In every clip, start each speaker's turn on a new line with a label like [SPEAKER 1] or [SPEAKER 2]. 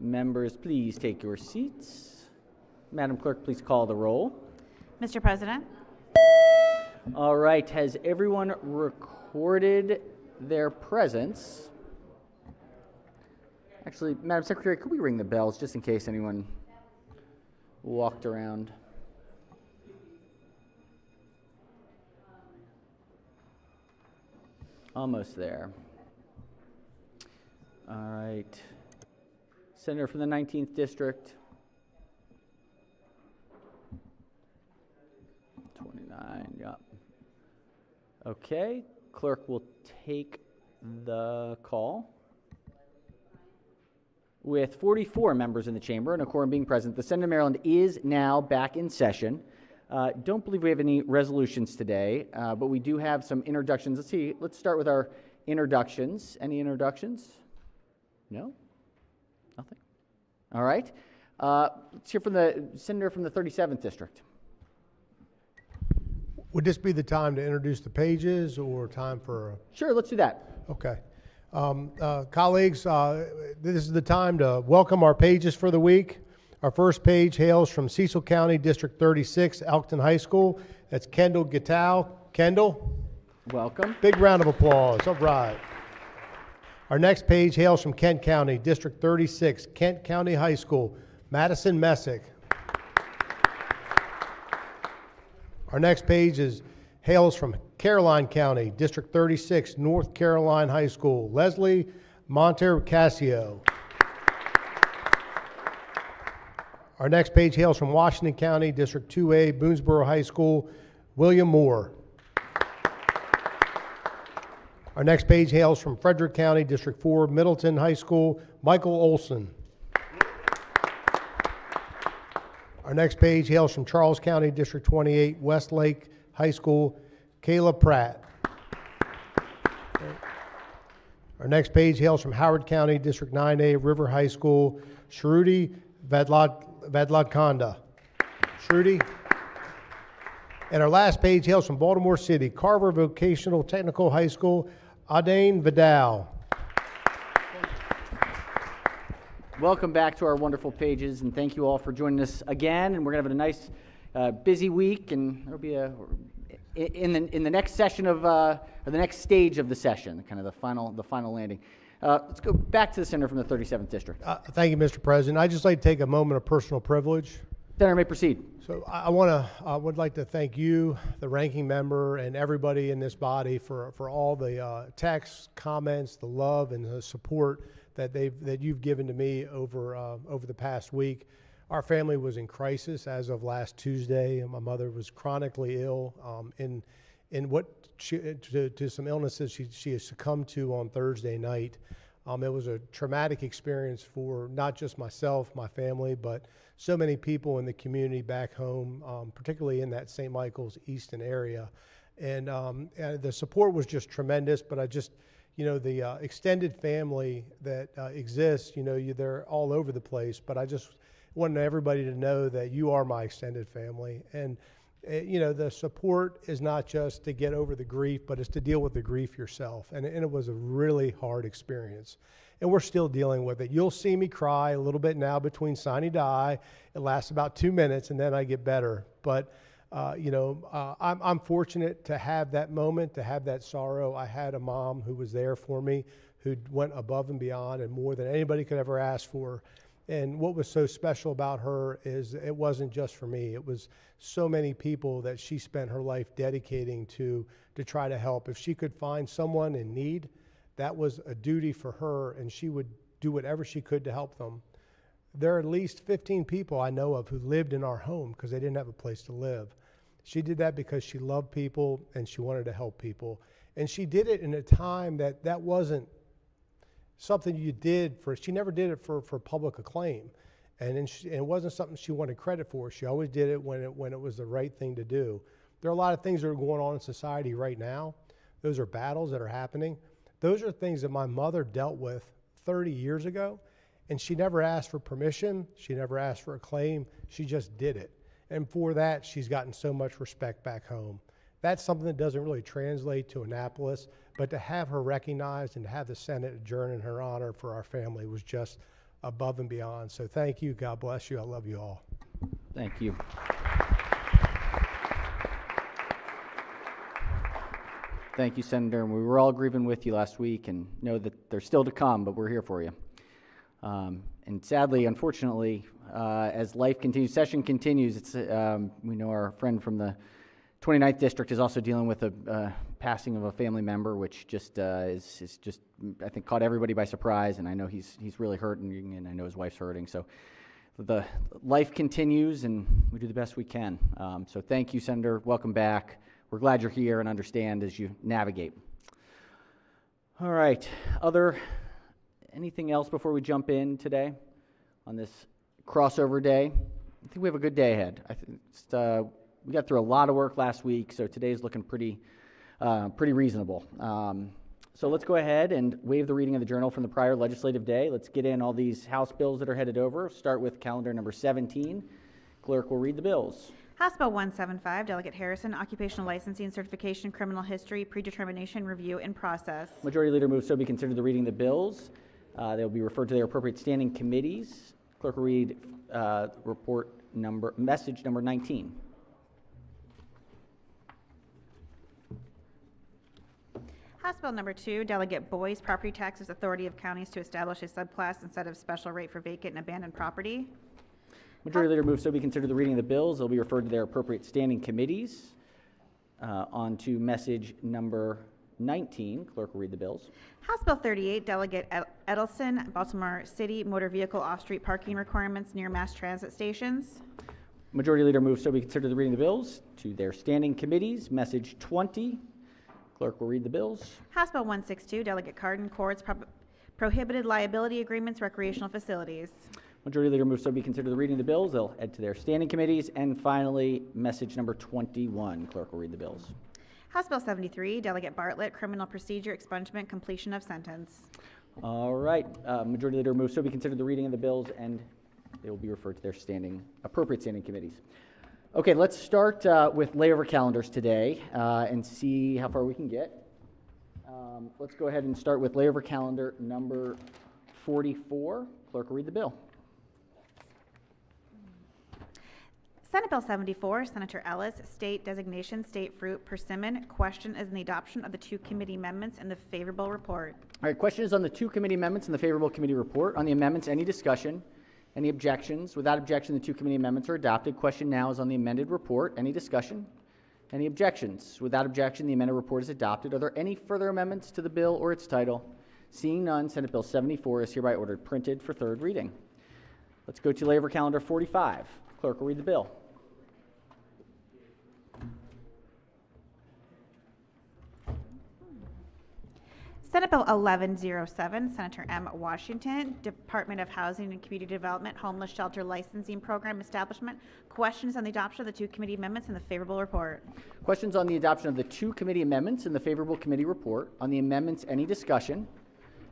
[SPEAKER 1] Members, please take your seats. Madam Clerk, please call the roll.
[SPEAKER 2] Mr. President,
[SPEAKER 1] All right, has everyone recorded their presence? Actually, Madam Secretary, could we ring the bells just in case anyone walked around? Almost there. All right. Senator from the 19th District. 29, yep. Okay, clerk will take the call. With 44 members in the chamber and a quorum being present, the Senate of Maryland is now back in session. Don't believe we have any resolutions today, but we do have some introductions. Let's see, let's start with our introductions. Any introductions? No? Nothing? All right. Let's hear from the senator from the 37th District.
[SPEAKER 3] Would this be the time to introduce the pages or time for?
[SPEAKER 1] Sure, let's do that.
[SPEAKER 3] Okay. Colleagues, this is the time to welcome our pages for the week. Our first page hails from Cecil County, District 36, Elkton High School. That's Kendall Gatow. Kendall?
[SPEAKER 1] Welcome.
[SPEAKER 3] Big round of applause. All right. Our next page hails from Kent County, District 36, Kent County High School. Madison Messick. Our next page hails from Caroline County, District 36, North Caroline High School. Leslie Montercasio. Our next page hails from Washington County, District 2A, Boonesboro High School. William Moore. Our next page hails from Frederick County, District 4, Middleton High School. Michael Olson. Our next page hails from Charles County, District 28, Westlake High School. Kayla Pratt. Our next page hails from Howard County, District 9A, River High School. Shruti Vadlakanda. Shruti. And our last page hails from Baltimore City, Carver Vocational Technical High School. Adain Vidal.
[SPEAKER 1] Welcome back to our wonderful pages, and thank you all for joining us again. And we're going to have a nice, busy week, and there'll be in the next session of or the next stage of the session, kind of the final landing. Let's go back to the senator from the 37th District.
[SPEAKER 3] Thank you, Mr. President. I'd just like to take a moment of personal privilege.
[SPEAKER 1] Senator may proceed.
[SPEAKER 3] So I would like to thank you, the ranking member, and everybody in this body for all the texts, comments, the love, and the support that you've given to me over the past week. Our family was in crisis as of last Tuesday, and my mother was chronically ill in to some illnesses she has succumbed to on Thursday night. It was a traumatic experience for not just myself, my family, but so many people in the community back home, particularly in that St. Michael's Easton area. And the support was just tremendous, but I just, the extended family that exists, they're all over the place, but I just wanted everybody to know that you are my extended family. And the support is not just to get over the grief, but it's to deal with the grief yourself. And it was a really hard experience. And we're still dealing with it. You'll see me cry a little bit now between sine die. It lasts about 2 minutes, and then I get better. But, I'm fortunate to have that moment, to have that sorrow. I had a mom who was there for me, who went above and beyond and more than anybody could ever ask for. And what was so special about her is it wasn't just for me. It was so many people that she spent her life dedicating to try to help. If she could find someone in need, that was a duty for her, and she would do whatever she could to help them. There are at least 15 people I know of who lived in our home because they didn't have a place to live. She did that because she loved people and she wanted to help people. And she did it in a time that wasn't something you did she never did it for public acclaim. And it wasn't something she wanted credit for. She always did it when it was the right thing to do. There are a lot of things that are going on in society right now. Those are battles that are happening. Those are things that my mother dealt with 30 years ago, and she never asked for permission. She never asked for acclaim. She just did it. And for that, she's gotten so much respect back home. That's something that doesn't really translate to Annapolis, But to have her recognized and to have the Senate adjourn in her honor for our family was just above and beyond. So thank you. God bless you. I love you all.
[SPEAKER 1] Thank you. Thank you, Senator. And we were all grieving with you last week and know that they're still to come, but we're here for you. And sadly, unfortunately, as life continues, session continues, we know our friend from the 29th District is also dealing with a passing of a family member, which just is just, I think, caught everybody by surprise. And I know he's really hurting, and I know his wife's hurting. So the life continues, and we do the best we can. So thank you, Senator. Welcome back. We're glad you're here and understand as you navigate. All right. Anything else before we jump in today on this crossover day? I think we have a good day ahead. We got through a lot of work last week, so today's looking pretty reasonable. So let's go ahead and waive the reading of the journal from the prior legislative day. Let's get in all these House bills that are headed over. Start with calendar number 17. Clerk will read the bills.
[SPEAKER 2] House Bill 175, Delegate Harrison, Occupational Licensing, Certification, Criminal History, Predetermination, Review, and Process.
[SPEAKER 1] Majority Leader moves so be considered the reading of the bills. They will be referred to their appropriate standing committees. Clerk will read message number 19.
[SPEAKER 2] House Bill number 2, Delegate Boyce, Property Taxes, Authority of Counties to establish a subclass instead of special rate for vacant and abandoned property.
[SPEAKER 1] Majority Leader moves so be considered the reading of the bills. They'll be referred to their appropriate standing committees. On to message number 19. Clerk will read the bills.
[SPEAKER 2] House Bill 38, Delegate Edelson, Baltimore City, motor vehicle off-street parking requirements near mass transit stations.
[SPEAKER 1] Majority Leader moves so be considered the reading of the bills to their standing committees. Message 20. Clerk will read the bills.
[SPEAKER 2] House Bill 162, Delegate Cardin, Courts, Prohibited Liability Agreements, Recreational Facilities.
[SPEAKER 1] Majority Leader moves so be considered the reading of the bills. They'll head to their standing committees. And finally, message number 21. Clerk will read the bills.
[SPEAKER 2] House Bill 73, Delegate Bartlett, Criminal Procedure, Expungement, Completion of Sentence.
[SPEAKER 1] All right. Majority Leader moves so be considered the reading of the bills, and they will be referred to their appropriate standing committees. Okay, let's start with layover calendars today and see how far we can get. Let's go ahead and start with layover calendar number 44. Clerk will read the bill.
[SPEAKER 2] Senate Bill 74, Senator Ellis, State Designation, State Fruit, Persimmon. Question is in the adoption of the two committee amendments and the favorable report.
[SPEAKER 1] All right, question is on the two committee amendments and the favorable committee report. On the amendments, any discussion? Any objections? Without objection, the two committee amendments are adopted. Question now is on the amended report. Any discussion? Any objections? Without objection, the amended report is adopted. Are there any further amendments to the bill or its title? Seeing none, Senate Bill 74 is hereby ordered printed for third reading. Let's go to layover calendar 45. Clerk will read the bill.
[SPEAKER 2] Senate Bill 1107, Senator M. Washington, Department of Housing and Community Development, Homeless Shelter Licensing Program Establishment. Questions on the adoption of the two committee amendments and the favorable report.
[SPEAKER 1] Questions on the adoption of the two committee amendments and the favorable committee report. On the amendments, any discussion?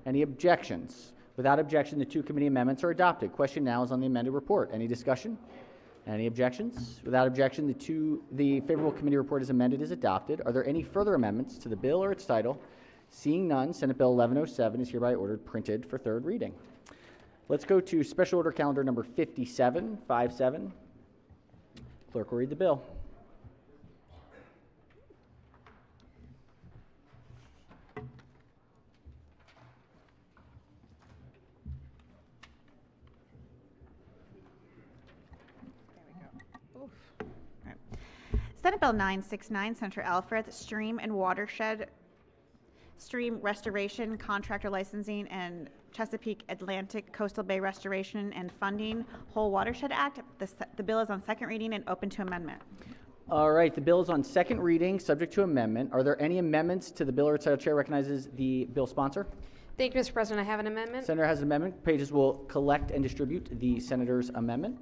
[SPEAKER 1] Any objections? Without objection, the two committee amendments are adopted. Question now is on the amended report. Any discussion? Any objections? Without objection, the favorable committee report as amended is adopted. Are there any further amendments to the bill or its title? Seeing none, Senate Bill 1107 is hereby ordered printed for third reading. Let's go to special order calendar number 57. Clerk will read the bill.
[SPEAKER 2] Senate Bill 969, Senator Alfred, Stream Restoration, Contractor Licensing, and Chesapeake Atlantic Coastal Bay Restoration and Funding, Whole Watershed Act. The bill is on second reading and open to amendment.
[SPEAKER 1] All right, the bill is on second reading, subject to amendment. Are there any amendments to the bill or its title? Chair recognizes the bill sponsor.
[SPEAKER 4] Thank you, Mr. President. I have an amendment.
[SPEAKER 1] Senator has an amendment. Pages will collect and distribute the senator's amendment.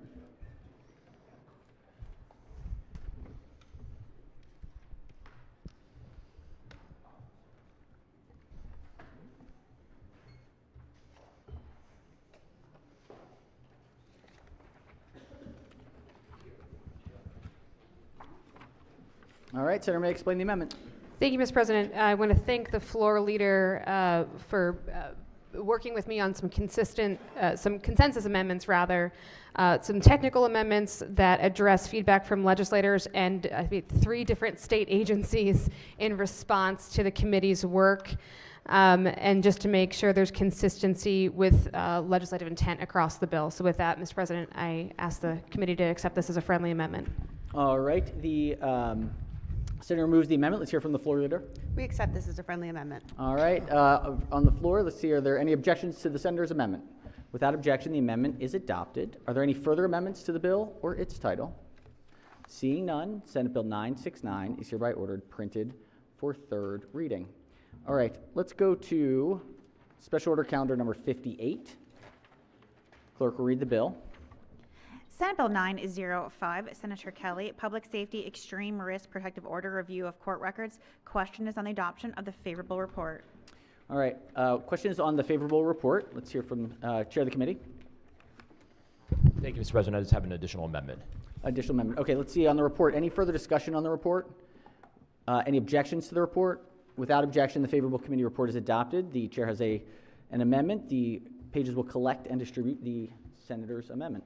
[SPEAKER 1] All right, Senator may explain the amendment.
[SPEAKER 4] Thank you, Mr. President. I want to thank the floor leader for working with me on some consensus amendments, some technical amendments that address feedback from legislators and I think 3 different state agencies in response to the committee's work, and just to make sure there's consistency with legislative intent across the bill. So with that, Mr. President, I ask the committee to accept this as a friendly amendment.
[SPEAKER 1] All right, the senator moves the amendment. Let's hear from the floor leader.
[SPEAKER 5] We accept this as a friendly amendment.
[SPEAKER 1] All right, on the floor, let's see, are there any objections to the senator's amendment? Without objection, the amendment is adopted. Are there any further amendments to the bill or its title? Seeing none, Senate Bill 969 is hereby ordered printed for third reading. All right, let's go to Special Order Calendar number 58. Clerk will read the bill.
[SPEAKER 2] Senate Bill 905, Senator Kelly, Public Safety Extreme Risk Protective Order Review of Court Records. Question is on the adoption of the favorable report.
[SPEAKER 1] All right, question is on the favorable report. Let's hear from Chair of the Committee.
[SPEAKER 6] Thank you, Mr. President. I just have an additional amendment.
[SPEAKER 1] Additional amendment. Okay, let's see on the report. Any further discussion on the report? Any objections to the report? Without objection, the favorable committee report is adopted. The chair has an amendment. The pages will collect and distribute the senator's amendment.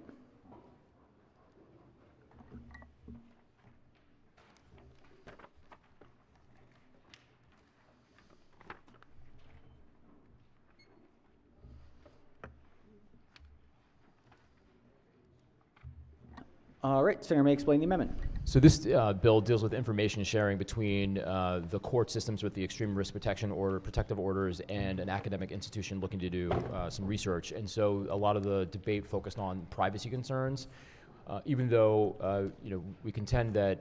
[SPEAKER 1] All right, Senator may explain the amendment.
[SPEAKER 6] So this bill deals with information sharing between the court systems with the extreme risk protection order, protective orders, and an academic institution looking to do some research. And so a lot of the debate focused on privacy concerns, even though we contend that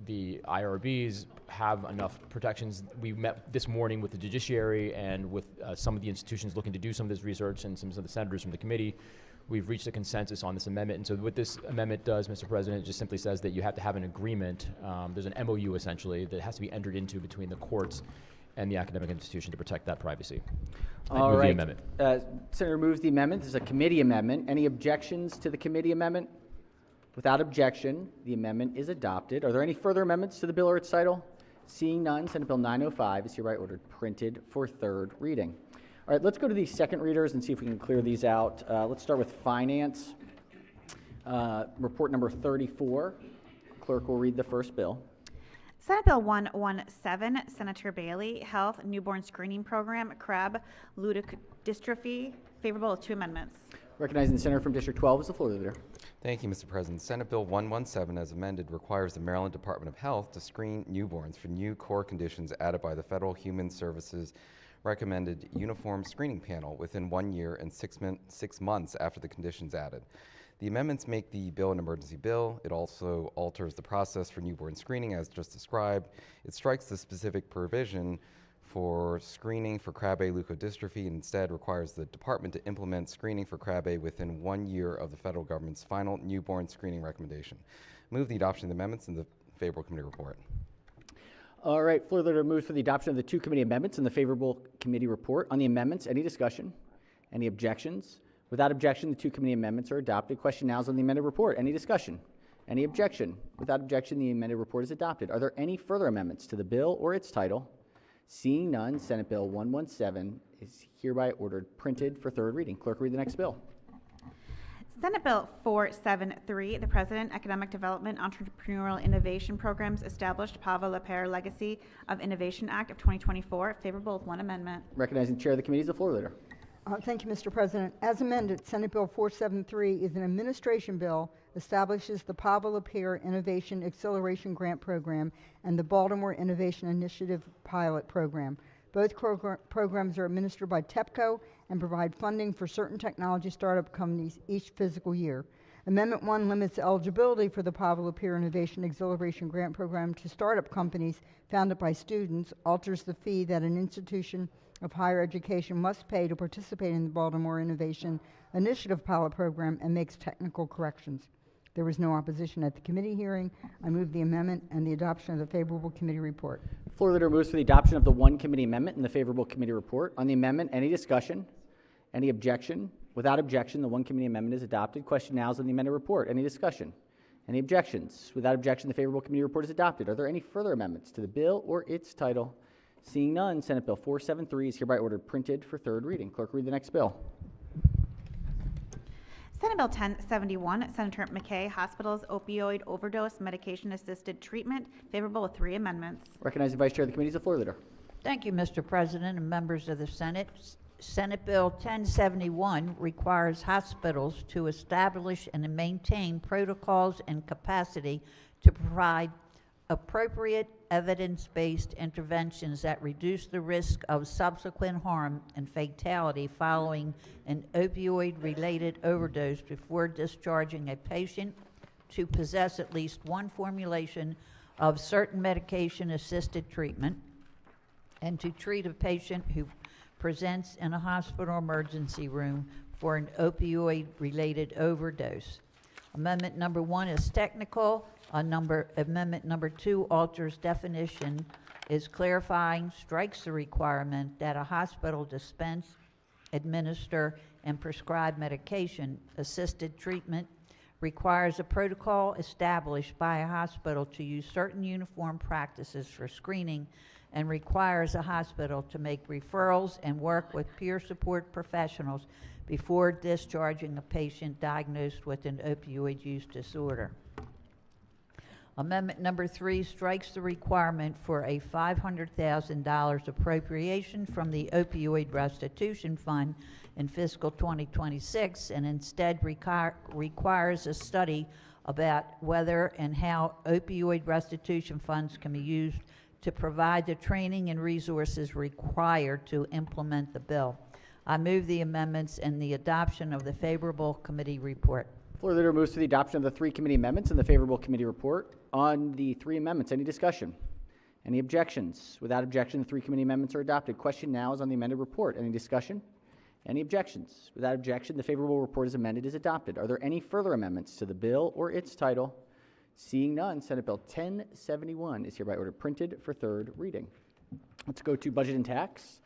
[SPEAKER 6] the IRBs have enough protections. We met this morning with the judiciary and with some of the institutions looking to do some of this research and some of the senators from the committee. We've reached a consensus on this amendment. And so what this amendment does, Mr. President, just simply says that you have to have an agreement. There's an MOU, essentially, that has to be entered into between the courts and the academic institution to protect that privacy.
[SPEAKER 1] All
[SPEAKER 6] move
[SPEAKER 1] right.
[SPEAKER 6] the amendment.
[SPEAKER 1] Senator moves the amendment. This is a committee amendment. Any objections to the committee amendment? Without objection, the amendment is adopted. Are there any further amendments to the bill or its title? Seeing none, Senate Bill 905 is hereby ordered printed for third reading. All right, let's go to the second readers and see if we can clear these out. Let's start with Finance. Report number 34. Clerk will read the first bill.
[SPEAKER 2] Senate Bill 117, Senator Bailey, Health Newborn Screening Program, CREB, Leukodystrophy. Favorable with 2 amendments.
[SPEAKER 1] Recognizing the senator from District 12 is the floor leader.
[SPEAKER 7] Thank you, Mr. President. Senate Bill 117, as amended, requires the Maryland Department of Health to screen newborns for new core conditions added by the Federal Human Services recommended uniform screening panel within 1 year and 6 months after the conditions added. The amendments make the bill an emergency bill. It also alters the process for newborn screening as just described. It strikes the specific provision for screening for Krabbe leukodystrophy and instead requires the department to implement screening for Krabbe within 1 year of the federal government's final newborn screening recommendation. Move the adoption of the amendments in the favorable committee report.
[SPEAKER 1] All right, floor leader moves for the adoption of the 2 committee amendments in the favorable committee report. On the amendments, any discussion? Any objections? Without objection, the 2 committee amendments are adopted. Question now is on the amended report. Any discussion? Any objection? Without objection, the amended report is adopted. Are there any further amendments to the bill or its title? Seeing none, Senate Bill 117 is hereby ordered printed for third reading. Clerk, read the next bill.
[SPEAKER 2] Senate Bill 473, the President Economic Development Entrepreneurial Innovation Programs Established Pavel Lapierre Legacy of Innovation Act of 2024. Favorable with 1 amendment.
[SPEAKER 1] Recognizing the chair of the committee is the floor leader.
[SPEAKER 8] Thank you, Mr. President. As amended, Senate Bill 473 is an administration bill, establishes the Pavel Lapierre Innovation Acceleration Grant Program and the Baltimore Innovation Initiative Pilot Program. Both programs are administered by TEPCO and provide funding for certain technology startup companies each fiscal year. Amendment 1 limits eligibility for the Pavel Lapierre Innovation Acceleration Grant Program to startup companies founded by students, alters the fee that an institution of higher education must pay to participate in the Baltimore Innovation Initiative Pilot Program, and makes technical corrections. There was no opposition at the committee hearing. I move the amendment and the adoption of the favorable committee report.
[SPEAKER 1] Floor leader moves for the adoption of the 1 committee amendment in the favorable committee report. On the amendment, any discussion? Any objection? Without objection, the 1 committee amendment is adopted. Question now is on the amended report. Any discussion? Any objections? Without objection, the favorable committee report is adopted. Are there any further amendments to the bill or its title? Seeing none, Senate Bill 473 is hereby ordered printed for third reading. Clerk, read the next bill.
[SPEAKER 2] Senate Bill 1071, Senator McKay, Hospitals Opioid Overdose Medication Assisted Treatment, favorable with 3 amendments.
[SPEAKER 1] Recognize the Vice Chair of the Committee is the floor leader.
[SPEAKER 9] Thank you, Mr. President and members of the Senate. Senate Bill 1071 requires hospitals to establish and maintain protocols and capacity to provide appropriate evidence-based interventions that reduce the risk of subsequent harm and fatality following an opioid-related overdose before discharging a patient, to possess at least one formulation of certain medication-assisted treatment, and to treat a patient who presents in a hospital emergency room for an opioid-related overdose. Amendment number 1 is technical. Amendment number 2 alters definition, is clarifying, strikes the requirement that a hospital dispense, administer, and prescribe medication. Assisted treatment requires a protocol established by a hospital to use certain uniform practices for screening, and requires a hospital to make referrals and work with peer support professionals before discharging a patient diagnosed with an opioid use disorder. Amendment number 3 strikes the requirement for a $500,000 appropriation from the Opioid Restitution Fund in fiscal 2026, and instead requires a study about whether and how opioid restitution funds can be used to provide the training and resources required to implement the bill. I move the amendments and the adoption of the favorable committee report.
[SPEAKER 1] Floor leader moves to the adoption of the 3 committee amendments and the favorable committee report. On the 3 amendments, any discussion? Any objections? Without objection, the 3 committee amendments are adopted. Question now is on the amended report. Any discussion? Any objections? Without objection, the favorable report as amended is adopted. Are there any further amendments to the bill or its title? Seeing none, Senate Bill 1071 is hereby ordered printed for third reading. Let's go to Budget and Tax.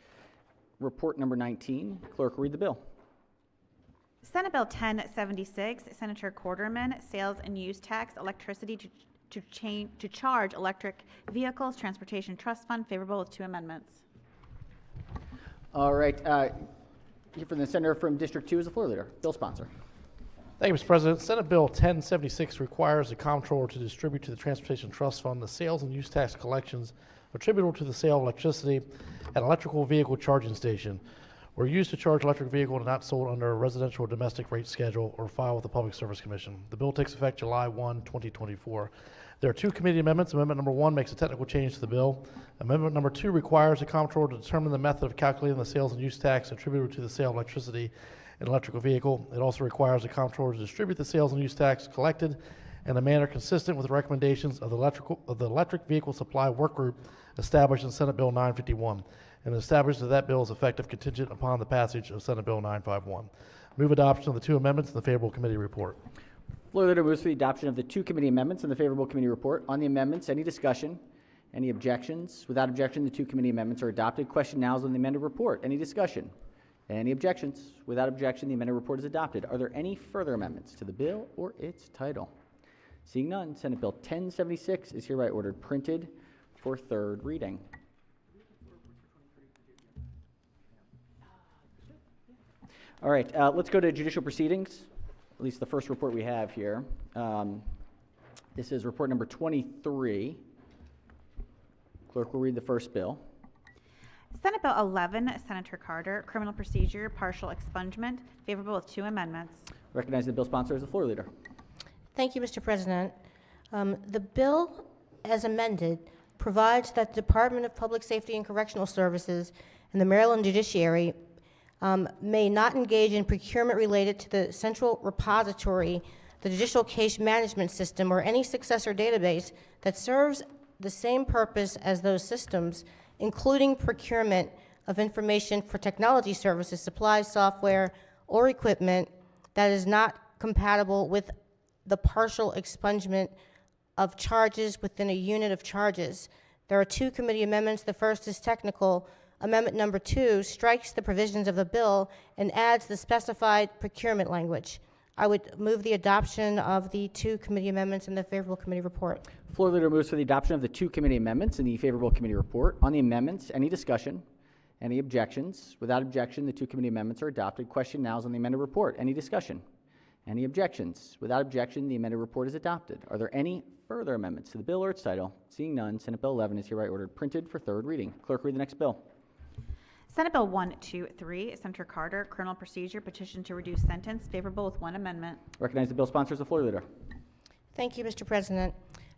[SPEAKER 1] Report number 19. Clerk, read the bill.
[SPEAKER 2] Senate Bill 1076, Senator Quarterman, Sales and Use Tax, Electricity to charge electric vehicles, Transportation Trust Fund, favorable with 2 amendments.
[SPEAKER 1] All right. Here from the senator from District 2 is the floor leader. Bill sponsor.
[SPEAKER 10] Thank you, Mr. President. Senate Bill 1076 requires the comptroller to distribute to the Transportation Trust Fund the sales and use tax collections attributable to the sale of electricity at electrical vehicle charging station were used to charge electric vehicle and not sold under a residential or domestic rate schedule or filed with the Public Service Commission. The bill takes effect July 1, 2024. There are 2 committee amendments. Amendment number 1 makes a technical change to the bill. Amendment number 2 requires the comptroller to determine the method of calculating the sales and use tax attributable to the sale of electricity in an electrical vehicle. It also requires the comptroller to distribute the sales and use tax collected in a manner consistent with the recommendations of the Electric Vehicle Supply Work Group established in Senate Bill 951, and established that bill is effective contingent upon the passage of Senate Bill 951. Move adoption of the 2 amendments in the favorable committee report.
[SPEAKER 1] Floor leader moves for the adoption of the 2 committee amendments and the favorable committee report. On the amendments, any discussion? Any objections? Without objection, the 2 committee amendments are adopted. Question now is on the amended report. Any discussion? Any objections? Without objection, the amended report is adopted. Are there any further amendments to the bill or its title? Seeing none, Senate Bill 1076 is hereby ordered printed for third reading. All right, let's go to judicial proceedings, at least the first report we have here. This is report number 23. Clerk will read the first bill.
[SPEAKER 2] Senate Bill 11, Senator Carter, Criminal Procedure, Partial Expungement, favorable with 2 amendments.
[SPEAKER 1] Recognize the bill sponsor as the floor leader.
[SPEAKER 11] Thank you, Mr. President. The bill, as amended, provides that the Department of Public Safety and Correctional Services and the Maryland Judiciary may not engage in procurement related to the central repository, the Judicial Case Management System, or any successor database that serves the same purpose as those systems, including procurement of information for technology services, supplies, software, or equipment that is not compatible with the partial expungement of charges within a unit of charges. There are 2 committee amendments. The first is technical. Amendment number 2 strikes the provisions of the bill and adds the specified procurement language. I would move the adoption of the two committee amendments and the favorable committee report.
[SPEAKER 1] Floor leader moves for the adoption of the two committee amendments and the favorable committee report. On the amendments, any discussion? Any objections? Without objection, the two committee amendments are adopted. Question now is on the amended report. Any discussion? Any objections? Without objection, the amended report is adopted. Are there any further amendments to the bill or its title? Seeing none, Senate Bill 11 is hereby ordered printed for third reading. Clerk, read the next bill.
[SPEAKER 2] Senate Bill 123, Senator Carter, Criminal Procedure Petition to Reduce Sentence, favorable with one amendment.
[SPEAKER 1] Recognize the bill sponsors, the floor leader.
[SPEAKER 11] Thank you, Mr. President.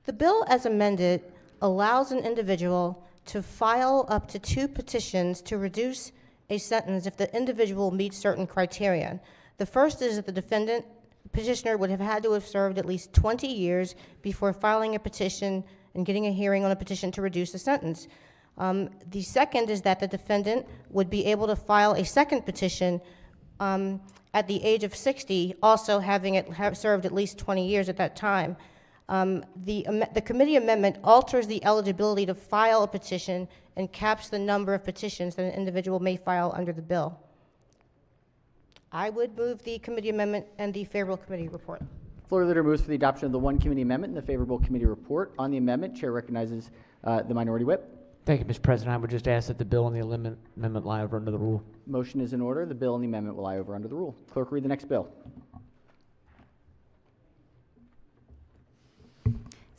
[SPEAKER 11] The bill as amended allows an individual to file up to 2 petitions to reduce a sentence if the individual meets certain criteria. The first is that the petitioner would have had to have served at least 20 years before filing a petition and getting a hearing on a petition to reduce the sentence. The second is that the defendant would be able to file a second petition at the age of 60, also having served at least 20 years at that time. The committee amendment alters the eligibility to file a petition and caps the number of petitions that an individual may file under the bill. I would move the committee amendment and the favorable committee report.
[SPEAKER 1] Floor leader moves for the adoption of the one committee amendment and the favorable committee report. On the amendment, chair recognizes the minority whip.
[SPEAKER 12] Thank you, Mr. President. I would just ask that the bill and the amendment lie over under the rule.
[SPEAKER 1] Motion is in order. The bill and the amendment will lie over under the rule. Clerk, read the next bill.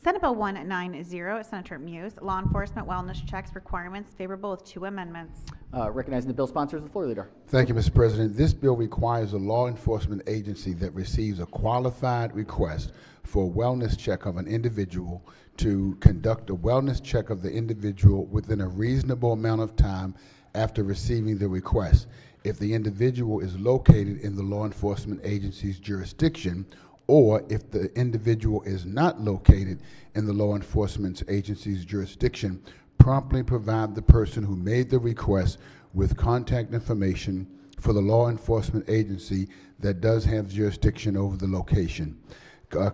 [SPEAKER 2] Senate Bill 190, Senator Muse, Law Enforcement Wellness Checks Requirements, favorable with 2 amendments.
[SPEAKER 1] Recognizing the bill sponsors, the floor leader.
[SPEAKER 13] Thank you, Mr. President. This bill requires a law enforcement agency that receives a qualified request for a wellness check of an individual to conduct a wellness check of the individual within a reasonable amount of time after receiving the request. If the individual is located in the law enforcement agency's jurisdiction, or if the individual is not located in the law enforcement agency's jurisdiction, promptly provide the person who made the request with contact information for the law enforcement agency that does have jurisdiction over the location.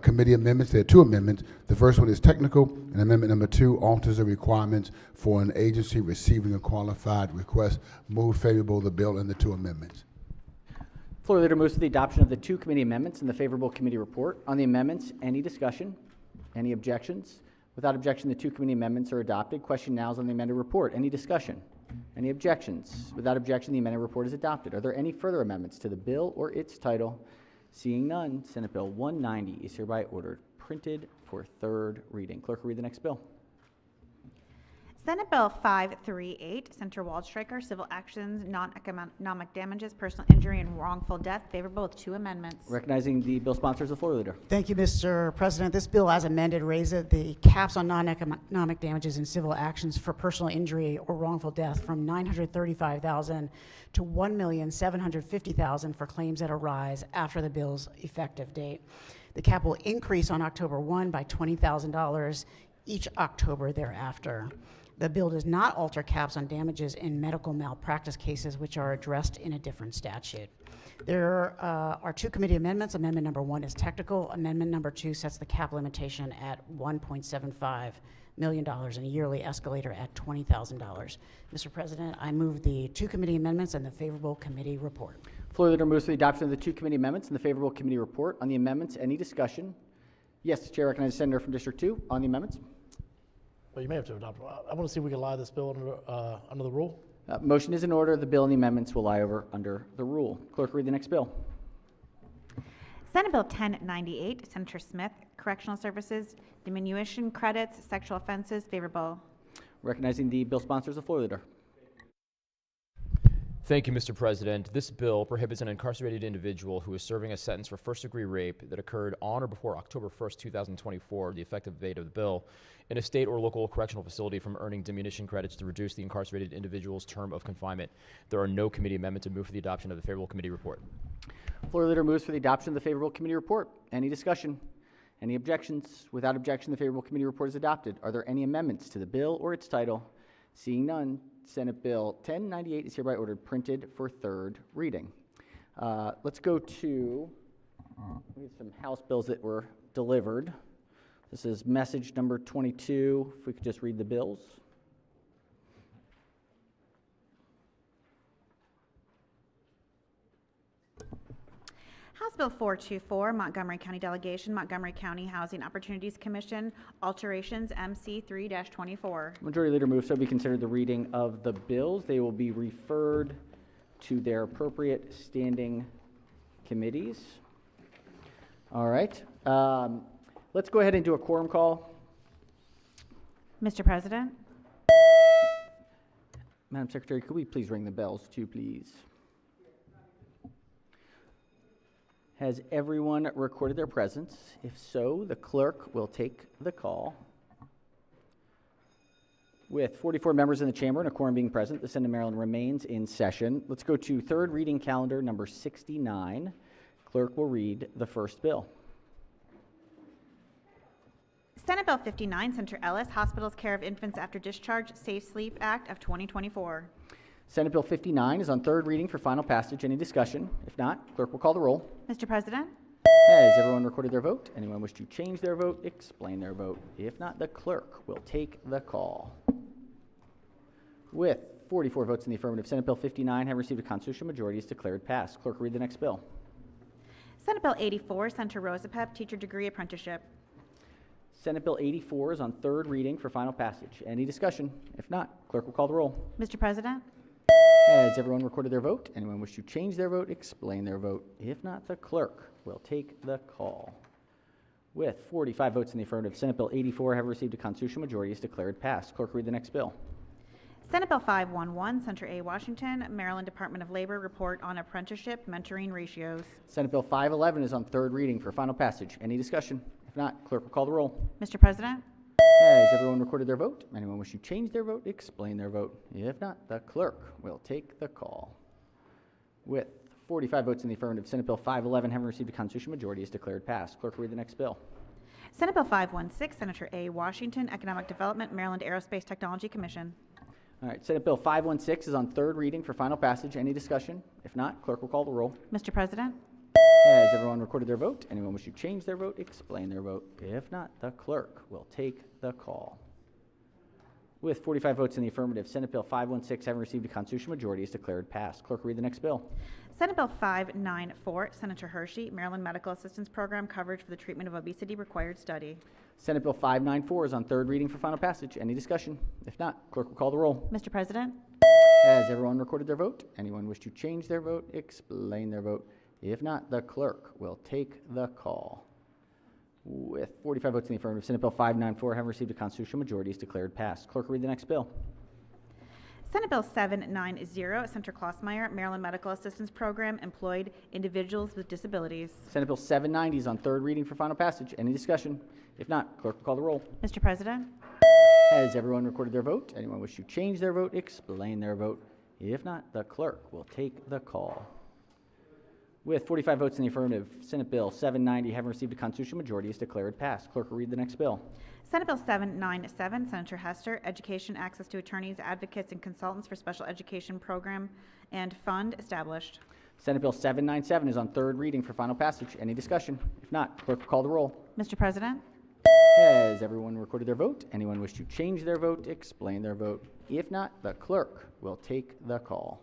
[SPEAKER 13] Committee amendments, there are 2 amendments. The first one is technical, and amendment number 2 alters the requirements for an agency receiving a qualified request. Move favorable the bill and the 2 amendments.
[SPEAKER 1] Floor leader moves to the adoption of the 2 committee amendments and the favorable committee report. On the amendments, any discussion? Any objections? Without objection, the 2 committee amendments are adopted. Question now is on the amended report. Any discussion? Any objections? Without objection, the amended report is adopted. Are there any further amendments to the bill or its title? Seeing none, Senate Bill 190 is hereby ordered printed for third reading. Clerk, read the next bill.
[SPEAKER 2] Senate Bill 538, Senator Waldstreicher, Civil Actions, Non-Economic Damages, Personal Injury, and Wrongful Death, favorable with 2 amendments.
[SPEAKER 1] Recognizing the bill sponsors, the floor leader.
[SPEAKER 5] Thank you, Mr. President. This bill, as amended, raises the caps on non-economic damages in civil actions for personal injury or wrongful death from $935,000 to $1,750,000 for claims that arise after the bill's effective date. The cap will increase on October 1 by $20,000 each October thereafter. The bill does not alter caps on damages in medical malpractice cases, which are addressed in a different statute. There are 2 committee amendments. Amendment number 1 is technical. Amendment number 2 sets the cap limitation at $1.75 million and a yearly escalator at $20,000. Mr. President, I move the 2 committee amendments and the favorable committee report.
[SPEAKER 1] Floor leader moves to the adoption of the 2 committee amendments and the favorable committee report. On the amendments, any discussion? Yes, Chair recognizes Senator from District 2 on the amendments.
[SPEAKER 10] Well, you may have to adopt. I want to see if we can lie this bill under the rule.
[SPEAKER 1] Motion is in order. The bill and the amendments will lie over under the rule. Clerk, read the next bill.
[SPEAKER 2] Senate Bill 1098, Senator Smith, Correctional Services, Diminution Credits, Sexual Offenses, favorable.
[SPEAKER 1] Recognizing the bill sponsors, the floor leader.
[SPEAKER 6] Thank you, Mr. President. This bill prohibits an incarcerated individual who is serving a sentence for first-degree rape that occurred on or before October 1st, 2024, the effective date of the bill, in a state or local correctional facility from earning diminution credits to reduce the incarcerated individual's term of confinement. There are no committee amendments and move for the adoption of the favorable committee report.
[SPEAKER 1] Floor leader moves for the adoption of the favorable committee report. Any discussion? Any objections? Without objection, the favorable committee report is adopted. Are there any amendments to the bill or its title? Seeing none, Senate Bill 1098 is hereby ordered printed for third reading. Let's go to we have some House bills that were delivered. This is message number 22. If we could just read the bills.
[SPEAKER 2] House Bill 424, Montgomery County Delegation, Montgomery County Housing Opportunities Commission, alterations, MC 3-24.
[SPEAKER 1] Majority Leader moves so be considered the reading of the bills. They will be referred to their appropriate standing committees. All right. Let's go ahead and do a quorum call.
[SPEAKER 2] Mr. President?
[SPEAKER 1] Madam Secretary, could we please ring the bells too, please? Has everyone recorded their presence? If so, the clerk will take the call. With 44 members in the chamber and a quorum being present, the Senate of Maryland remains in session. Let's go to third reading calendar number 69. Clerk will read the first bill.
[SPEAKER 2] Senate Bill 59, Senator Ellis, Hospitals Care of Infants After Discharge, Safe Sleep Act of 2024.
[SPEAKER 1] Senate Bill 59 is on third reading for final passage. Any discussion? If not, clerk will call the roll.
[SPEAKER 2] Mr. President?
[SPEAKER 1] Has everyone recorded their vote? Anyone wish to change their vote, explain their vote? If not, the clerk will take the call. With 44 votes in the affirmative, Senate Bill 59 have received a constitutional majority is declared passed. Clerk will read the next bill.
[SPEAKER 2] Senate Bill 84, Senator Rosapep, Teacher Degree Apprenticeship.
[SPEAKER 1] Senate Bill 84 is on third reading for final passage. Any discussion? If not, clerk will call the roll.
[SPEAKER 2] Mr. President?
[SPEAKER 1] Has everyone recorded their vote? Anyone wish to change their vote, explain their vote? If not, the clerk will take the call. With 45 votes in the affirmative, Senate Bill 84 have received a constitutional majority is declared passed. Clerk will read the next bill.
[SPEAKER 2] Senate Bill 511, Senator A. Washington, Maryland Department of Labor Report on Apprenticeship Mentoring Ratios.
[SPEAKER 1] Senate Bill 511 is on third reading for final passage. Any discussion? If not, clerk will call the roll.
[SPEAKER 2] Mr. President?
[SPEAKER 1] Has everyone recorded their vote? Anyone wish to change their vote, explain their vote? If not, the clerk will take the call. With 45 votes in the affirmative, Senate Bill 511 having received a constitutional majority is declared passed. Clerk will read the next bill.
[SPEAKER 2] Senate Bill 516, Senator A. Washington, Economic Development, Maryland Aerospace Technology Commission.
[SPEAKER 1] All right, Senate Bill 516 is on third reading for final passage. Any discussion? If not, clerk will call the roll.
[SPEAKER 2] Mr. President?
[SPEAKER 1] Has everyone recorded their vote? Anyone wish to change their vote, explain their vote? If not, the clerk will take the call. With 45 votes in the affirmative, Senate Bill 516 having received a constitutional majority is declared passed. Clerk will read the next bill.
[SPEAKER 2] Senate Bill 594, Senator Hershey, Maryland Medical Assistance Program Coverage for the Treatment of Obesity Required Study.
[SPEAKER 1] Senate Bill 594 is on third reading for final passage. Any discussion? If not, clerk will call the roll.
[SPEAKER 2] Mr. President?
[SPEAKER 1] Has everyone recorded their vote? Anyone wish to change their vote, explain their vote? If not, the clerk will take the call. With 45 votes in the affirmative, Senate Bill 594 having received a constitutional majority is declared passed. Clerk will read the next bill.
[SPEAKER 2] Senate Bill 790, Senator Klossmeyer, Maryland Medical Assistance Program, Employed Individuals with Disabilities.
[SPEAKER 1] Senate Bill 790 is on third reading for final passage. Any discussion? If not, clerk will call the roll.
[SPEAKER 2] Mr. President?
[SPEAKER 1] Has everyone recorded their vote? Anyone wish to change their vote, explain their vote? If not, the clerk will take the call. With 45 votes in the affirmative, Senate Bill 790 having received a constitutional majority is declared passed. Clerk will read the next bill.
[SPEAKER 2] Senate Bill 797, Senator Hester, Education Access to Attorneys, Advocates, and Consultants for Special Education Program and Fund established.
[SPEAKER 1] Senate Bill 797 is on third reading for final passage. Any discussion? If not, clerk will call the roll.
[SPEAKER 2] Mr. President?
[SPEAKER 1] Has everyone recorded their vote? Anyone wish to change their vote, explain their vote? If not, the clerk will take the call.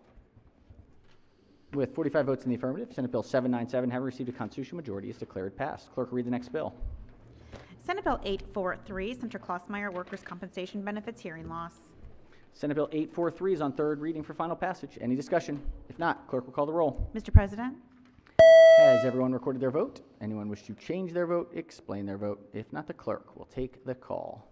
[SPEAKER 1] With 45 votes in the affirmative, Senate Bill 797 having received a constitutional majority is declared passed. Clerk will read the next bill.
[SPEAKER 2] Senate Bill 843, Senator Klossmeyer, Workers' Compensation Benefits Hearing Loss.
[SPEAKER 1] Senate Bill 843 is on third reading for final passage. Any discussion? If not, clerk will call the roll.
[SPEAKER 2] Mr. President?
[SPEAKER 1] Has everyone recorded their vote? Anyone wish to change their vote, explain their vote? If not, the clerk will take the call.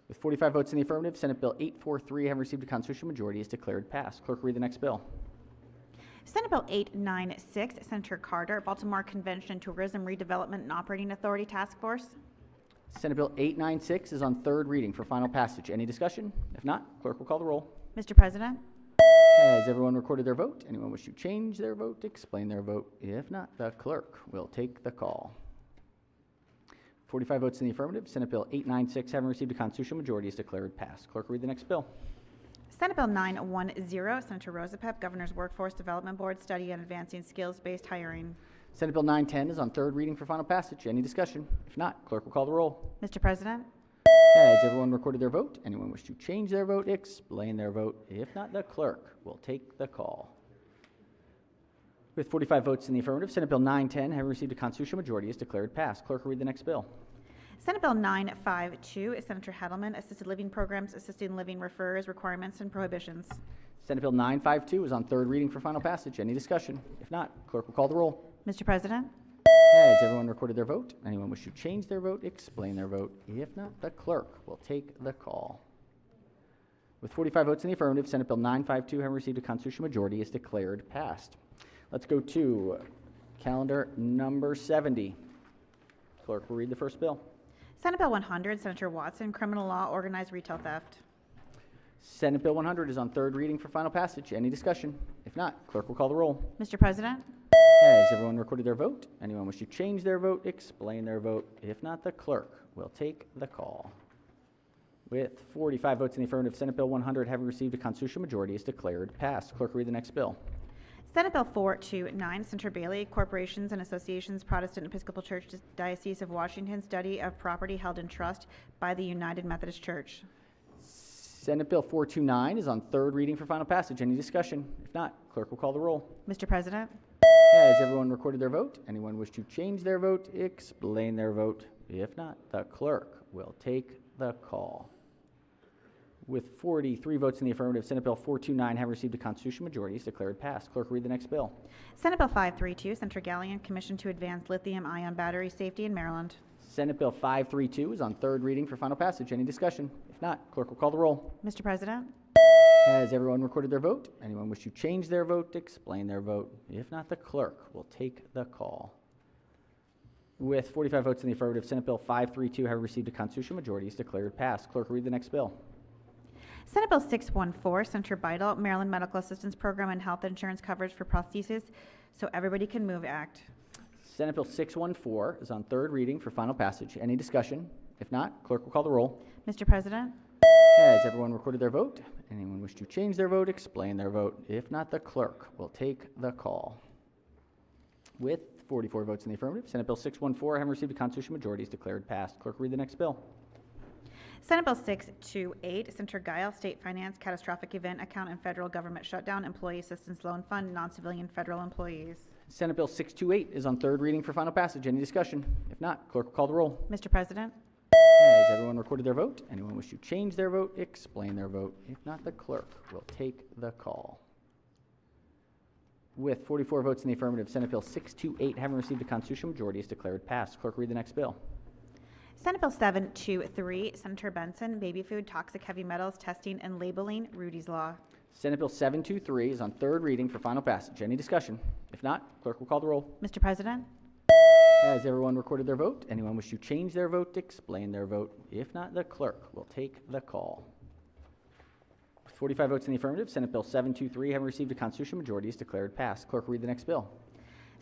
[SPEAKER 1] With 45 votes in the affirmative, Senate Bill 843 having received a constitutional majority is declared passed. Clerk will read the next bill.
[SPEAKER 2] Senate Bill 896, Senator Carter, Baltimore Convention and Tourism Redevelopment and Operating Authority Task Force.
[SPEAKER 1] Senate Bill 896 is on third reading for final passage. Any discussion? If not, clerk will call the roll.
[SPEAKER 2] Mr. President?
[SPEAKER 1] Has everyone recorded their vote? Anyone wish to change their vote, explain their vote? If not, the clerk will take the call. 45 votes in the affirmative, Senate Bill 896 having received a constitutional majority is declared passed. Clerk will read the next bill.
[SPEAKER 2] Senate Bill 910, Senator Rosapep, Governor's Workforce Development Board, Study on Advancing Skills-Based Hiring.
[SPEAKER 1] Senate Bill 910 is on third reading for final passage. Any discussion? If not, clerk will call the roll.
[SPEAKER 2] Mr. President?
[SPEAKER 1] Has everyone recorded their vote? Anyone wish to change their vote, explain their vote? If not, the clerk will take the call. With 45 votes in the affirmative, Senate Bill 910, having received a constitutional majority, is declared passed. Clerk will read the next bill.
[SPEAKER 2] Senate Bill 952 is Senator Hedelman, Assisted Living Programs, Assisted Living Refers, Requirements, and Prohibitions.
[SPEAKER 1] Senate Bill 952 is on third reading for final passage. Any discussion? If not, clerk will call the roll.
[SPEAKER 2] Mr. President?
[SPEAKER 1] Has everyone recorded their vote? Anyone wish to change their vote, explain their vote? If not, the clerk will take the call. With 45 votes in the affirmative, Senate Bill 952, having received a constitutional majority, is declared passed. Let's go to calendar number 70. Clerk will read the first bill.
[SPEAKER 2] Senate Bill 100, Senator Watson, Criminal Law, Organized Retail Theft.
[SPEAKER 1] Senate Bill 100 is on third reading for final passage. Any discussion? If not, clerk will call the roll.
[SPEAKER 2] Mr. President?
[SPEAKER 1] Has everyone recorded their vote? Anyone wish to change their vote, explain their vote? If not, the clerk will take the call. With 45 votes in the affirmative, Senate Bill 100, having received a constitutional majority, is declared passed. Clerk will read the next bill.
[SPEAKER 2] Senate Bill 429, Senator Bailey, Corporations and Associations, Protestant Episcopal Church, Diocese of Washington, Study of Property Held in Trust by the United Methodist Church.
[SPEAKER 1] Senate Bill 429 is on third reading for final passage. Any discussion? If not, clerk will call the roll.
[SPEAKER 2] Mr. President?
[SPEAKER 1] Has everyone recorded their vote? Anyone wish to change their vote, explain their vote? If not, the clerk will take the call. With 43 votes in the affirmative, Senate Bill 429, having received a constitutional majority, is declared passed. Clerk will read the next bill.
[SPEAKER 2] Senate Bill 532, Senator Gallion, Commission to Advance Lithium-Ion Battery Safety in Maryland.
[SPEAKER 1] Senate Bill 532 is on third reading for final passage. Any discussion? If not, clerk will call the roll.
[SPEAKER 2] Mr. President?
[SPEAKER 1] Has everyone recorded their vote? Anyone wish to change their vote, explain their vote? If not, the clerk will take the call. With 45 votes in the affirmative, Senate Bill 532, having received a constitutional majority, is declared passed. Clerk will read the next bill.
[SPEAKER 2] Senate Bill 614, Senator Beidel, Maryland Medical Assistance Program and Health Insurance Coverage for Prosthesis So Everybody Can Move Act.
[SPEAKER 1] Senate Bill 614 is on third reading for final passage. Any discussion? If not, clerk will call the roll.
[SPEAKER 2] Mr. President?
[SPEAKER 1] Has everyone recorded their vote? Anyone wish to change their vote, explain their vote? If not, the clerk will take the call. With 44 votes in the affirmative, Senate Bill 614, having received a constitutional majority, is declared passed. Clerk will read the next bill.
[SPEAKER 2] Senate Bill 628, Senator Guile, State Finance, Catastrophic Event Account and Federal Government Shutdown, Employee Assistance Loan Fund, Non-Civilian Federal Employees.
[SPEAKER 1] Senate Bill 628 is on third reading for final passage. Any discussion? If not, clerk will call the roll.
[SPEAKER 2] Mr. President?
[SPEAKER 1] Has everyone recorded their vote? Anyone wish to change their vote, explain their vote? If not, the clerk will take the call. With 44 votes in the affirmative, Senate Bill 628, having received a constitutional majority, is declared passed. Clerk will read the next bill.
[SPEAKER 2] Senate Bill 723, Senator Benson, Baby Food, Toxic Heavy Metals, Testing and Labeling, Rudy's Law.
[SPEAKER 1] Senate Bill 723 is on third reading for final passage. Any discussion? If not, clerk will call the roll.
[SPEAKER 2] Mr. President?
[SPEAKER 1] Has everyone recorded their vote? Anyone wish to change their vote, explain their vote? If not, the clerk will take the call. With 45 votes in the affirmative, Senate Bill 723, having received a constitutional majority, is declared passed. Clerk will read the next bill.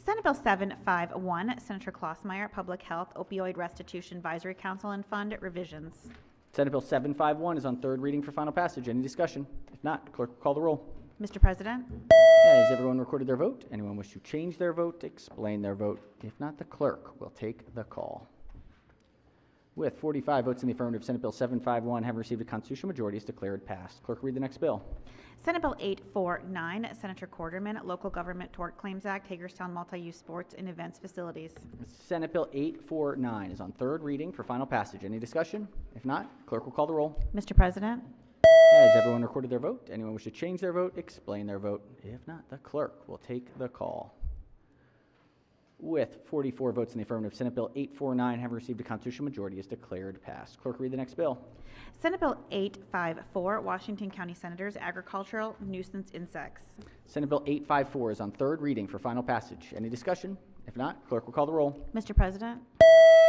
[SPEAKER 2] Senate Bill 751, Senator Klossmeyer, Public Health, Opioid Restitution Advisory Council and Fund, Revisions.
[SPEAKER 1] Senate Bill 751 is on third reading for final passage. Any discussion? If not, clerk will call the roll.
[SPEAKER 2] Mr. President?
[SPEAKER 1] Has everyone recorded their vote? Anyone wish to change their vote, explain their vote? If not, the clerk will take the call. With 45 votes in the affirmative, Senate Bill 751, having received a constitutional majority, is declared passed. Clerk will read the next bill.
[SPEAKER 2] Senate Bill 849, Senator Quarterman, Local Government Tort Claims Act, Hagerstown Multi-Use Sports and Events Facilities.
[SPEAKER 1] Senate Bill 849 is on third reading for final passage. Any discussion? If not, clerk will call the roll.
[SPEAKER 2] Mr. President?
[SPEAKER 1] Has everyone recorded their vote? Anyone wish to change their vote, explain their vote? If not, the clerk will take the call. With 44 votes in the affirmative, Senate Bill 849, having received a constitutional majority, is declared passed. Clerk, read the next bill.
[SPEAKER 2] Senate Bill 854, Washington County Senators, Agricultural Nuisance Insects.
[SPEAKER 1] Senate Bill 854 is on third reading for final passage. Any discussion? If not, clerk will call the roll.
[SPEAKER 2] Mr. President?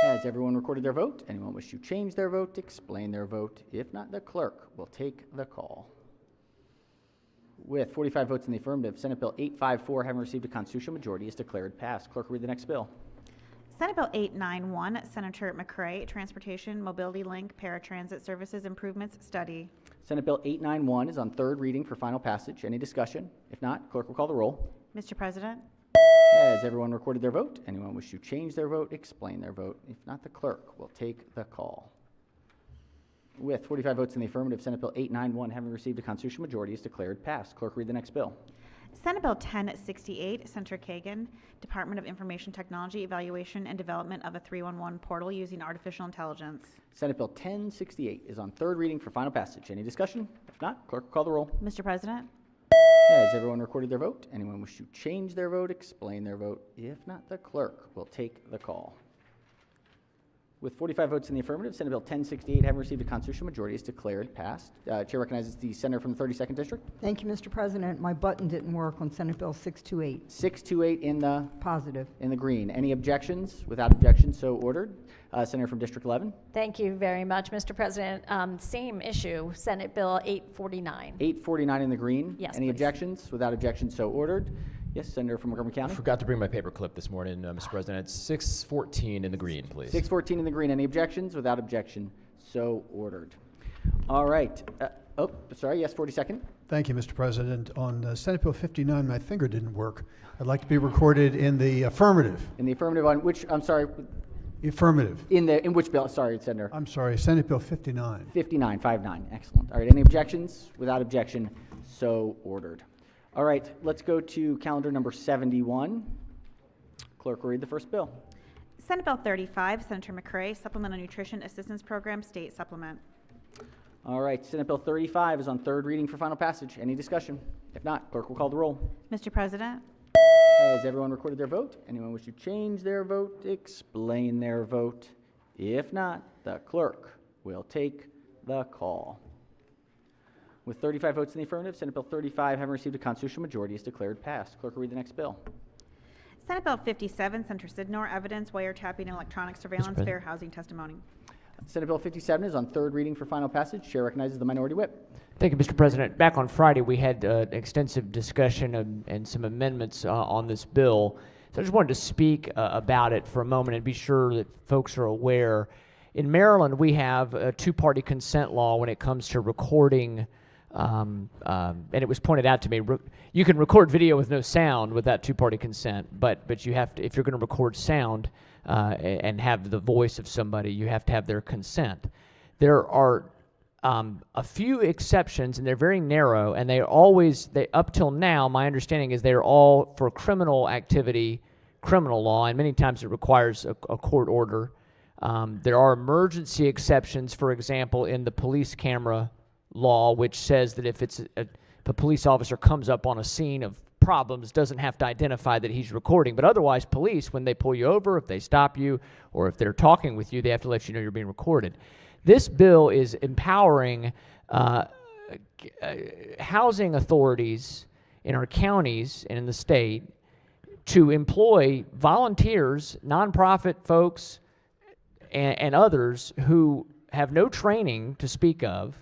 [SPEAKER 1] Has everyone recorded their vote? Anyone wish to change their vote, explain their vote? If not, the clerk will take the call. With 45 votes in the affirmative, Senate Bill 854, having received a constitutional majority, is declared passed. Clerk, read the next bill.
[SPEAKER 2] Senate Bill 891, Senator McCray, Transportation Mobility Link Paratransit Services Improvements Study.
[SPEAKER 1] Senate Bill 891 is on third reading for final passage. Any discussion? If not, clerk will call the roll.
[SPEAKER 2] Mr. President?
[SPEAKER 1] Has everyone recorded their vote? Anyone wish to change their vote, explain their vote? If not, the clerk will take the call. With 45 votes in the affirmative, Senate Bill 891, having received a constitutional majority, is declared passed. Clerk, read the next bill.
[SPEAKER 2] Senate Bill 1068, Senator Kagan, Department of Information Technology, Evaluation and Development of a 311 portal using artificial intelligence.
[SPEAKER 1] Senate Bill 1068 is on third reading for final passage. Any discussion? If not, clerk will call the roll.
[SPEAKER 2] Mr. President,
[SPEAKER 1] Has everyone recorded their vote? Anyone wish to change their vote, explain their vote? If not, the clerk will take the call. With 45 votes in the affirmative, Senate Bill 1068, having received a constitutional majority, is declared passed. Chair recognizes the senator from the 32nd District.
[SPEAKER 8] Thank you, Mr. President. My button didn't work on Senate Bill 628.
[SPEAKER 1] 628 in the
[SPEAKER 8] Positive.
[SPEAKER 1] green. Any objections? Without objection, so ordered. Senator from District 11.
[SPEAKER 14] Thank you very much, Mr. President. Same issue, Senate Bill 849.
[SPEAKER 1] 849 in the green.
[SPEAKER 14] Yes,
[SPEAKER 1] Any
[SPEAKER 14] please.
[SPEAKER 1] objections? Without objection, so ordered. Yes, Senator from Montgomery County.
[SPEAKER 6] Forgot to bring my paper clip this morning, Mr. President. It's 614 in the green, please.
[SPEAKER 1] 614 in the green. Any objections? Without objection, so ordered. All right. Yes, 42nd.
[SPEAKER 15] Thank you, Mr. President. On Senate Bill 59, my finger didn't work. I'd like to be recorded in the affirmative.
[SPEAKER 1] In the affirmative on which, I'm sorry,
[SPEAKER 15] Affirmative.
[SPEAKER 1] in which bill? Sorry, Senator.
[SPEAKER 15] I'm sorry, Senate Bill 59.
[SPEAKER 1] 59. Excellent. All right. Any objections? Without objection, so ordered. All right. Let's go to calendar number 71. Clerk will read the first bill.
[SPEAKER 2] Senate Bill 35, Senator McCray, Supplemental Nutrition Assistance Program, State Supplement.
[SPEAKER 1] All right. Senate Bill 35 is on third reading for final passage. Any discussion? If not, clerk will call the roll.
[SPEAKER 2] Mr. President,
[SPEAKER 1] Has everyone recorded their vote? Anyone wish to change their vote, explain their vote? If not, the clerk will take the call. With 35 votes in the affirmative, Senate Bill 35, having received a constitutional majority, is declared passed. Clerk will read the next bill.
[SPEAKER 2] Senate Bill 57, Senator Sidnor, Evidence, Wiretapping, and Electronic Surveillance,
[SPEAKER 12] President.
[SPEAKER 2] Fair Housing Testimony.
[SPEAKER 1] Senate Bill 57 is on third reading for final passage. Chair recognizes the minority whip.
[SPEAKER 12] Thank you, Mr. President. Back on Friday, we had an extensive discussion and some amendments on this bill. So I just wanted to speak about it for a moment and be sure that folks are aware. In Maryland, we have a two-party consent law when it comes to recording, and it was pointed out to me, you can record video with no sound with that two-party consent, but you have to, if you're going to record sound and have the voice of somebody, you have to have their consent. There are a few exceptions, and they're very narrow, and up till now, my understanding is they're all for criminal activity, criminal law, and many times it requires a court order. There are emergency exceptions, for example, in the police camera law, which says that if a police officer comes up on a scene of problems, doesn't have to identify that he's recording. But otherwise, police, when they pull you over, if they stop you, or if they're talking with you, they have to let you know you're being recorded. This bill is empowering housing authorities in our counties and in the state to employ volunteers, nonprofit folks, and others who have no training to speak of.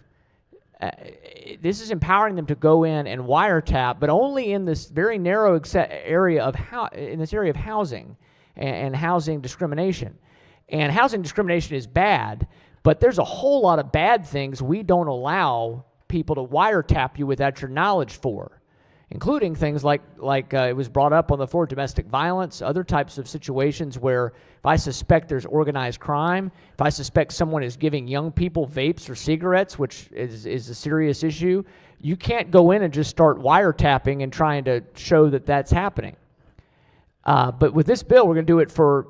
[SPEAKER 12] This is empowering them to go in and wiretap, but only in this very narrow area of housing and housing discrimination. And housing discrimination is bad, but there's a whole lot of bad things we don't allow people to wiretap you without your knowledge for, including things like it was brought up on the floor, domestic violence, other types of situations where if I suspect there's organized crime, if I suspect someone is giving young people vapes or cigarettes, which is a serious issue, you can't go in and just start wiretapping and trying to show that that's happening. But with this bill, we're going to do it for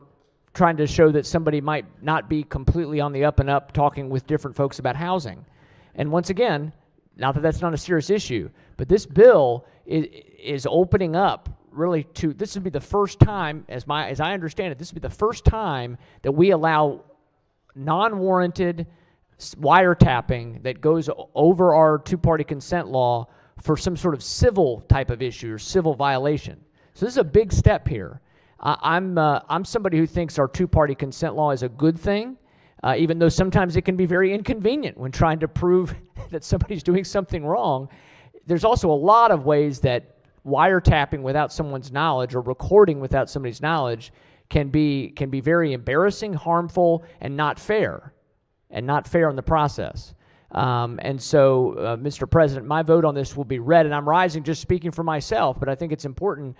[SPEAKER 12] trying to show that somebody might not be completely on the up and up talking with different folks about housing. And once again, not that that's not a serious issue, but this bill is opening up really to, this would be the first time, as I understand it, this would be the first time that we allow non-warranted wiretapping that goes over our two-party consent law for some sort of civil type of issue or civil violation. So this is a big step here. I'm somebody who thinks our two-party consent law is a good thing, even though sometimes it can be very inconvenient when trying to prove that somebody's doing something wrong. There's also a lot of ways that wiretapping without someone's knowledge or recording without somebody's knowledge can be very embarrassing, harmful, and not fair in the process. And so, Mr. President, my vote on this will be read, and I'm rising just speaking for myself, but I think it's important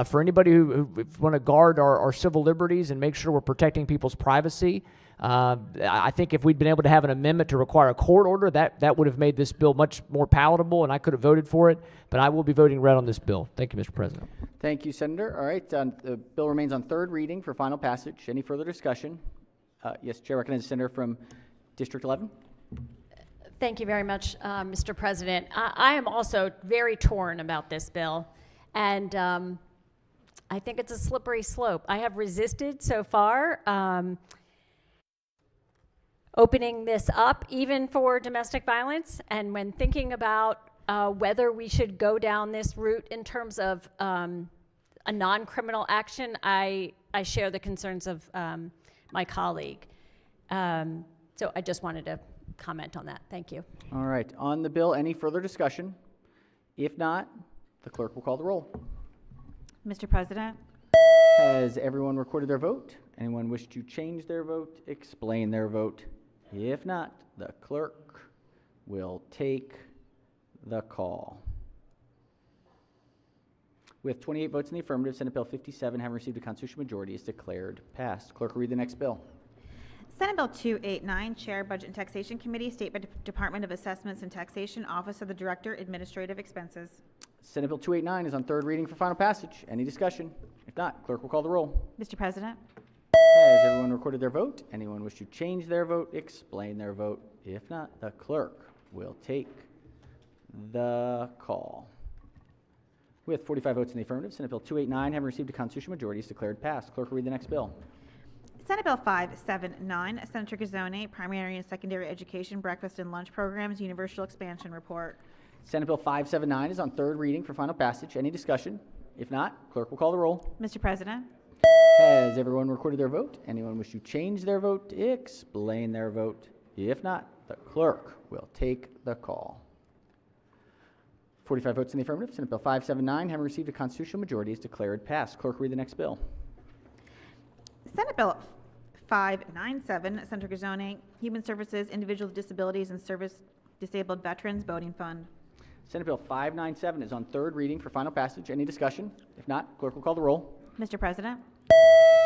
[SPEAKER 12] for anybody who want to guard our civil liberties and make sure we're protecting people's privacy. I think if we'd been able to have an amendment to require a court order, that would have made this bill much more palatable, and I could have voted for it. But I will be voting red on this bill. Thank you, Mr. President.
[SPEAKER 1] Thank you, Senator. All right, the bill remains on third reading for final passage. Any further discussion? Yes, Chair recognizes the senator from District 11.
[SPEAKER 14] Thank you very much, Mr. President. I am also very torn about this bill, and I think it's a slippery slope. I have resisted so far opening this up, even for domestic violence, and when thinking about whether we should go down this route in terms of a non-criminal action, I share the concerns of my colleague. So I just wanted to comment on that. Thank you.
[SPEAKER 1] All right, on the bill, any further discussion? If not, the clerk will call the roll.
[SPEAKER 2] Mr. President,
[SPEAKER 1] Has everyone recorded their vote? Anyone wish to change their vote, explain their vote? If not, the clerk will take the call. With 28 votes in the affirmative, Senate Bill 57, having received a constitutional majority, is declared passed. Clerk will read the next bill.
[SPEAKER 2] Senate Bill 289, Chair, Budget and Taxation Committee, State Department of Assessments and Taxation, Office of the Director, Administrative Expenses.
[SPEAKER 1] Senate Bill 289 is on third reading for final passage. Any discussion? If not, clerk will call the roll.
[SPEAKER 2] Mr. President,
[SPEAKER 1] Has everyone recorded their vote? Anyone wish to change their vote, explain their vote? If not, the clerk will take the call. With 45 votes in the affirmative, Senate Bill 289, having received a constitutional majority, is declared passed. Clerk will read the next bill.
[SPEAKER 2] Senate Bill 579, Senator Gazzone, Primary and Secondary Education Breakfast and Lunch Programs, Universal Expansion Report.
[SPEAKER 1] Senate Bill 579 is on third reading for final passage. Any discussion? If not, clerk will call the roll.
[SPEAKER 2] Mr. President,
[SPEAKER 1] Has everyone recorded their vote? Anyone wish to change their vote, explain their vote? If not, the clerk will take the call. 45 votes in the affirmative. Senate Bill 579, having received a constitutional majority, is declared passed. Clerk will read the next bill.
[SPEAKER 2] Senate Bill 597, Senator Gazzone, Human Services, Individuals with Disabilities and Service Disabled Veterans Voting Fund.
[SPEAKER 1] Senate Bill 597 is on third reading for final passage. Any discussion? If not, clerk will call the roll.
[SPEAKER 2] Mr. President,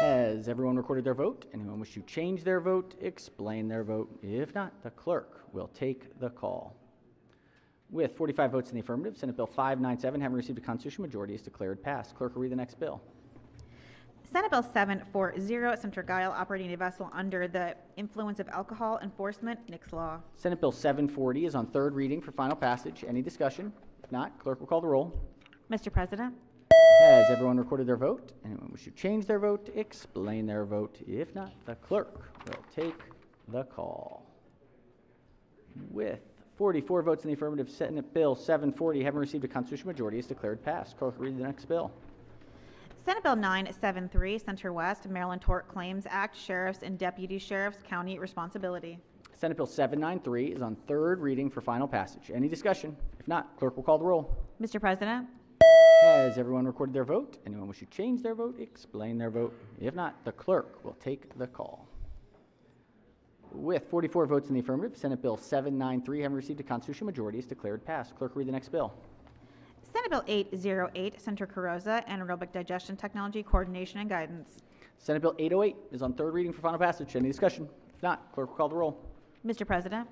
[SPEAKER 1] Has everyone recorded their vote? Anyone wish to change their vote, explain their vote? If not, the clerk will take the call. With 45 votes in the affirmative, Senate Bill 597, having received a constitutional majority, is declared passed. Clerk will read the next bill.
[SPEAKER 2] Senate Bill 740, Senator Guile, operating a vessel under the influence of alcohol enforcement, Nix Law.
[SPEAKER 1] Senate Bill 740 is on third reading for final passage. Any discussion? If not, clerk will call the roll.
[SPEAKER 2] Mr. President,
[SPEAKER 1] Has everyone recorded their vote? Anyone wish to change their vote, explain their vote? If not, the clerk will take the call. With 44 votes in the affirmative, Senate Bill 740, having received a constitutional majority, is declared passed. Clerk will read the next bill.
[SPEAKER 2] Senate Bill 973, Senator West, Maryland Tort Claims Act, Sheriffs and Deputy Sheriffs, County Responsibility.
[SPEAKER 1] Senate Bill 793 is on third reading for final passage. Any discussion? If not, clerk will call the roll.
[SPEAKER 2] Mr. President,
[SPEAKER 1] Has everyone recorded their vote? Anyone wish to change their vote, explain their vote? If not, the clerk will take the call. With 44 votes in the affirmative, Senate Bill 793, having received a constitutional majority, is declared passed. Clerk will read the next bill.
[SPEAKER 2] Senate Bill 808, Senator Carrozza, Anaerobic Digestion Technology, Coordination and Guidance.
[SPEAKER 1] Senate Bill 808 is on third reading for final passage. Any discussion? If not, clerk will call the roll.
[SPEAKER 2] Mr. President,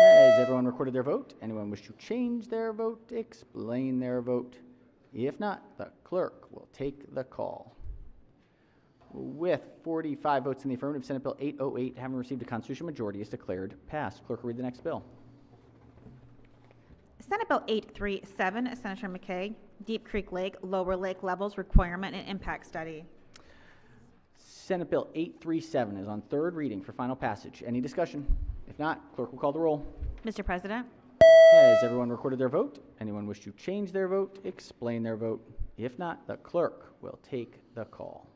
[SPEAKER 1] Has everyone recorded their vote? Anyone wish to change their vote, explain their vote? If not, the clerk will take the call. With 45 votes in the affirmative, Senate Bill 808, having received a constitutional majority, is declared passed. Clerk will read the next bill.
[SPEAKER 2] Senate Bill 837, Senator McKay, Deep Creek Lake, Lower Lake Levels Requirement and Impact Study.
[SPEAKER 1] Senate Bill 837 is on third reading for final passage. Any discussion? If not, clerk will call the roll.
[SPEAKER 2] Mr. President,
[SPEAKER 1] Has everyone recorded their vote? Anyone wish to change their vote, explain their vote? If not, the clerk will take the call.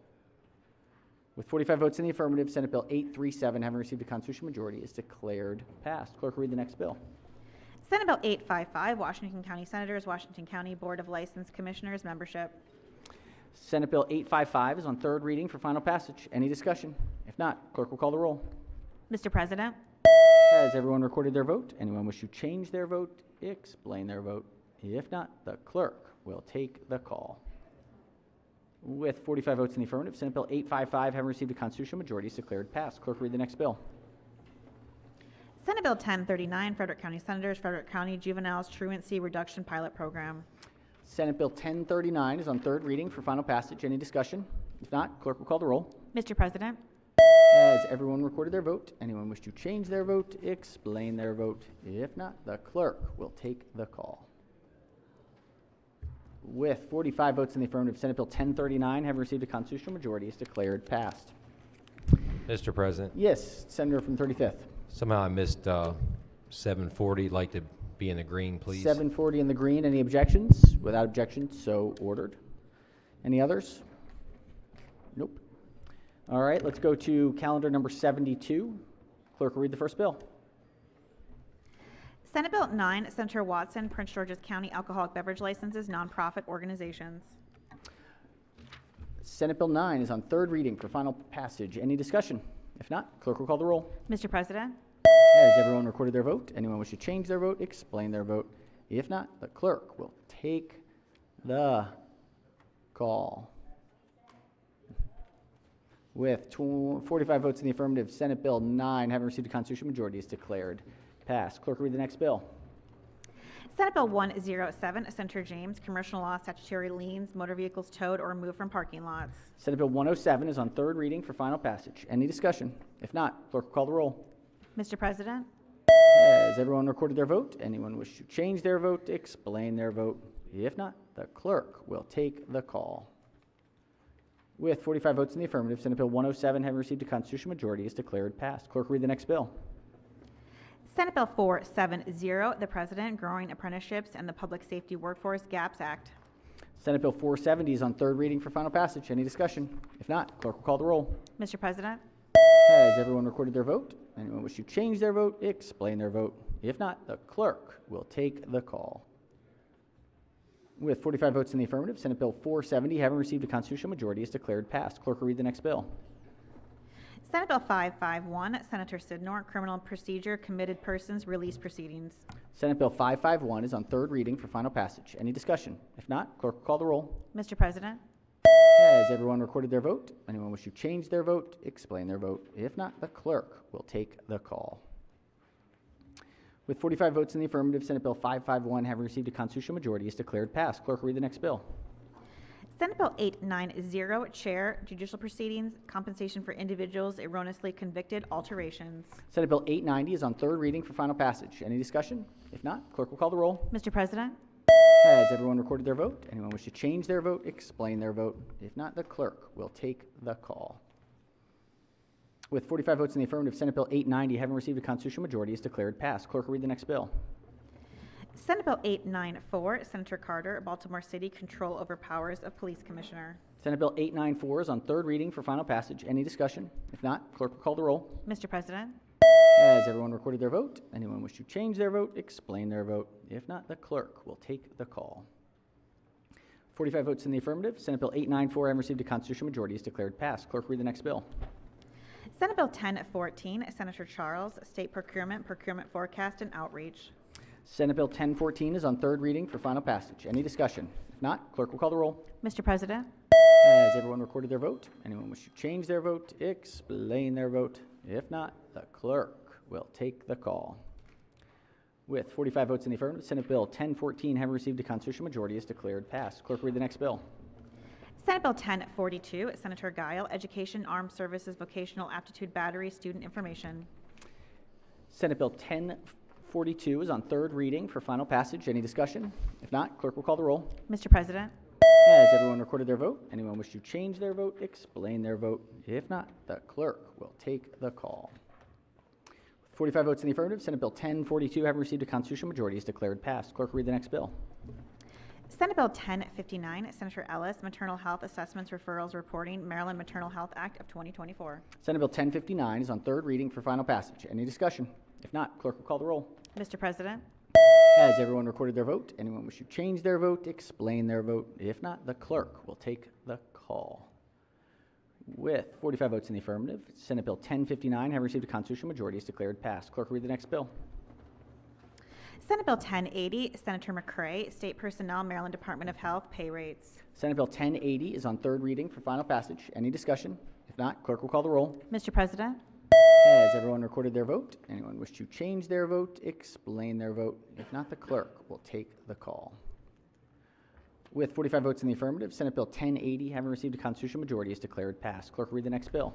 [SPEAKER 1] With 45 votes in the affirmative, Senate Bill 837, having received a constitutional majority, is declared passed. Clerk will read the next bill.
[SPEAKER 2] Senate Bill 855, Washington County Senators, Washington County Board of License Commissioners Membership.
[SPEAKER 1] Senate Bill 855 is on third reading for final passage. Any discussion? If not, clerk will call the roll.
[SPEAKER 2] Mr. President,
[SPEAKER 1] Has everyone recorded their vote? Anyone wish to change their vote, explain their vote? If not, the clerk will take the call. With 45 votes in the affirmative, Senate Bill 855, having received a constitutional majority, is declared passed. Clerk, read the next bill.
[SPEAKER 2] Senate Bill 1039, Frederick County Senators, Frederick County Juveniles Truancy Reduction Pilot Program.
[SPEAKER 1] Senate Bill 1039 is on third reading for final passage. Any discussion? If not, clerk will call the roll.
[SPEAKER 2] Mr. President,
[SPEAKER 1] Has everyone recorded their vote? Anyone wish to change their vote? Explain their vote. If not, the clerk will take the call. With 45 votes in the affirmative, Senate Bill 1039, having received a constitutional majority, is declared passed.
[SPEAKER 16] Mr. President,
[SPEAKER 1] Yes, Senator from 35th.
[SPEAKER 16] somehow I missed 740. Like to be in the green, please.
[SPEAKER 1] 740 in the green. Any objections? Without objections, so ordered. Any others? Nope. All right, let's go to calendar number 72. Clerk will read the first bill.
[SPEAKER 2] Senate Bill 9, Senator Watson, Prince George's County Alcoholic Beverage Licenses, Nonprofit Organizations.
[SPEAKER 1] Senate Bill 9 is on third reading for final passage. Any discussion? If not, clerk will call the roll.
[SPEAKER 2] Mr. President,
[SPEAKER 1] Has everyone recorded their vote? Anyone wish to change their vote? Explain their vote. If not, the clerk will take the call. With 45 votes in the affirmative, Senate Bill 9, having received a constitutional majority, is declared passed. Clerk will read the next bill.
[SPEAKER 2] Senate Bill 107, Senator James, Commercial Law Statutory Liens, Motor Vehicles Towed or Removed from Parking Lots.
[SPEAKER 1] Senate Bill 107 is on third reading for final passage. Any discussion? If not, clerk will call the roll.
[SPEAKER 2] Mr. President,
[SPEAKER 1] Has everyone recorded their vote? Anyone wish to change their vote? Explain their vote. If not, the clerk will take the call. With 45 votes in the affirmative, Senate Bill 107, having received a constitutional majority, is declared passed. Clerk, read the next bill.
[SPEAKER 2] Senate Bill 470, the President, Growing Apprenticeships and the Public Safety Workforce Gaps Act.
[SPEAKER 1] Senate Bill 470 is on third reading for final passage. Any discussion? If not, clerk will call the roll.
[SPEAKER 2] Mr. President,
[SPEAKER 1] Has everyone recorded their vote? Anyone wish to change their vote? Explain their vote. If not, the clerk will take the call. With 45 votes in the affirmative, Senate Bill 470, having received a constitutional majority, is declared passed. Clerk will read the next bill.
[SPEAKER 2] Senate Bill 551, Senator Sidnor, Criminal Procedure, Committed Persons, Release Proceedings.
[SPEAKER 1] Senate Bill 551 is on third reading for final passage. Any discussion? If not, clerk will call the roll.
[SPEAKER 2] Mr. President,
[SPEAKER 1] Has everyone recorded their vote? Anyone wish to change their vote? Explain their vote. If not, the clerk will take the call. With 45 votes in the affirmative, Senate Bill 551, having received a constitutional majority, is declared passed. Clerk will read the next bill.
[SPEAKER 2] Senate Bill 890, Chair, Judicial Proceedings, Compensation for Individuals Erroneously Convicted, Alterations.
[SPEAKER 1] Senate Bill 890 is on third reading for final passage. Any discussion? If not, clerk will call the roll.
[SPEAKER 2] Mr. President,
[SPEAKER 1] Has everyone recorded their vote? Anyone wish to change their vote? Explain their vote. If not, the clerk will take the call. With 45 votes in the affirmative, Senate Bill 890, having received a constitutional majority, is declared passed. Clerk will read the next bill.
[SPEAKER 2] Senate Bill 894, Senator Carter, Baltimore City, Control Over Powers of Police Commissioner.
[SPEAKER 1] Senate Bill 894 is on third reading for final passage. Any discussion? If not, clerk will call the roll.
[SPEAKER 2] Mr. President,
[SPEAKER 1] Has everyone recorded their vote? Anyone wish to change their vote? Explain their vote. If not, the clerk will take the call. 45 votes in the affirmative. Senate Bill 894, having received a constitutional majority, is declared passed. Clerk will read the next bill.
[SPEAKER 2] Senate Bill 1014, Senator Charles, State Procurement, Procurement Forecast and Outreach.
[SPEAKER 1] Senate Bill 1014 is on third reading for final passage. Any discussion? If not, clerk will call the roll.
[SPEAKER 2] Mr. President,
[SPEAKER 1] Has everyone recorded their vote? Anyone wish to change their vote? Explain their vote. If not, the clerk will take the call. With 45 votes in the affirmative, Senate Bill 1014, having received a constitutional majority, is declared passed. Clerk will read the next bill.
[SPEAKER 2] Senate Bill 1042, Senator Guile, Education, Armed Services, Vocational Aptitude Battery, Student Information.
[SPEAKER 1] Senate Bill 1042 is on third reading for final passage. Any discussion? If not, clerk will call the roll.
[SPEAKER 2] Mr. President,
[SPEAKER 1] Has everyone recorded their vote? Anyone wish to change their vote? Explain their vote. If not, the clerk will take the call. 45 votes in the affirmative, Senate Bill 1042, having received a constitutional majority, is declared passed. Clerk will read the next bill.
[SPEAKER 2] Senate Bill 1059, Senator Ellis, Maternal Health Assessments, Referrals, Reporting, Maryland Maternal Health Act of 2024.
[SPEAKER 1] Senate Bill 1059 is on third reading for final passage. Any discussion? If not, clerk will call the roll.
[SPEAKER 2] Mr. President,
[SPEAKER 1] Has everyone recorded their vote? Anyone wish to change their vote? Explain their vote. If not, the clerk will take the call. With 45 votes in the affirmative, Senate Bill 1059, having received a constitutional majority, is declared passed. Clerk will read the next bill.
[SPEAKER 2] Senate Bill 1080, Senator McCray, State Personnel, Maryland Department of Health, pay rates.
[SPEAKER 1] Senate Bill 1080 is on third reading for final passage. Any discussion? If not, clerk will call the roll.
[SPEAKER 2] Mr. President,
[SPEAKER 1] Has everyone recorded their vote? Anyone wish to change their vote, explain their vote? If not, the clerk will take the call. With 45 votes in the affirmative, Senate Bill 1080, having received a constitutional majority, is declared passed. Clerk will read the next bill.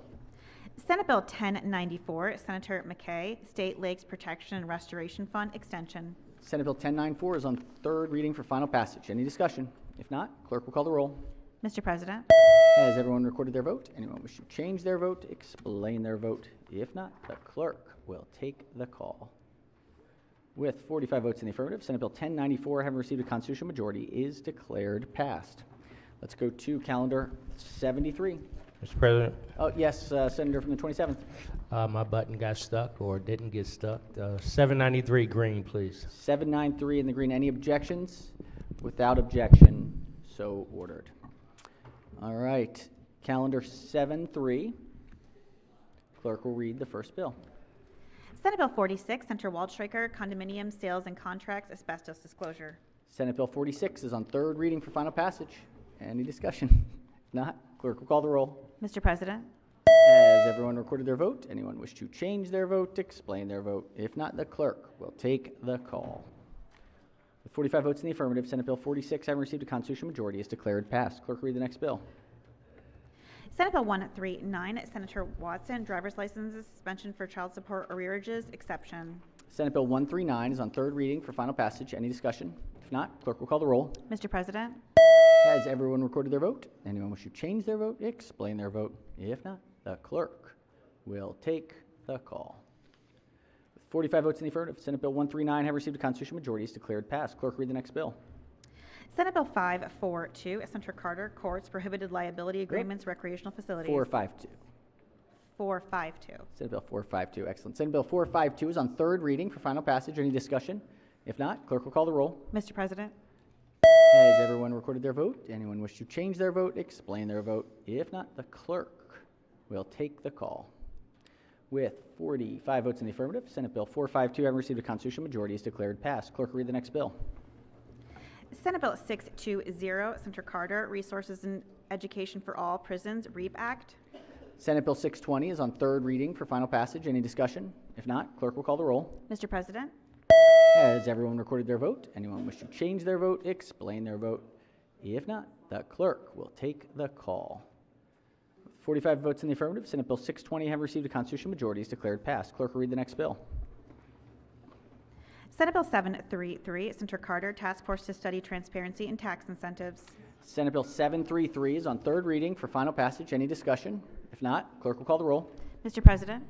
[SPEAKER 2] Senate Bill 1094, Senator McKay, State Lakes Protection and Restoration Fund, extension.
[SPEAKER 1] Senate Bill 1094 is on third reading for final passage. Any discussion? If not, clerk will call the roll.
[SPEAKER 2] Mr. President,
[SPEAKER 1] Has everyone recorded their vote? Anyone wish to change their vote, explain their vote? If not, the clerk will take the call. With 45 votes in the affirmative, Senate Bill 1094, having received a constitutional majority, is declared passed. Let's go to calendar 73.
[SPEAKER 17] Mr. President,
[SPEAKER 1] Oh, yes, Senator from the 27th.
[SPEAKER 17] my button got stuck or didn't get stuck. 793 green, please.
[SPEAKER 1] 793 in the green. Any objections? Without objection, so ordered. All right, calendar 7-3. Clerk will read the first bill.
[SPEAKER 2] Senate Bill 46, Senator Waldstreicher, Condominium Sales and Contracts, Asbestos Disclosure.
[SPEAKER 1] Senate Bill 46 is on third reading for final passage. Any discussion? If not, clerk will call the roll.
[SPEAKER 2] Mr. President,
[SPEAKER 1] Has everyone recorded their vote? Anyone wish to change their vote, explain their vote? If not, the clerk will take the call. With 45 votes in the affirmative, Senate Bill 46, having received a constitutional majority, is declared passed. Clerk will read the next bill.
[SPEAKER 2] Senate Bill 139, Senator Watson, Driver's Licenses, Suspension for Child Support Arrearages, exception.
[SPEAKER 1] Senate Bill 139 is on third reading for final passage. Any discussion? If not, clerk will call the roll.
[SPEAKER 2] Mr. President,
[SPEAKER 1] Has everyone recorded their vote? Anyone wish to change their vote, explain their vote? If not, the clerk will take the call. With 45 votes in the affirmative, Senate Bill 139, having received a constitutional majority, is declared passed. Clerk, read the next bill.
[SPEAKER 2] Senate Bill 542, Senator Carter, Courts, Prohibited Liability Agreements, Recreational Facilities.
[SPEAKER 1] 452.
[SPEAKER 2] 452.
[SPEAKER 1] Senate Bill 452, excellent. Senate Bill 452 is on third reading for final passage. Any discussion? If not, clerk will call the roll.
[SPEAKER 2] Mr. President,
[SPEAKER 1] Has everyone recorded their vote? Anyone wish to change their vote, explain their vote? If not, the clerk will take the call. With 45 votes in the affirmative, Senate Bill 452, having received a constitutional majority, is declared passed. Clerk will read the next bill.
[SPEAKER 2] Senate Bill 620, Senator Carter, Resources and Education for All Prisons, REAP Act.
[SPEAKER 1] Senate Bill 620 is on third reading for final passage. Any discussion? If not, clerk will call the roll.
[SPEAKER 2] Mr. President,
[SPEAKER 1] Has everyone recorded their vote? Anyone wish to change their vote, explain their vote? If not, the clerk will take the call. 45 votes in the affirmative, Senate Bill 620, having received a constitutional majority, is declared passed. Clerk will read the next bill.
[SPEAKER 2] Senate Bill 733, Senator Carter, Task Force to Study Transparency and Tax Incentives.
[SPEAKER 1] Senate Bill 733 is on third reading for final passage. Any discussion? If not, clerk will call the roll.
[SPEAKER 2] Mr. President,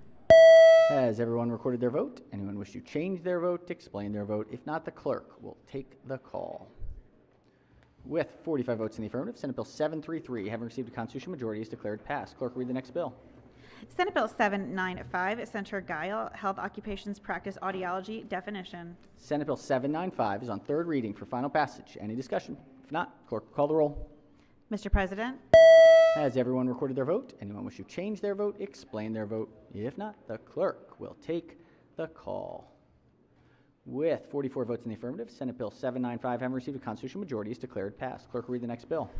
[SPEAKER 1] Has everyone recorded their vote? Anyone wish to change their vote, explain their vote? If not, the clerk will take the call. With 45 votes in the affirmative, Senate Bill 733, having received a constitutional majority, is declared passed. Clerk will read the next bill.
[SPEAKER 2] Senate Bill 795, Senator Guile, Health Occupations Practice Audiology Definition.
[SPEAKER 1] Senate Bill 795 is on third reading for final passage. Any discussion? If not, clerk will call the roll.
[SPEAKER 2] Mr. President,
[SPEAKER 1] Has everyone recorded their vote? Anyone wish to change their vote, explain their vote? If not, the clerk will take the call. With 44 votes in the affirmative, Senate Bill 795, having received a constitutional majority, is declared passed. Clerk will read the next bill.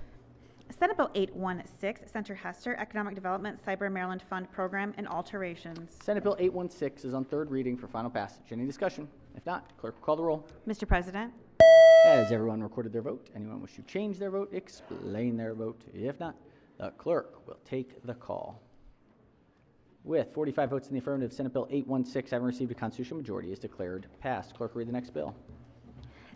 [SPEAKER 2] Senate Bill 816, Senator Hester, Economic Development Cyber Maryland Fund Program and alterations.
[SPEAKER 1] Senate Bill 816 is on third reading for final passage. Any discussion? If not, clerk will call the roll.
[SPEAKER 2] Mr. President,
[SPEAKER 1] Has everyone recorded their vote? Anyone wish to change their vote, explain their vote? If not, the clerk will take the call. With 45 votes in the affirmative, Senate Bill 816, having received a constitutional majority, is declared passed. Clerk will read the next bill.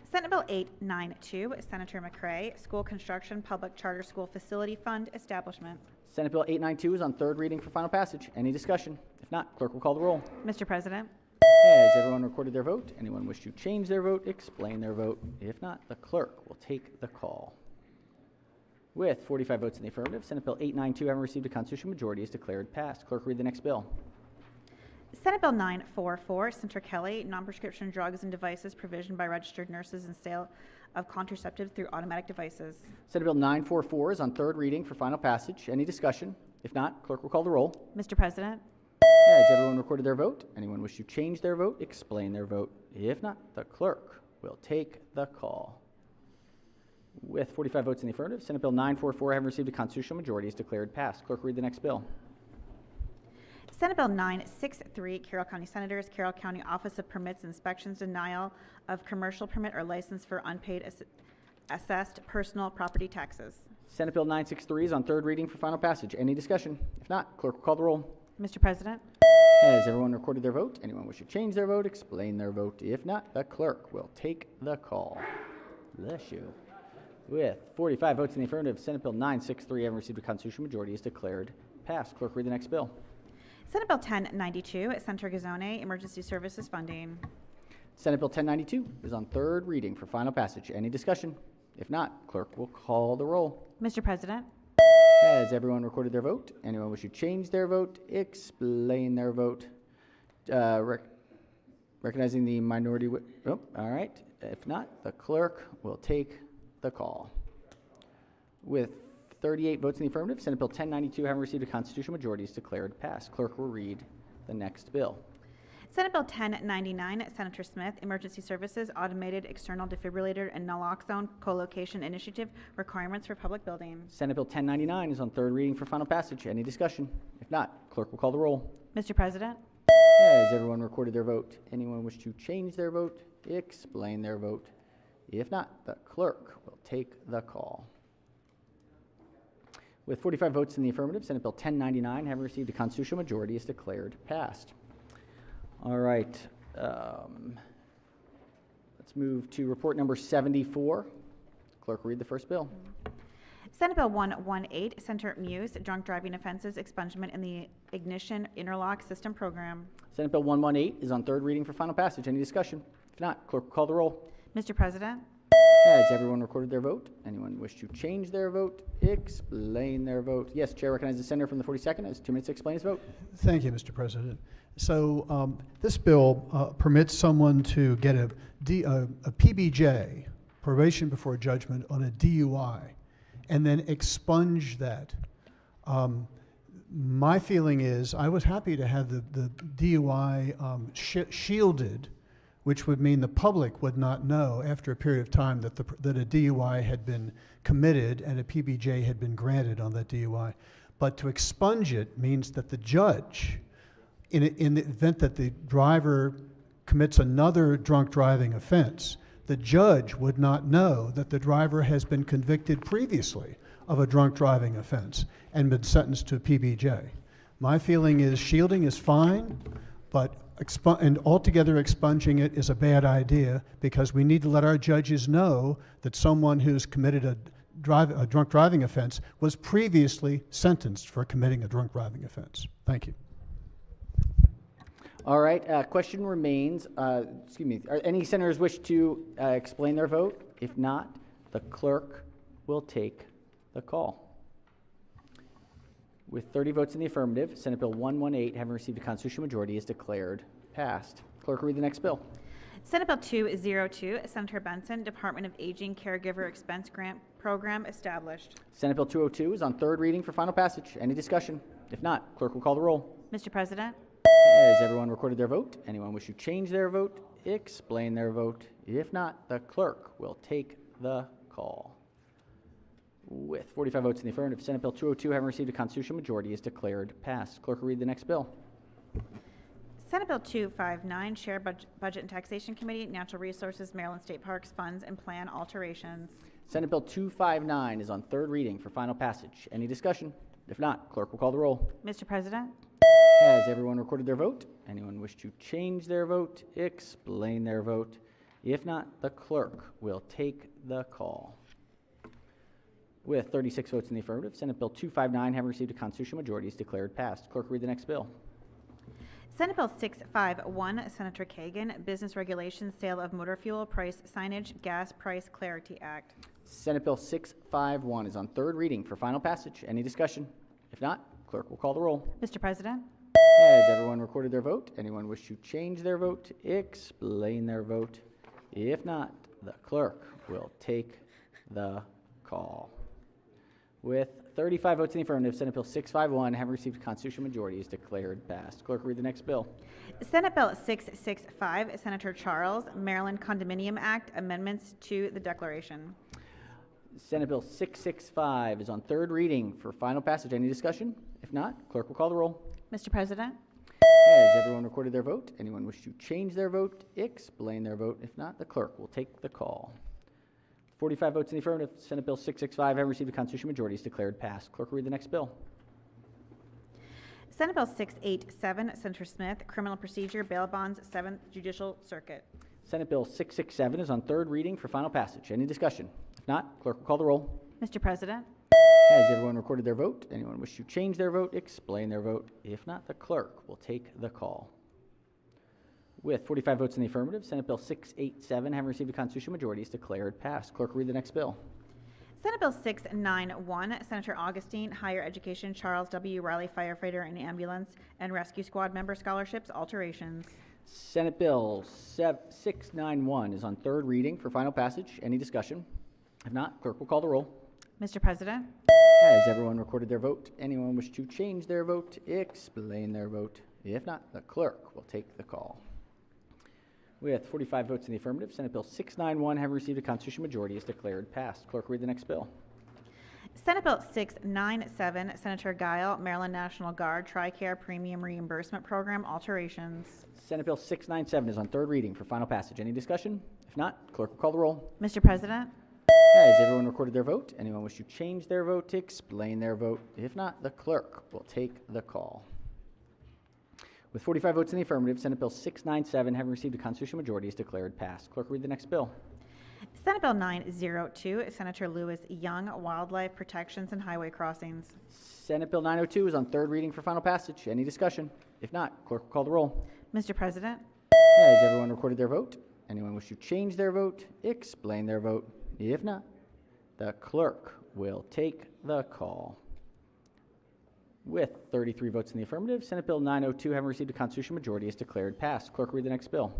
[SPEAKER 2] Senate Bill 892, Senator McCray, School Construction Public Charter School Facility Fund Establishment.
[SPEAKER 1] Senate Bill 892 is on third reading for final passage. Any discussion? If not, clerk will call the roll.
[SPEAKER 2] Mr. President,
[SPEAKER 1] Has everyone recorded their vote? Anyone wish to change their vote, explain their vote? If not, the clerk will take the call. With 45 votes in the affirmative, Senate Bill 892, having received a constitutional majority, is declared passed. Clerk will read the next bill.
[SPEAKER 2] Senate Bill 944, Senator Kelly, Non-Prescription Drugs and Devices Provision by Registered Nurses and Sale of Contraceptives through Automatic Devices.
[SPEAKER 1] Senate Bill 944 is on third reading for final passage. Any discussion? If not, clerk will call the roll.
[SPEAKER 2] Mr. President,
[SPEAKER 1] Has everyone recorded their vote? Anyone wish to change their vote, explain their vote? If not, the clerk will take the call. With 45 votes in the affirmative, Senate Bill 944, having received a constitutional majority, is declared passed. Clerk, read the next bill.
[SPEAKER 2] Senate Bill 963, Carroll County Senators, Carroll County Office of Permits Inspections, denial of commercial permit or license for unpaid assessed personal property taxes.
[SPEAKER 1] Senate Bill 963 is on third reading for final passage. Any discussion? If not, clerk will call the roll.
[SPEAKER 2] Mr. President,
[SPEAKER 1] Has everyone recorded their vote? Anyone wish to change their vote, explain their vote. If not, the clerk will take the call. Bless you. With 45 votes in the affirmative, Senate Bill 963, having received a constitutional majority, is declared passed. Clerk, read the next bill.
[SPEAKER 2] Senate Bill 1092, Senator Gazzone, Emergency Services Funding.
[SPEAKER 1] Senate Bill 1092 is on third reading for final passage. Any discussion? If not, clerk will call the roll.
[SPEAKER 2] Mr. President,
[SPEAKER 1] Has everyone recorded their vote? Anyone wish to change their vote, explain their vote? Recognizing the minority. Oh, all right. If not, the clerk will take the call. With 38 votes in the affirmative, Senate Bill 1092, having received a constitutional majority, is declared passed. Clerk will read the next bill.
[SPEAKER 2] Senate Bill 1099, Senator Smith, Emergency Services Automated External Defibrillator and Naloxone Co-location Initiative Requirements for Public Buildings.
[SPEAKER 1] Senate Bill 1099 is on third reading for final passage. Any discussion? If not, clerk will call the roll.
[SPEAKER 2] Mr. President,
[SPEAKER 1] Has everyone recorded their vote? Anyone wish to change their vote, explain their vote? If not, the clerk will take the call. With 45 votes in the affirmative, Senate Bill 1099, having received a constitutional majority, is declared passed. All right. Let's move to report number 74. Clerk, read the first bill.
[SPEAKER 2] Senate Bill 118, Senator Muse, Drunk Driving Offenses Expungement in the Ignition Interlock System Program.
[SPEAKER 1] Senate Bill 118 is on third reading for final passage. Any discussion? If not, clerk will call the roll.
[SPEAKER 2] Mr. President,
[SPEAKER 1] Has everyone recorded their vote? Anyone wish to change their vote, explain their vote? Yes, Chair recognizes the senator from the 42nd. Has 2 minutes to explain his vote.
[SPEAKER 15] Thank you, Mr. President. So this bill permits someone to get a PBJ, probation before judgment, on a DUI, and then expunge that. My feeling is I was happy to have the DUI shielded, which would mean the public would not know after a period of time that a DUI had been committed and a PBJ had been granted on that DUI. But to expunge it means that the judge, in the event that the driver commits another drunk driving offense, the judge would not know that the driver has been convicted previously of a drunk driving offense and been sentenced to a PBJ. My feeling is shielding is fine, but and altogether expunging it is a bad idea, because we need to let our judges know that someone who's committed a drunk driving offense was previously sentenced for committing a drunk driving offense. Thank you.
[SPEAKER 1] All right, question remains. Excuse me. Are any senators wish to explain their vote? If not, the clerk will take the call. With 30 votes in the affirmative, Senate Bill 118, having received a constitutional majority, is declared passed. Clerk, read the next bill.
[SPEAKER 2] Senate Bill 202, Senator Benson, Department of Aging Caregiver Expense Grant Program established.
[SPEAKER 1] Senate Bill 202 is on third reading for final passage. Any discussion? If not, clerk will call the roll.
[SPEAKER 2] Mr. President,
[SPEAKER 1] Has everyone recorded their vote? Anyone wish to change their vote, explain their vote? If not, the clerk will take the call. With 45 votes in the affirmative, Senate Bill 202, having received a constitutional majority, is declared passed. Clerk will read the next bill.
[SPEAKER 2] Senate Bill 259, Share Budget and Taxation Committee, Natural Resources, Maryland State Parks, Funds, and Plan Alterations.
[SPEAKER 1] Senate Bill 259 is on third reading for final passage. Any discussion? If not, clerk will call the roll.
[SPEAKER 2] Mr. President,
[SPEAKER 1] Has everyone recorded their vote? Anyone wish to change their vote, explain their vote? If not, the clerk will take the call. With 36 votes in the affirmative, Senate Bill 259, having received a constitutional majority, is declared passed. Clerk, read the next bill.
[SPEAKER 2] Senate Bill 651, Senator Kagan, Business Regulations, Sale of Motor Fuel Price Signage, Gas Price Clarity Act.
[SPEAKER 1] Senate Bill 651 is on third reading for final passage. Any discussion? If not, clerk will call the roll.
[SPEAKER 2] Mr. President,
[SPEAKER 1] Has everyone recorded their vote? Anyone wish to change their vote, explain their vote? If not, the clerk will take the call. With 35 votes in the affirmative, Senate Bill 651, having received a constitutional majority, is declared passed. Clerk, read the next bill.
[SPEAKER 2] Senate Bill 665, Senator Charles, Maryland Condominium Act, amendments to the declaration.
[SPEAKER 1] Senate Bill 665 is on third reading for final passage. Any discussion? If not, clerk will call the roll.
[SPEAKER 2] Mr. President,
[SPEAKER 1] Has everyone recorded their vote? Anyone wish to change their vote, explain their vote? If not, the clerk will take the call. 45 votes in the affirmative, Senate Bill 665, having received a constitutional majority, is declared passed. Clerk will read the next bill.
[SPEAKER 2] Senate Bill 687, Senator Smith, criminal procedure, bail bonds, 7th Judicial Circuit.
[SPEAKER 1] Senate Bill 667 is on third reading for final passage. Any discussion? If not, clerk will call the roll.
[SPEAKER 2] Mr. President,
[SPEAKER 1] Has everyone recorded their vote? Anyone wish to change their vote, explain their vote? If not, the clerk will take the call. With 45 votes in the affirmative, Senate Bill 687, having received a constitutional majority, is declared passed. Clerk will read the next bill.
[SPEAKER 2] Senate Bill 691, Senator Augustine, higher education, Charles W. Riley firefighter and ambulance and rescue squad member scholarships, alterations.
[SPEAKER 1] Senate Bill 691 is on third reading for final passage. Any discussion? If not, clerk will call the roll.
[SPEAKER 2] Mr. President,
[SPEAKER 1] Has everyone recorded their vote? Anyone wish to change their vote, explain their vote? If not, the clerk will take the call. With 45 votes in the affirmative, Senate Bill 691, having received a constitutional majority, is declared passed. Clerk, read the next bill.
[SPEAKER 2] Senate Bill 697, Senator Guile, Maryland National Guard, TRICARE Premium Reimbursement Program, alterations.
[SPEAKER 1] Senate Bill 697 is on third reading for final passage. Any discussion? If not, clerk will call the roll.
[SPEAKER 2] Mr. President,
[SPEAKER 1] Has everyone recorded their vote? Anyone wish to change their vote, explain their vote? If not, the clerk will take the call. With 45 votes in the affirmative, Senate Bill 697, having received a constitutional majority, is declared passed. Clerk, read the next bill.
[SPEAKER 2] Senate Bill 902, Senator Lewis Young, wildlife protections and highway crossings.
[SPEAKER 1] Senate Bill 902 is on third reading for final passage. Any discussion? If not, clerk will call the roll.
[SPEAKER 2] Mr. President,
[SPEAKER 1] Has everyone recorded their vote? Anyone wish to change their vote, explain their vote? If not, the clerk will take the call. With 33 votes in the affirmative, Senate Bill 902, having received a constitutional majority, is declared passed. Clerk, read the next bill.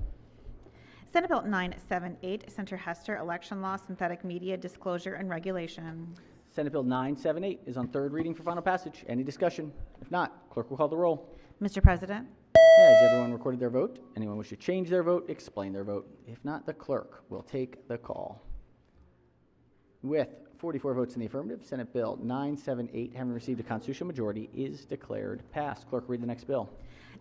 [SPEAKER 2] Senate Bill 978, Senator Hester, election law, synthetic media, disclosure and regulation.
[SPEAKER 1] Senate Bill 978 is on third reading for final passage. Any discussion? If not, clerk will call the roll.
[SPEAKER 2] Mr. President,
[SPEAKER 1] Has everyone recorded their vote? Anyone wish to change their vote, explain their vote? If not, the clerk will take the call. With 44 votes in the affirmative, Senate Bill 978, having received a constitutional majority, is declared passed. Clerk, read the next bill.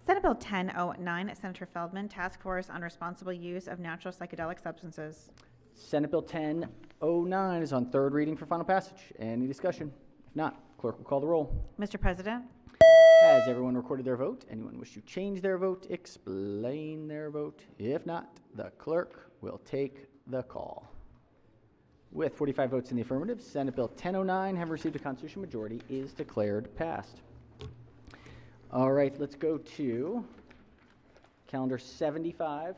[SPEAKER 2] Senate Bill 1009, Senator Feldman, Task Force on Responsible Use of Natural Psychedelic Substances.
[SPEAKER 1] Senate Bill 1009 is on third reading for final passage. Any discussion? If not, clerk will call the roll.
[SPEAKER 2] Mr. President,
[SPEAKER 1] Has everyone recorded their vote? Anyone wish to change their vote, explain their vote? If not, the clerk will take the call. With 45 votes in the affirmative, Senate Bill 1009, having received a constitutional majority, is declared passed. All right, let's go to calendar 75.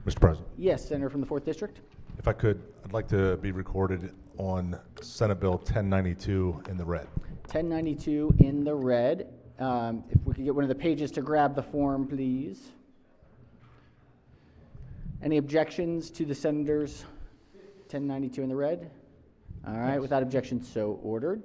[SPEAKER 18] Mr. President,
[SPEAKER 1] Yes, Senator from the 4th District.
[SPEAKER 18] if I could, I'd like to be recorded on Senate Bill 1092 in the red.
[SPEAKER 1] 1092 in the red. If we could get one of the pages to grab the form, please. Any objections to the senators? 1092 in the red. All right, without objection, so ordered.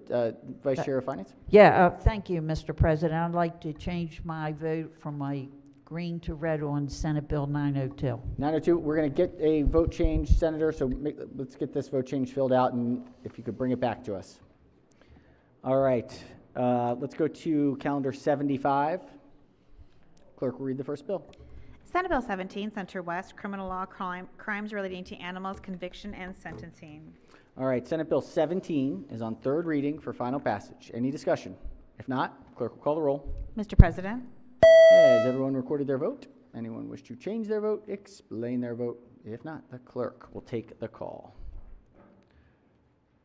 [SPEAKER 1] Vice Chair of Finance?
[SPEAKER 9] Yeah, thank you, Mr. President. I'd like to change my vote from my green to red on Senate Bill 902.
[SPEAKER 1] 902, we're going to get a vote change, Senator, so let's get this vote change filled out, and if you could bring it back to us. All right, let's go to calendar 75. Clerk will read the first bill.
[SPEAKER 2] Senate Bill 17, Senator West, criminal law, crimes relating to animals, conviction and sentencing.
[SPEAKER 1] All right, Senate Bill 17 is on third reading for final passage. Any discussion? If not, clerk will call the roll.
[SPEAKER 2] Mr. President,
[SPEAKER 1] Has everyone recorded their vote? Anyone wish to change their vote, explain their vote? If not, the clerk will take the call.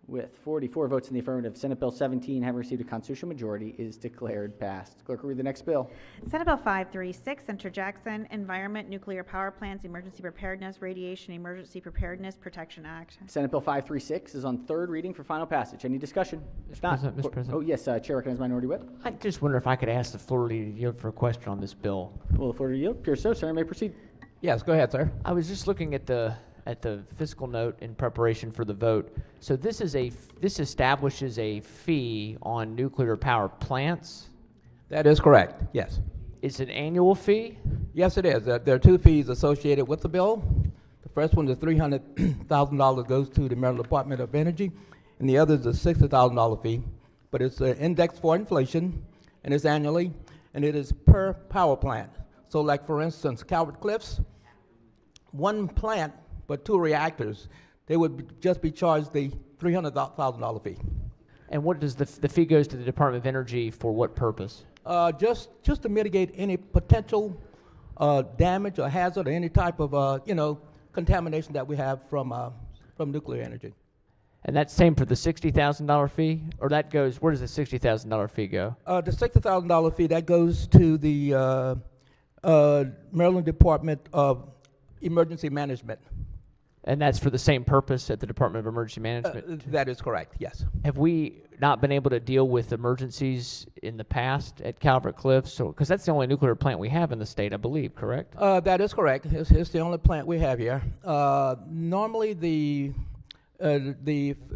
[SPEAKER 1] With 44 votes in the affirmative, Senate Bill 17, having received a constitutional majority, is declared passed. Clerk will read the next bill.
[SPEAKER 2] Senate Bill 536, Senator Jackson, Environment, Nuclear Power Plants, Emergency Preparedness, Radiation Emergency Preparedness Protection Act.
[SPEAKER 1] Senate Bill 536 is on third reading for final passage. Any discussion? If not,
[SPEAKER 12] Mr. President.
[SPEAKER 1] Oh, yes, Chair recognizes Minority Whip.
[SPEAKER 12] I just wonder if I could ask the floor leader to yield for a question on this bill.
[SPEAKER 1] Will the floor to yield? Appears so. Senator may proceed.
[SPEAKER 12] Yes, go ahead, sir. I was just looking at the at the fiscal note in preparation for the vote. So this establishes a fee on nuclear power plants.
[SPEAKER 19] That is correct, yes.
[SPEAKER 12] It's an annual fee?
[SPEAKER 19] Yes, it is. There are two fees associated with the bill. The first one is $300,000 goes to the Maryland Department of Energy, and the other is a $60,000 fee. But it's indexed for inflation, and it's annually, and it is per power plant. So like, for instance, Calvert Cliffs, one plant, but 2 reactors, they would just be charged the $300,000 fee.
[SPEAKER 12] And what does the fee goes to the Department of Energy for what purpose?
[SPEAKER 19] Just to mitigate any potential damage or hazard or any type of contamination that we have from nuclear energy.
[SPEAKER 12] And that's same for the $60,000 fee, or that goes? Where does the $60,000 fee go?
[SPEAKER 19] The $60,000 fee that goes to the Maryland Department of Emergency Management.
[SPEAKER 12] And that's for the same purpose at the Department of Emergency Management?
[SPEAKER 19] That is correct, yes.
[SPEAKER 12] Have we not been able to deal with emergencies in the past at Calvert Cliffs? Because that's the only nuclear plant we have in the state, I believe, correct?
[SPEAKER 19] That is correct. It's the only plant we have here. Normally, the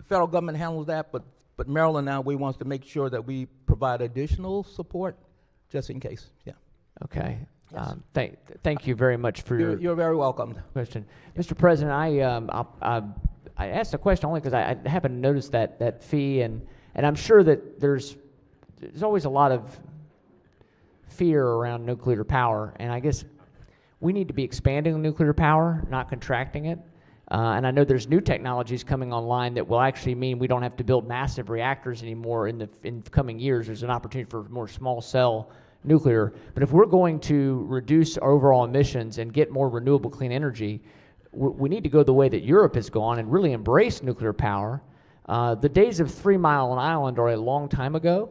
[SPEAKER 19] federal government handles that, but Maryland now, we want to make sure that we provide additional support just in case, yeah.
[SPEAKER 12] Okay. Yes. Thank you very much for your...
[SPEAKER 19] You're very welcome.
[SPEAKER 12] Question. Mr. President, I asked a question only because I happened to notice that fee, and I'm sure that there's always a lot of fear around nuclear power, and I guess we need to be expanding nuclear power, not contracting it. And I know there's new technologies coming online that will actually mean we don't have to build massive reactors anymore in the coming years. There's an opportunity for more small cell nuclear. But if we're going to reduce our overall emissions and get more renewable clean energy, we need to go the way that Europe has gone and really embrace nuclear power. The days of 3 Mile Island are a long time ago,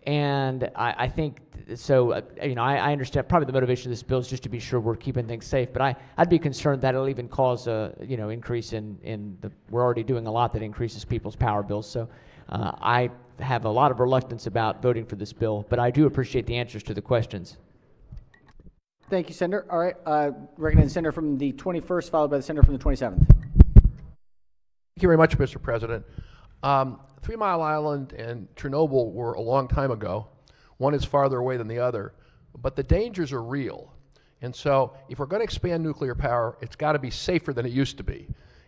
[SPEAKER 12] and I think so. I understand probably the motivation of this bill is just to be sure we're keeping things safe. But I'd be concerned that it'll even cause a increase in the. We're already doing a lot that increases people's power bills. So I have a lot of reluctance about voting for this bill, but I do appreciate the answers to the questions.
[SPEAKER 1] Thank you, Senator. All right, recognize the senator from the 21st, followed by the senator from the 27th.
[SPEAKER 20] Thank you very much, Mr. President. 3 Mile Island and Chernobyl were a long time ago. One is farther away than the other, but the dangers are real. And so if we're going to expand nuclear power, it's got to be safer than it used to be.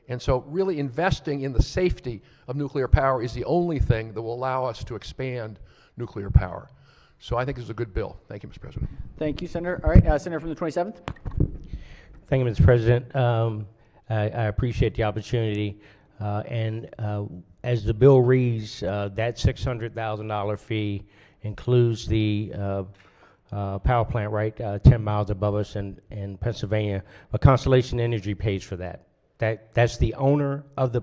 [SPEAKER 20] And so really investing in the safety of nuclear power is the only thing that will allow us to expand nuclear power. So I think this is a good bill. Thank you, Mr. President.
[SPEAKER 1] Thank you, Senator. All right, Senator from the 27th.
[SPEAKER 17] Thank you, Mr. President. I appreciate the opportunity. As the bill reads, that $600,000 fee includes the power plant right 10 miles above us in Pennsylvania. But Constellation Energy pays for that. That's the owner of the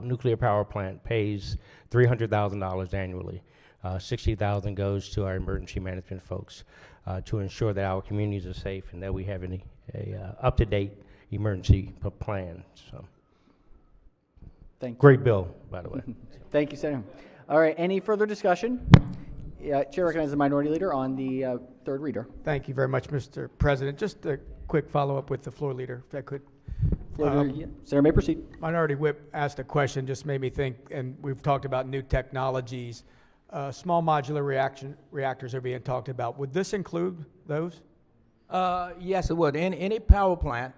[SPEAKER 17] nuclear power plant pays $300,000 annually. $60,000 goes to our emergency management folks to ensure that our communities are safe and that we have a up-to-date emergency plan. So,
[SPEAKER 1] thank you.
[SPEAKER 17] Great bill, by the way.
[SPEAKER 1] Thank you, Senator. All right, any further discussion? Chair recognizes the minority leader on the third reader.
[SPEAKER 21] Thank you very much, Mr. President. Just a quick follow-up with the floor leader, if I could.
[SPEAKER 1] Senator may proceed.
[SPEAKER 21] Minority Whip asked a question, just made me think, and we've talked about new technologies. Small modular reactors are being talked about. Would this include those?
[SPEAKER 19] Yes, it would. Any power plant,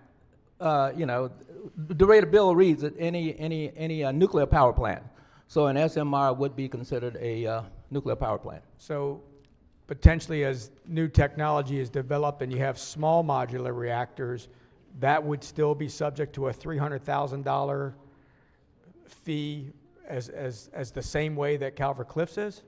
[SPEAKER 19] the way the bill reads it, any nuclear power plant. So an SMR would be considered a nuclear power plant.
[SPEAKER 21] So potentially as new technology is developed and you have small modular reactors, that would still be subject to a $300,000 fee as the same way that Calvert Cliffs is?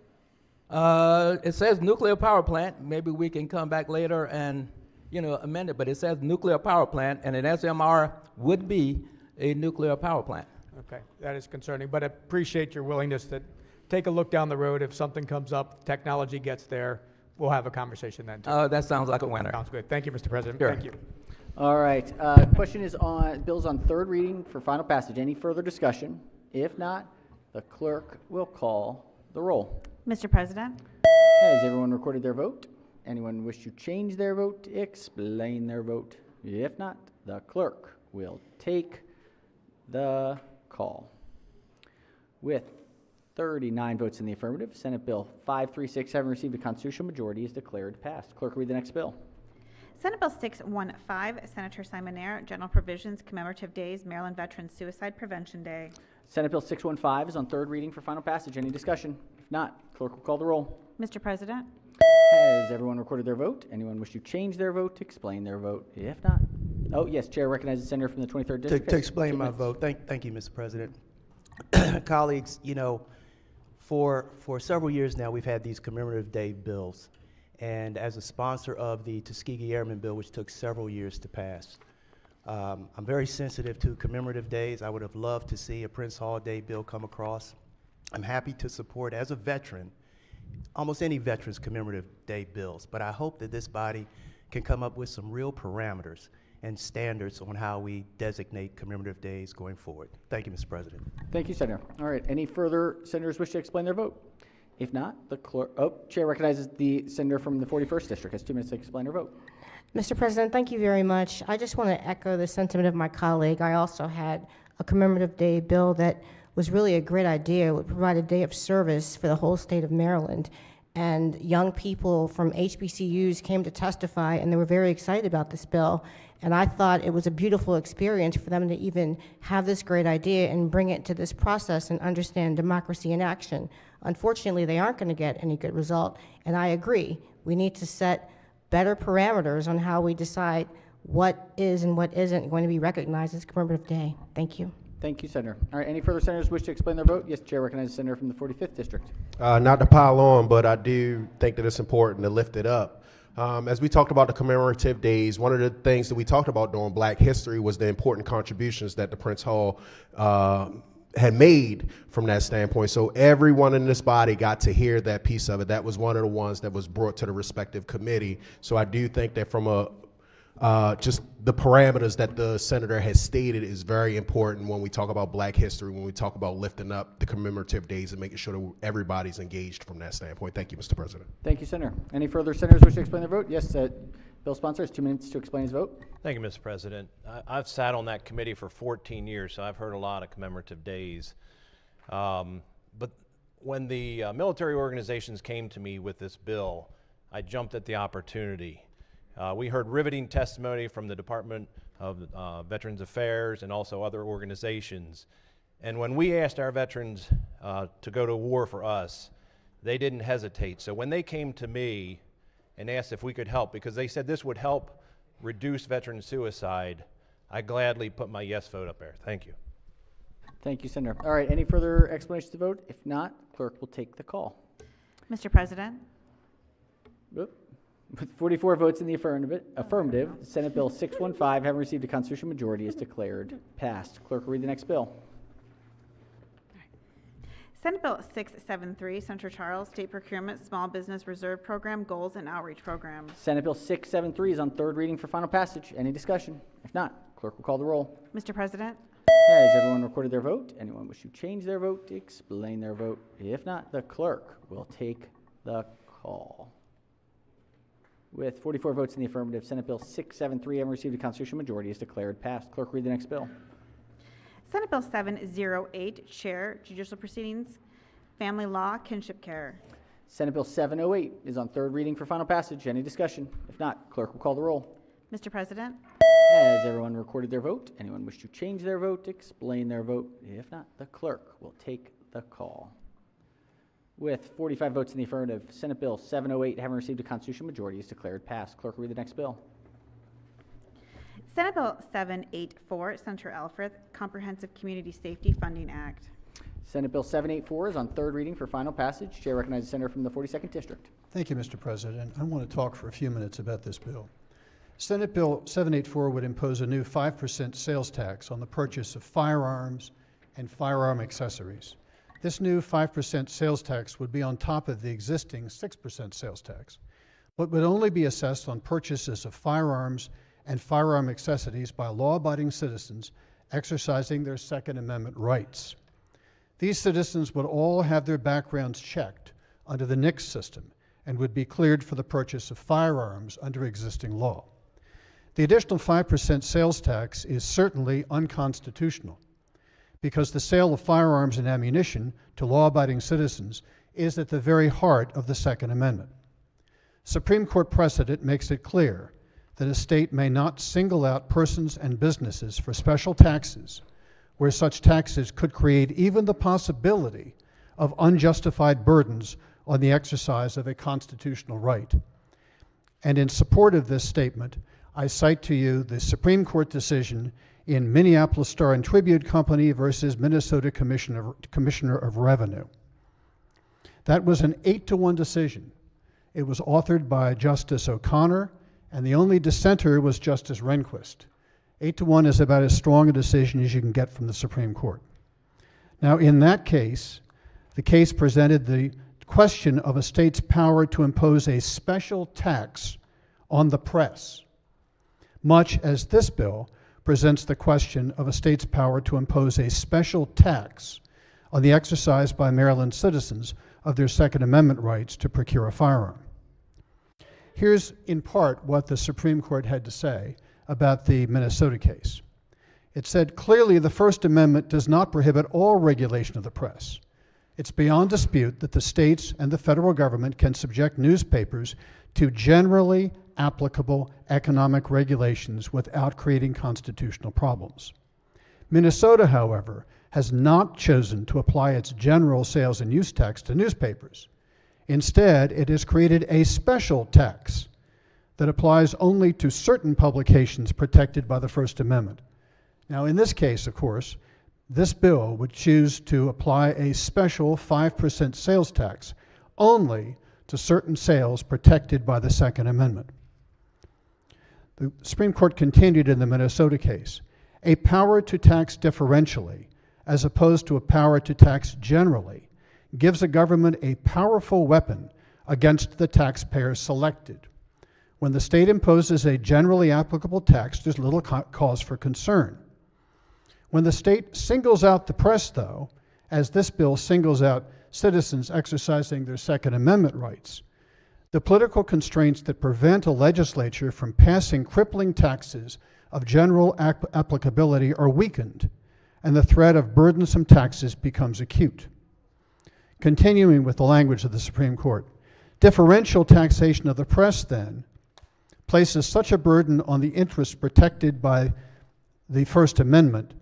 [SPEAKER 19] It says nuclear power plant. Maybe we can come back later and amend it, but it says nuclear power plant, and an SMR would be a nuclear power plant.
[SPEAKER 21] Okay, that is concerning, but I appreciate your willingness to take a look down the road. If something comes up, technology gets there, we'll have a conversation then too.
[SPEAKER 19] That sounds like a winner.
[SPEAKER 21] Sounds good. Thank you, Mr. President.
[SPEAKER 19] Sure.
[SPEAKER 21] Thank you.
[SPEAKER 1] All right, question is on bills on third reading for final passage. Any further discussion? If not, the clerk will call the roll.
[SPEAKER 2] Mr. President?
[SPEAKER 1] Has everyone recorded their vote? Anyone wish to change their vote, explain their vote? If not, the clerk will take the call. With 39 votes in the affirmative, Senate Bill 536, having received a constitutional majority, is declared passed. Clerk, read the next bill.
[SPEAKER 2] Senate Bill 615, Senator Simonaire, General Provisions, Commemorative Days, Maryland Veterans Suicide Prevention Day.
[SPEAKER 1] Senate Bill 615 is on third reading for final passage. Any discussion? If not, clerk will call the roll.
[SPEAKER 2] Mr. President,
[SPEAKER 1] Has everyone recorded their vote? Anyone wish to change their vote, explain their vote? If not, oh yes, Chair recognizes the senator from the 23rd District.
[SPEAKER 3] To explain
[SPEAKER 1] 2
[SPEAKER 3] my
[SPEAKER 1] minutes.
[SPEAKER 3] vote, thank you, Mr. President. Colleagues, you know, for several years now, we've had these commemorative day bills. And as a sponsor of the Tuskegee Airmen bill, which took several years to pass, I'm very sensitive to commemorative days. I would have loved to see a Prince Hall Day bill come across. I'm happy to support, as a veteran, almost any veteran's commemorative day bills. But I hope that this body can come up with some real parameters and standards on how we designate commemorative days going forward. Thank you, Mr. President.
[SPEAKER 1] Thank you, Senator. All right, any further senators wish to explain their vote? If not, the clerk, Chair recognizes the senator from the 41st District has 2 minutes to explain her vote.
[SPEAKER 11] Mr. President, thank you very much. I just want to echo the sentiment of my colleague. I also had a commemorative day bill that was really a great idea. It would provide a day of service for the whole state of Maryland. And young people from HBCUs came to testify, and they were very excited about this bill. And I thought it was a beautiful experience for them to even have this great idea and bring it to this process and understand democracy in action. Unfortunately, they aren't going to get any good result, and I agree. We need to set better parameters on how we decide what is and what isn't going to be recognized as commemorative day. Thank you.
[SPEAKER 1] Thank you, Senator. All right, any further senators wish to explain their vote? Yes, Chair recognizes the senator from the 45th District.
[SPEAKER 22] Not to pile on, but I do think that it's important to lift it up. As we talked about the commemorative days, one of the things that we talked about during Black History was the important contributions that the Prince Hall had made from that standpoint. So everyone in this body got to hear that piece of it. That was one of the ones that was brought to the respective committee. So I do think that from a just the parameters that the senator has stated is very important when we talk about Black history, when we talk about lifting up the commemorative days and making sure that everybody's engaged from that standpoint. Thank you, Mr. President.
[SPEAKER 1] Thank you, Senator. Any further senators wish to explain their vote? Yes, bill sponsor has 2 minutes to explain his vote.
[SPEAKER 23] Thank you, Mr. President. I've sat on that committee for 14 years, so I've heard a lot of commemorative days. But when the military organizations came to me with this bill, I jumped at the opportunity. We heard riveting testimony from the Department of Veterans Affairs and also other organizations. And when we asked our veterans to go to war for us, they didn't hesitate. So when they came to me and asked if we could help, because they said this would help reduce veteran suicide, I gladly put my yes vote up there. Thank you.
[SPEAKER 1] Thank you, Senator. All right, any further explanations to vote? If not, clerk will take the call.
[SPEAKER 2] Mr. President,
[SPEAKER 1] With 44 votes in the affirmative, Senate Bill 615, having received a constitutional majority, is declared passed. Clerk will read the next bill.
[SPEAKER 2] Senate Bill 673, Senator Charles, State Procurement Small Business Reserve Program, Goals and Outreach Program.
[SPEAKER 1] Senate Bill 673 is on third reading for final passage. Any discussion? If not, clerk will call the roll.
[SPEAKER 2] Mr. President,
[SPEAKER 1] Has everyone recorded their vote? Anyone wish to change their vote, explain their vote? If not, the clerk will take the call. With 44 votes in the affirmative, Senate Bill 673, having received a constitutional majority, is declared passed. Clerk, read the next bill.
[SPEAKER 2] Senate Bill 708, Chair, Judicial Proceedings, Family Law, Kinship Care.
[SPEAKER 1] Senate Bill 708 is on third reading for final passage. Any discussion? If not, clerk will call the roll.
[SPEAKER 2] Mr. President,
[SPEAKER 1] Has everyone recorded their vote? Anyone wish to change their vote, explain their vote? If not, the clerk will take the call. With 45 votes in the affirmative, Senate Bill 708, having received a constitutional majority, is declared passed. Clerk will read the next bill.
[SPEAKER 2] Senate Bill 784, Senator Elfreth, Comprehensive Community Safety Funding Act.
[SPEAKER 1] Senate Bill 784 is on third reading for final passage. Chair recognizes the senator from the 42nd District.
[SPEAKER 15] Thank you, Mr. President. I want to talk for a few minutes about this bill. Senate Bill 784 would impose a new 5% sales tax on the purchase of firearms and firearm accessories. This new 5% sales tax would be on top of the existing 6% sales tax, but would only be assessed on purchases of firearms and firearm accessories by law-abiding citizens exercising their Second Amendment rights. These citizens would all have their backgrounds checked under the NICS system and would be cleared for the purchase of firearms under existing law. The additional 5% sales tax is certainly unconstitutional. because the sale of firearms and ammunition to law-abiding citizens is at the very heart of the Second Amendment. Supreme Court precedent makes it clear that a state may not single out persons and businesses for special taxes where such taxes could create even the possibility of unjustified burdens on the exercise of a constitutional right. And in support of this statement, I cite to you the Supreme Court decision in Minneapolis Star and Tribune Company versus Minnesota Commissioner of Revenue. That was an 8-1 decision. It was authored by Justice O'Connor, and the only dissenter was Justice Rehnquist. 8-1 is about as strong a decision as you can get from the Supreme Court. Now, in that case, the case presented the question of a state's power to impose a special tax on the press, much as this bill presents the question of a state's power to impose a special tax on the exercise by Maryland citizens of their Second Amendment rights to procure a firearm. Here's in part what the Supreme Court had to say about the Minnesota case. It said, clearly the First Amendment does not prohibit all regulation of the press. It's beyond dispute that the states and the federal government can subject newspapers to generally applicable economic regulations without creating constitutional problems. Minnesota, however, has not chosen to apply its general sales and use tax to newspapers. Instead, it has created a special tax that applies only to certain publications protected by the First Amendment. Now, in this case, of course, this bill would choose to apply a special 5% sales tax only to certain sales protected by the Second Amendment. The Supreme Court continued in the Minnesota case, a power to tax differentially, as opposed to a power to tax generally, gives a government a powerful weapon against the taxpayer selected. When the state imposes a generally applicable tax, there's little cause for concern. When the state singles out the press, though, as this bill singles out citizens exercising their Second Amendment rights, the political constraints that prevent a legislature from passing crippling taxes of general applicability are weakened, and the threat of burdensome taxes becomes acute. Continuing with the language of the Supreme Court, differential taxation of the press, then, places such a burden on the interests protected by the First Amendment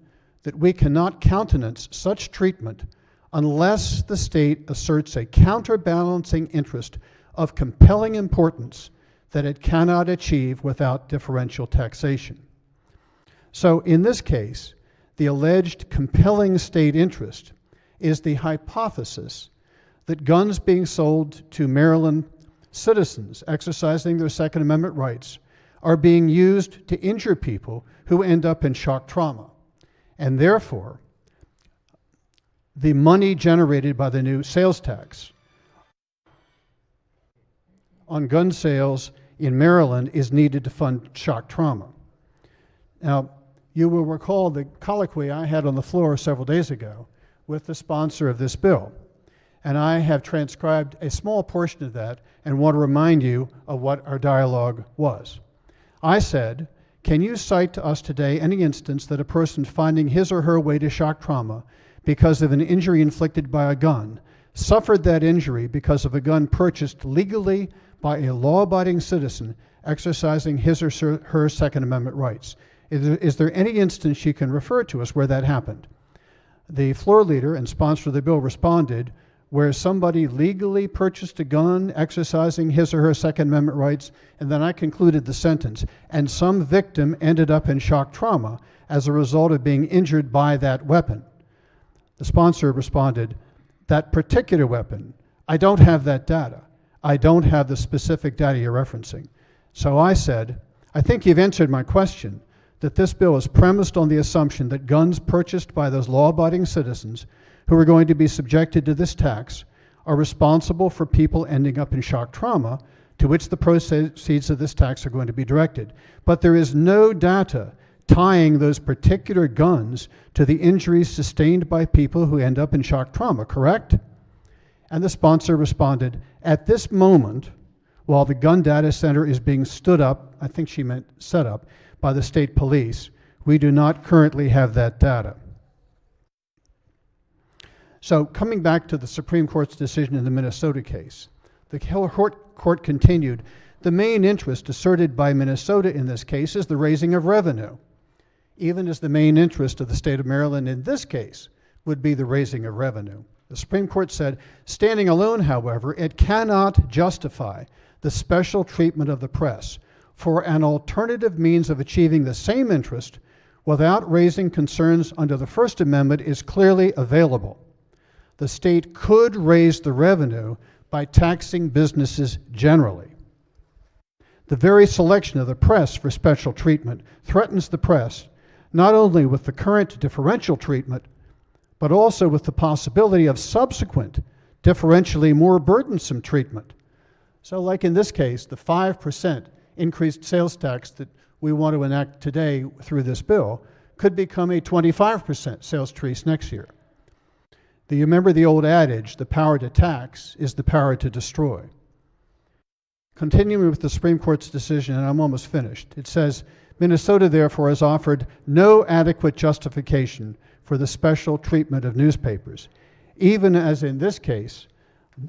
[SPEAKER 15] that we cannot countenance such treatment unless the state asserts a counterbalancing interest of compelling importance that it cannot achieve without differential taxation. So in this case, the alleged compelling state interest is the hypothesis that guns being sold to Maryland citizens exercising their Second Amendment rights are being used to injure people who end up in shock trauma. And therefore, the money generated by the new sales tax on gun sales in Maryland is needed to fund shock trauma. Now, you will recall the colloquy I had on the floor several days ago with the sponsor of this bill. And I have transcribed a small portion of that and want to remind you of what our dialogue was. I said, can you cite to us today any instance that a person finding his or her way to shock trauma because of an injury inflicted by a gun suffered that injury because of a gun purchased legally by a law-abiding citizen exercising his or her Second Amendment rights? Is there any instance you can refer to us where that happened? The floor leader and sponsor of the bill responded, where somebody legally purchased a gun exercising his or her Second Amendment rights, and then I concluded the sentence, and some victim ended up in shock trauma as a result of being injured by that weapon. The sponsor responded, that particular weapon, I don't have that data. I don't have the specific data you're referencing. So I said, I think you've answered my question, that this bill is premised on the assumption that guns purchased by those law-abiding citizens who are going to be subjected to this tax are responsible for people ending up in shock trauma, to which the proceeds of this tax are going to be directed. But there is no data tying those particular guns to the injuries sustained by people who end up in shock trauma, correct? And the sponsor responded, at this moment, while the gun data center is being stood up, I think she meant set up, by the state police, we do not currently have that data. So coming back to the Supreme Court's decision in the Minnesota case, the court continued, the main interest asserted by Minnesota in this case is the raising of revenue, even as the main interest of the state of Maryland in this case would be the raising of revenue. The Supreme Court said, standing alone, however, it cannot justify the special treatment of the press for an alternative means of achieving the same interest without raising concerns under the First Amendment is clearly available. The state could raise the revenue by taxing businesses generally. The very selection of the press for special treatment threatens the press not only with the current differential treatment, but also with the possibility of subsequent differentially more burdensome treatment. So like in this case, the 5% increased sales tax that we want to enact today through this bill could become a 25% sales tax next year. Do you remember the old adage, the power to tax is the power to destroy? Continuing with the Supreme Court's decision, and I'm almost finished, it says, Minnesota therefore has offered no adequate justification for the special treatment of newspapers, even as in this case,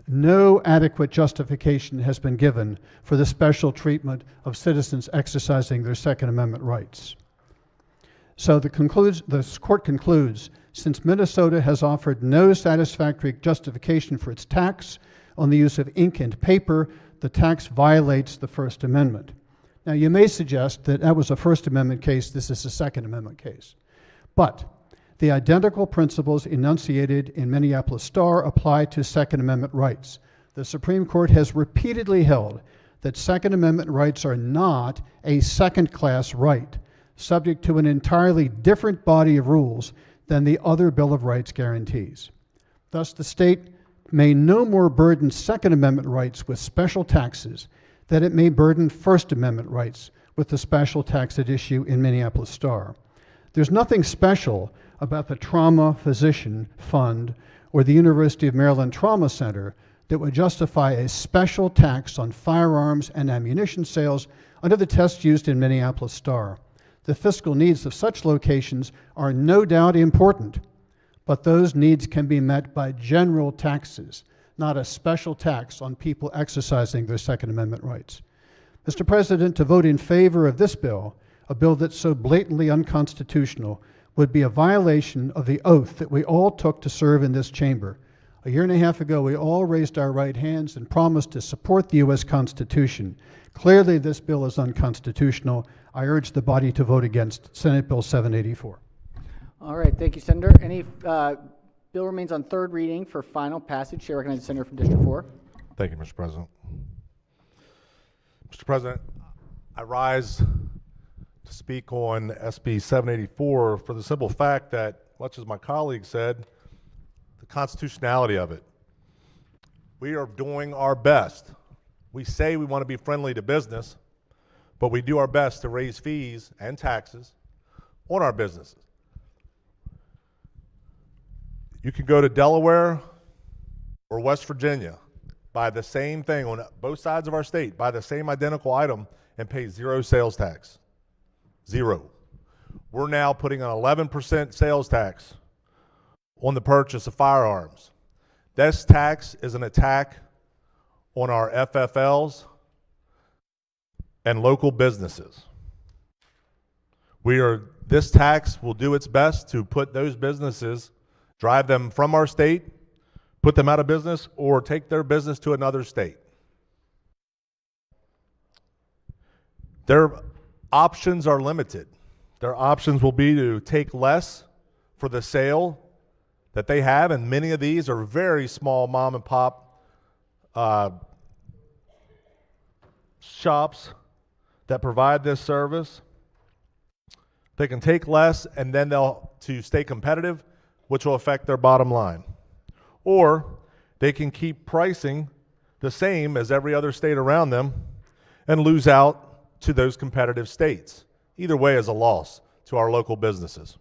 [SPEAKER 15] no adequate justification has been given for the special treatment of citizens exercising their Second Amendment rights. So the court concludes, since Minnesota has offered no satisfactory justification for its tax on the use of ink and paper, the tax violates the First Amendment. Now you may suggest that that was a First Amendment case, this is a Second Amendment case. But the identical principles enunciated in Minneapolis Star apply to Second Amendment rights. The Supreme Court has repeatedly held that Second Amendment rights are not a second-class right, subject to an entirely different body of rules than the other Bill of Rights guarantees. Thus, the state may no more burden Second Amendment rights with special taxes than it may burden First Amendment rights with the special tax at issue in Minneapolis Star. There's nothing special about the Trauma Physician Fund or the University of Maryland Trauma Center that would justify a special tax on firearms and ammunition sales under the test used in Minneapolis Star. The fiscal needs of such locations are no doubt important, but those needs can be met by general taxes, not a special tax on people exercising their Second Amendment rights. Mr. President, to vote in favor of this bill, a bill that's so blatantly unconstitutional, would be a violation of the oath that we all took to serve in this chamber. A year and a half ago, we all raised our right hands and promised to support the U.S. Constitution. Clearly, this bill is unconstitutional. I urge the body to vote against Senate Bill 784.
[SPEAKER 1] All right, thank you, Senator. Any bill remains on third reading for final passage. Chair recognizes the Senator from District 4.
[SPEAKER 18] Thank you, Mr. President. Mr. President, I rise to speak on SB 784 for the simple fact that, much as my colleague said, the constitutionality of it. We are doing our best. We say we want to be friendly to business, but we do our best to raise fees and taxes on our businesses. You can go to Delaware or West Virginia, buy the same thing on both sides of our state, buy the same identical item and pay zero sales tax. Zero. We're now putting an 11% sales tax on the purchase of firearms. This tax is an attack on our FFLs and local businesses. This tax will do its best to put those businesses, drive them from our state, put them out of business, or take their business to another state. Their options are limited. Their options will be to take less for the sale that they have, and many of these are very small mom and pop shops that provide this service. They can take less, and then to stay competitive, which will affect their bottom line. Or they can keep pricing the same as every other state around them and lose out to those competitive states. Either way is a loss to our local businesses.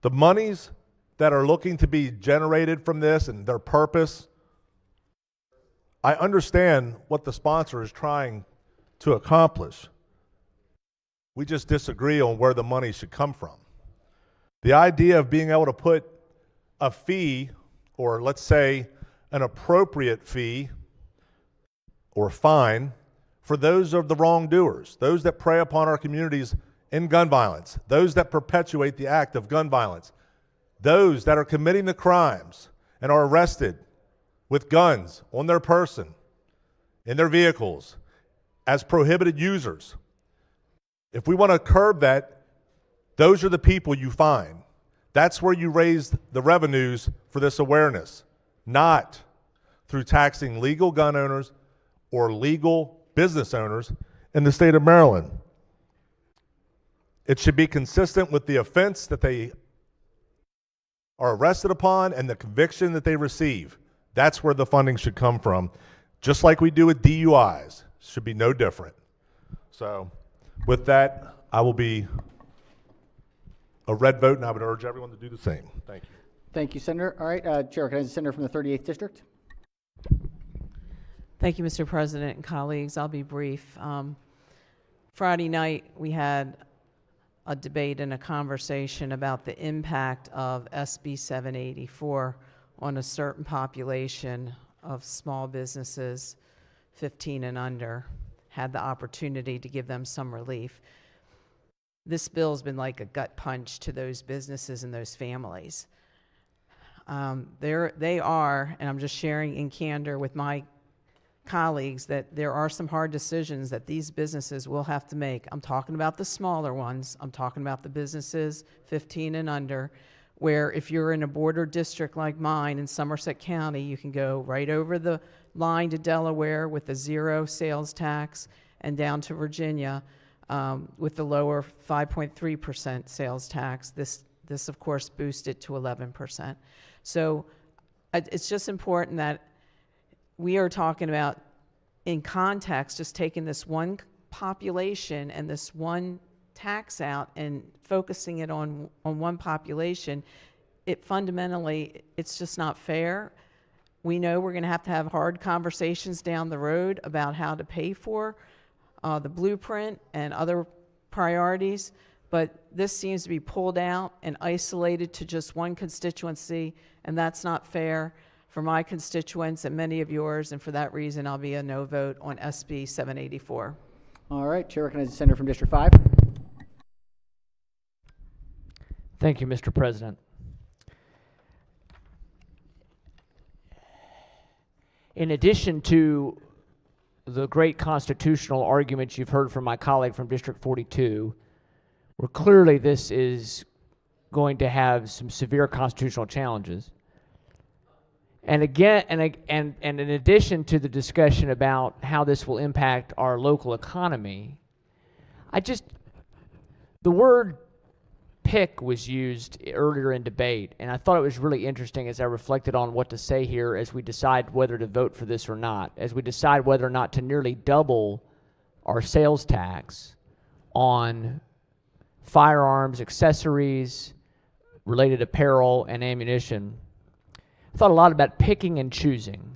[SPEAKER 18] The monies that are looking to be generated from this and their purpose, I understand what the sponsor is trying to accomplish. We just disagree on where the money should come from. The idea of being able to put a fee, or let's say an appropriate fee or fine for those of the wrongdoers, those that prey upon our communities in gun violence, those that perpetuate the act of gun violence, those that are committing the crimes and are arrested with guns on their person, in their vehicles, as prohibited users. If we want to curb that, those are the people you find. That's where you raise the revenues for this awareness, not through taxing legal gun owners or legal business owners in the state of Maryland. It should be consistent with the offense that they are arrested upon and the conviction that they receive. That's where the funding should come from, just like we do with DUIs. Should be no different. So with that, I will be a red vote, and I would urge everyone to do the same. Thank you.
[SPEAKER 1] Thank you, Senator. All right, Chair, recognizes the Senator from the 38th District.
[SPEAKER 4] Thank you, Mr. President and colleagues. I'll be brief. Friday night, we had a debate and a conversation about the impact of SB 784 on a certain population of small businesses, 15 and under. Had the opportunity to give them some relief. This bill's been like a gut punch to those businesses and those families. They are, and I'm just sharing in candor with my colleagues, that there are some hard decisions that these businesses will have to make. I'm talking about the smaller ones. I'm talking about the businesses 15 and under, where if you're in a border district like mine in Somerset County, you can go right over the line to Delaware with a 0 sales tax and down to Virginia with the lower 5.3% sales tax. This of course boosted to 11%. So it's just important that we are talking about, in context, just taking this one population and this one tax out and focusing it on one population. It fundamentally, it's just not fair. We know we're going to have hard conversations down the road about how to pay for the blueprint and other priorities, but this seems to be pulled out and isolated to just one constituency, and that's not fair for my constituents and many of yours, and for that reason, I'll be a no vote on SB 784.
[SPEAKER 1] All right, Chair recognizes the Senator from District 5.
[SPEAKER 12] Thank you, Mr. President. In addition to the great constitutional arguments you've heard from my colleague from District 42, where clearly this is going to have some severe constitutional challenges. And again, and in addition to the discussion about how this will impact our local economy, the word pick was used earlier in debate, and I thought it was really interesting as I reflected on what to say here as we decide whether to vote for this or not, as we decide whether or not to nearly double our sales tax on firearms, accessories, related apparel, and ammunition. I thought a lot about picking and choosing.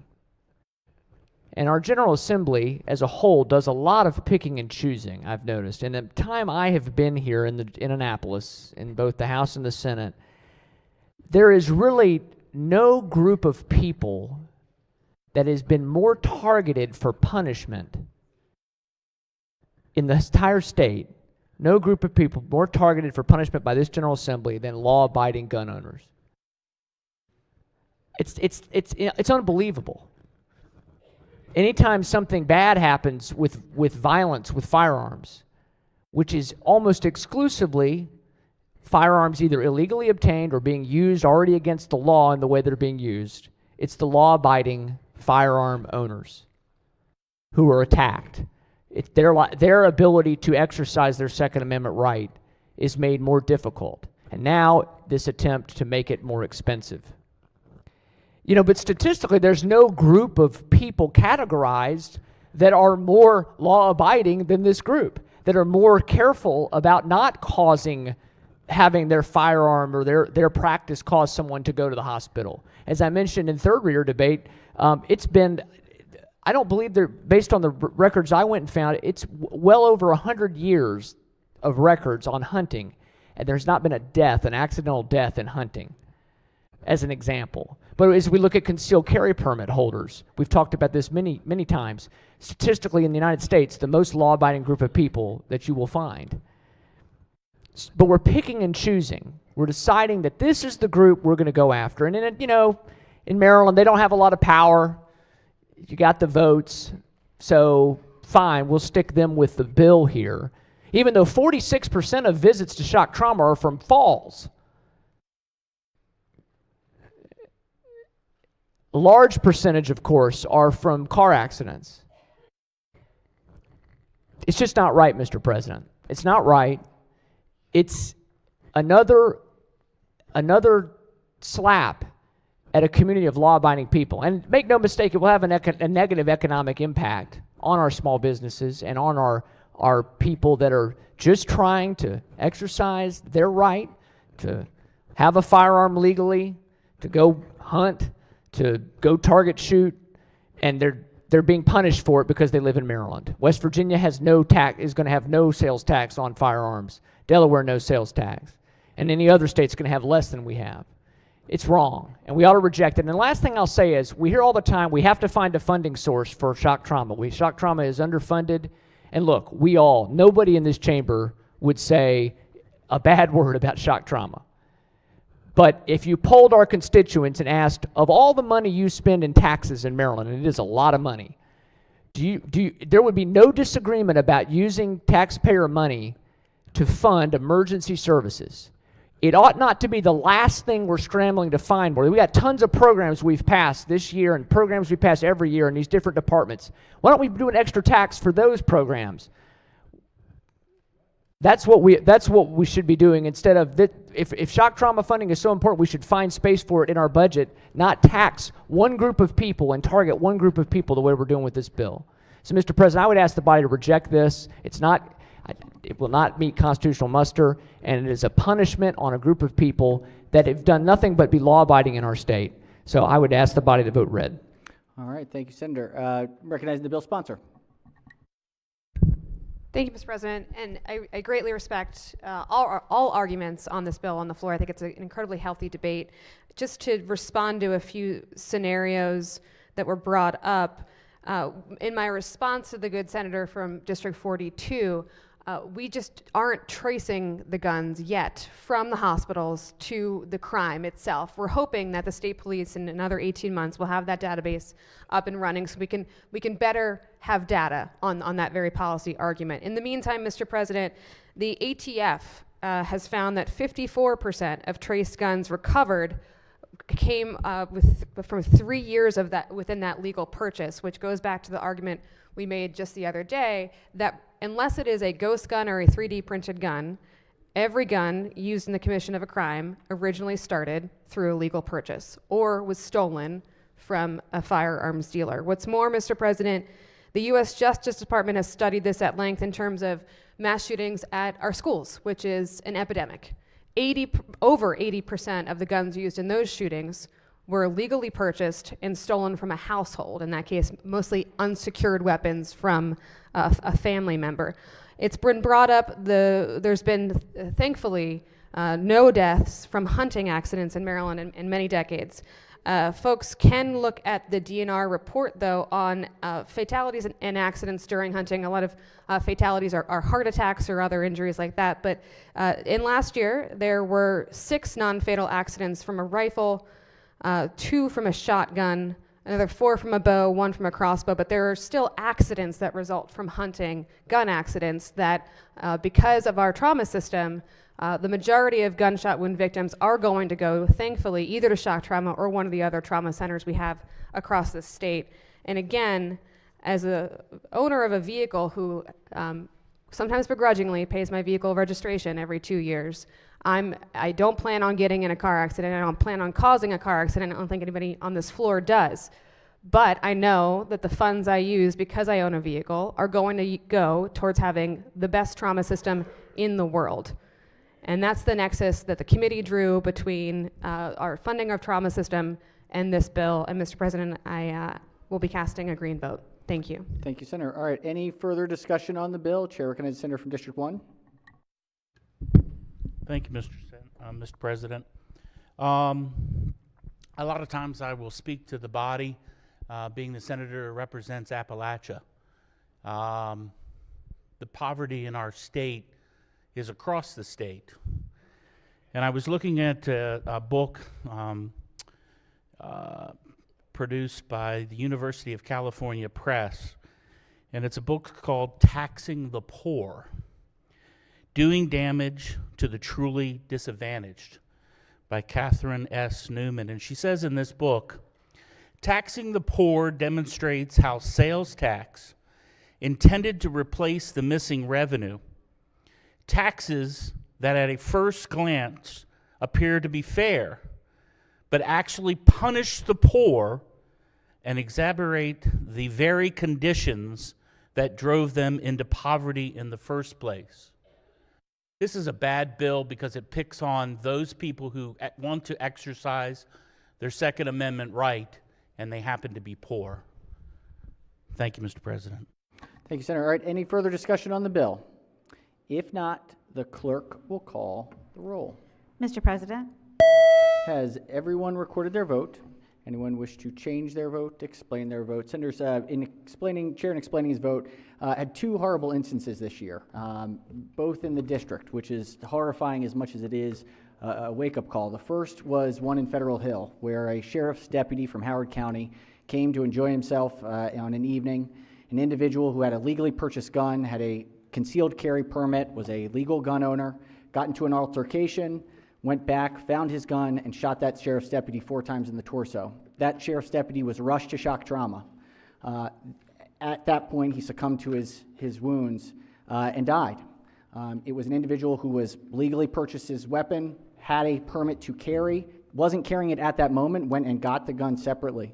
[SPEAKER 12] And our General Assembly as a whole does a lot of picking and choosing, I've noticed. In the time I have been here in Annapolis, in both the House and the Senate, there is really no group of people that has been more targeted for punishment in the entire state, no group of people more targeted for punishment by this General Assembly than law-abiding gun owners. It's unbelievable. Anytime something bad happens with violence, with firearms, which is almost exclusively firearms either illegally obtained or being used already against the law in the way they're being used, it's the law-abiding firearm owners who are attacked. It's their ability to exercise their Second Amendment right is made more difficult. And now this attempt to make it more expensive. You know, but statistically, there's no group of people categorized that are more law-abiding than this group, that are more careful about not having their firearm or their practice cause someone to go to the hospital. As I mentioned in third reader debate, it's been, I don't believe based on the records I went and found, it's well over 100 years of records on hunting, and there's not been an accidental death in hunting. as an example. But as we look at concealed carry permit holders, we've talked about this many, many times. Statistically, in the United States, the most law-abiding group of people that you will find. But we're picking and choosing. We're deciding that this is the group we're going to go after. And in Maryland, they don't have a lot of power. You got the votes, so fine, we'll stick them with the bill here. Even though 46% of visits to shock trauma are from falls. A large percentage, of course, are from car accidents. It's just not right, Mr. President. It's not right. It's another slap at a community of law-abiding people. And make no mistake, it will have a negative economic impact on our small businesses and on our people that are just trying to exercise their right to have a firearm legally, to go hunt, to go target shoot, and they're being punished for it because they live in Maryland. West Virginia has is going to have no sales tax on firearms. Delaware, no sales tax. And any other state's going to have less than we have. It's wrong, and we ought to reject it. And the last thing I'll say is, we hear all the time, we have to find a funding source for shock trauma. Shock trauma is underfunded. And look, nobody in this chamber would say a bad word about shock trauma. But if you polled our constituents and asked, of all the money you spend in taxes in Maryland, and it is a lot of money, there would be no disagreement about using taxpayer money to fund emergency services. It ought not to be the last thing we're scrambling to find more. We got tons of programs we've passed this year and programs we pass every year in these different departments. Why don't we do an extra tax for those programs? That's what we should be doing instead of if shock trauma funding is so important, we should find space for it in our budget, not tax one group of people and target one group of people the way we're doing with this bill. So, Mr. President, I would ask the body to reject this. It will not meet constitutional muster, and it is a punishment on a group of people that have done nothing but be law-abiding in our state. So I would ask the body to vote red.
[SPEAKER 1] All right, thank you, Senator. Recognizing the bill sponsor.
[SPEAKER 5] Thank you, Mr. President, and I greatly respect all arguments on this bill on the floor. I think it's an incredibly healthy debate. Just to respond to a few scenarios that were brought up, in my response to the good senator from District 42, we just aren't tracing the guns yet from the hospitals to the crime itself. We're hoping that the state police in another 18 months will have that database up and running so we can better have data on that very policy argument. In the meantime, Mr. President, the ATF has found that 54% of traced guns recovered came from 3 years of that within that legal purchase, which goes back to the argument we made just the other day that unless it is a ghost gun or a 3D printed gun, every gun used in the commission of a crime originally started through a legal purchase or was stolen from a firearms dealer. What's more, Mr. President, the U.S. Justice Department has studied this at length in terms of mass shootings at our schools, which is an epidemic. Over 80% of the guns used in those shootings were legally purchased and stolen from a household, in that case, mostly unsecured weapons from a family member. It's been brought up, there's been, thankfully, no deaths from hunting accidents in Maryland in many decades. Folks can look at the DNR report, though, on fatalities and accidents during hunting. A lot of fatalities are heart attacks or other injuries like that. But in last year, there were 6 non-fatal accidents from a rifle, 2 from a shotgun, another 4 from a bow, 1 from a crossbow. But there are still accidents that result from hunting, gun accidents, that because of our trauma system, the majority of gunshot wound victims are going to go, thankfully, either to shock trauma or one of the other trauma centers we have across the state. And again, as a owner of a vehicle who sometimes begrudgingly pays my vehicle registration every 2 years, I don't plan on getting in a car accident. I don't plan on causing a car accident. I don't think anybody on this floor does. But I know that the funds I use because I own a vehicle are going to go towards having the best trauma system in the world. And that's the nexus that the committee drew between our funding of trauma system and this bill. And Mr. President, I will be casting a green vote. Thank you.
[SPEAKER 1] Thank you, Senator. All right, any further discussion on the bill? Chair recognizes the Senator from District 1.
[SPEAKER 7] Thank you, Mr. President. a lot of times I will speak to the body, being the senator who represents Appalachia. The poverty in our state is across the state. And I was looking at a book produced by the University of California Press, and it's a book called Taxing the Poor, Doing Damage to the Truly Disadvantaged by Catherine S. Newman. And she says in this book, taxing the poor demonstrates how sales tax, intended to replace the missing revenue, taxes that at a first glance appear to be fair, but actually punish the poor and exacerbate the very conditions that drove them into poverty in the first place. This is a bad bill because it picks on those people who want to exercise their Second Amendment right, and they happen to be poor. Thank you, Mr. President.
[SPEAKER 1] Thank you, Senator. All right, any further discussion on the bill? If not, the clerk will call the roll.
[SPEAKER 2] Mr. President?
[SPEAKER 1] Has everyone recorded their vote? Anyone wish to change their vote, explain their vote? Senators, Chair in explaining his vote, had two horrible instances this year, both in the district, which is horrifying as much as it is a wake-up call. The first was one in Federal Hill, where a sheriff's deputy from Howard County came to enjoy himself on an evening. An individual who had a legally purchased gun, had a concealed carry permit, was a legal gun owner, got into an altercation, went back, found his gun, and shot that sheriff's deputy 4 times in the torso. That sheriff's deputy was rushed to shock trauma. At that point, he succumbed to his wounds and died. It was an individual who was legally purchased his weapon, had a permit to carry, wasn't carrying it at that moment, went and got the gun separately.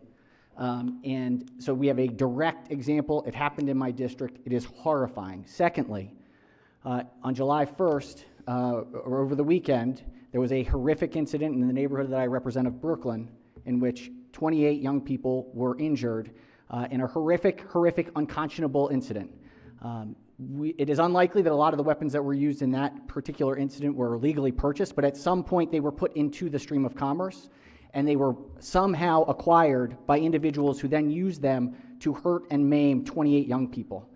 [SPEAKER 1] And so we have a direct example. It happened in my district. It is horrifying. Secondly, on July 1st, or over the weekend, there was a horrific incident in the neighborhood that I represent of Brooklyn, in which 28 young people were injured in a horrific, unconscionable incident. It is unlikely that a lot of the weapons that were used in that particular incident were legally purchased, but at some point they were put into the stream of commerce, and they were somehow acquired by individuals who then used them to hurt and maim 28 young people.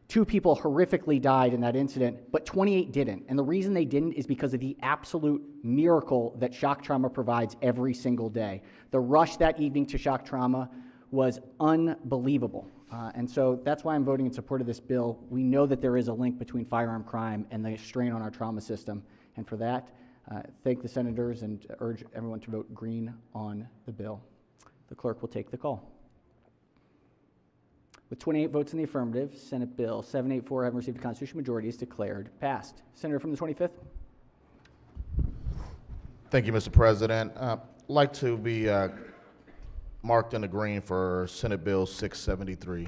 [SPEAKER 1] 2 people horrifically died in that incident, but 28 didn't. And the reason they didn't is because of the absolute miracle that shock trauma provides every single day. The rush that evening to shock trauma was unbelievable. And so that's why I'm voting in support of this bill. We know that there is a link between firearm crime and the strain on our trauma system. And for that, thank the senators and urge everyone to vote green on the bill. The clerk will take the call. With 28 votes in the affirmative, Senate Bill 784, having received a constitutional majority, is declared passed. Senator from the 25th.
[SPEAKER 10] Thank you, Mr. President. I'd like to be marked in the green for Senate Bill 673.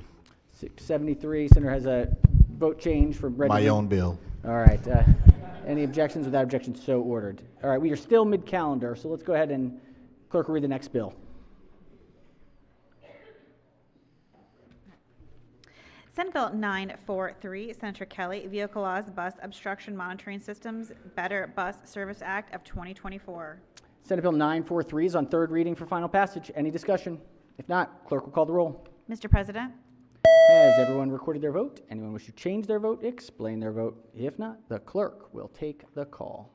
[SPEAKER 1] 673. Senator has a vote change from red to
[SPEAKER 10] My
[SPEAKER 1] green.
[SPEAKER 10] own bill.
[SPEAKER 1] All right. Any objections? Without objection, so ordered. All right. We are still mid-calendar, so let's go ahead and clerk will read the next bill.
[SPEAKER 2] Senate Bill 943, Senator Kelly, Vehicle Laws, Bus Obstruction Monitoring Systems, Better Bus Service Act of 2024.
[SPEAKER 1] Senate Bill 943 is on third reading for final passage. Any discussion? If not, clerk will call the roll.
[SPEAKER 2] Mr. President?
[SPEAKER 1] Has everyone recorded their vote? Anyone wish to change their vote, explain their vote? If not, the clerk will take the call.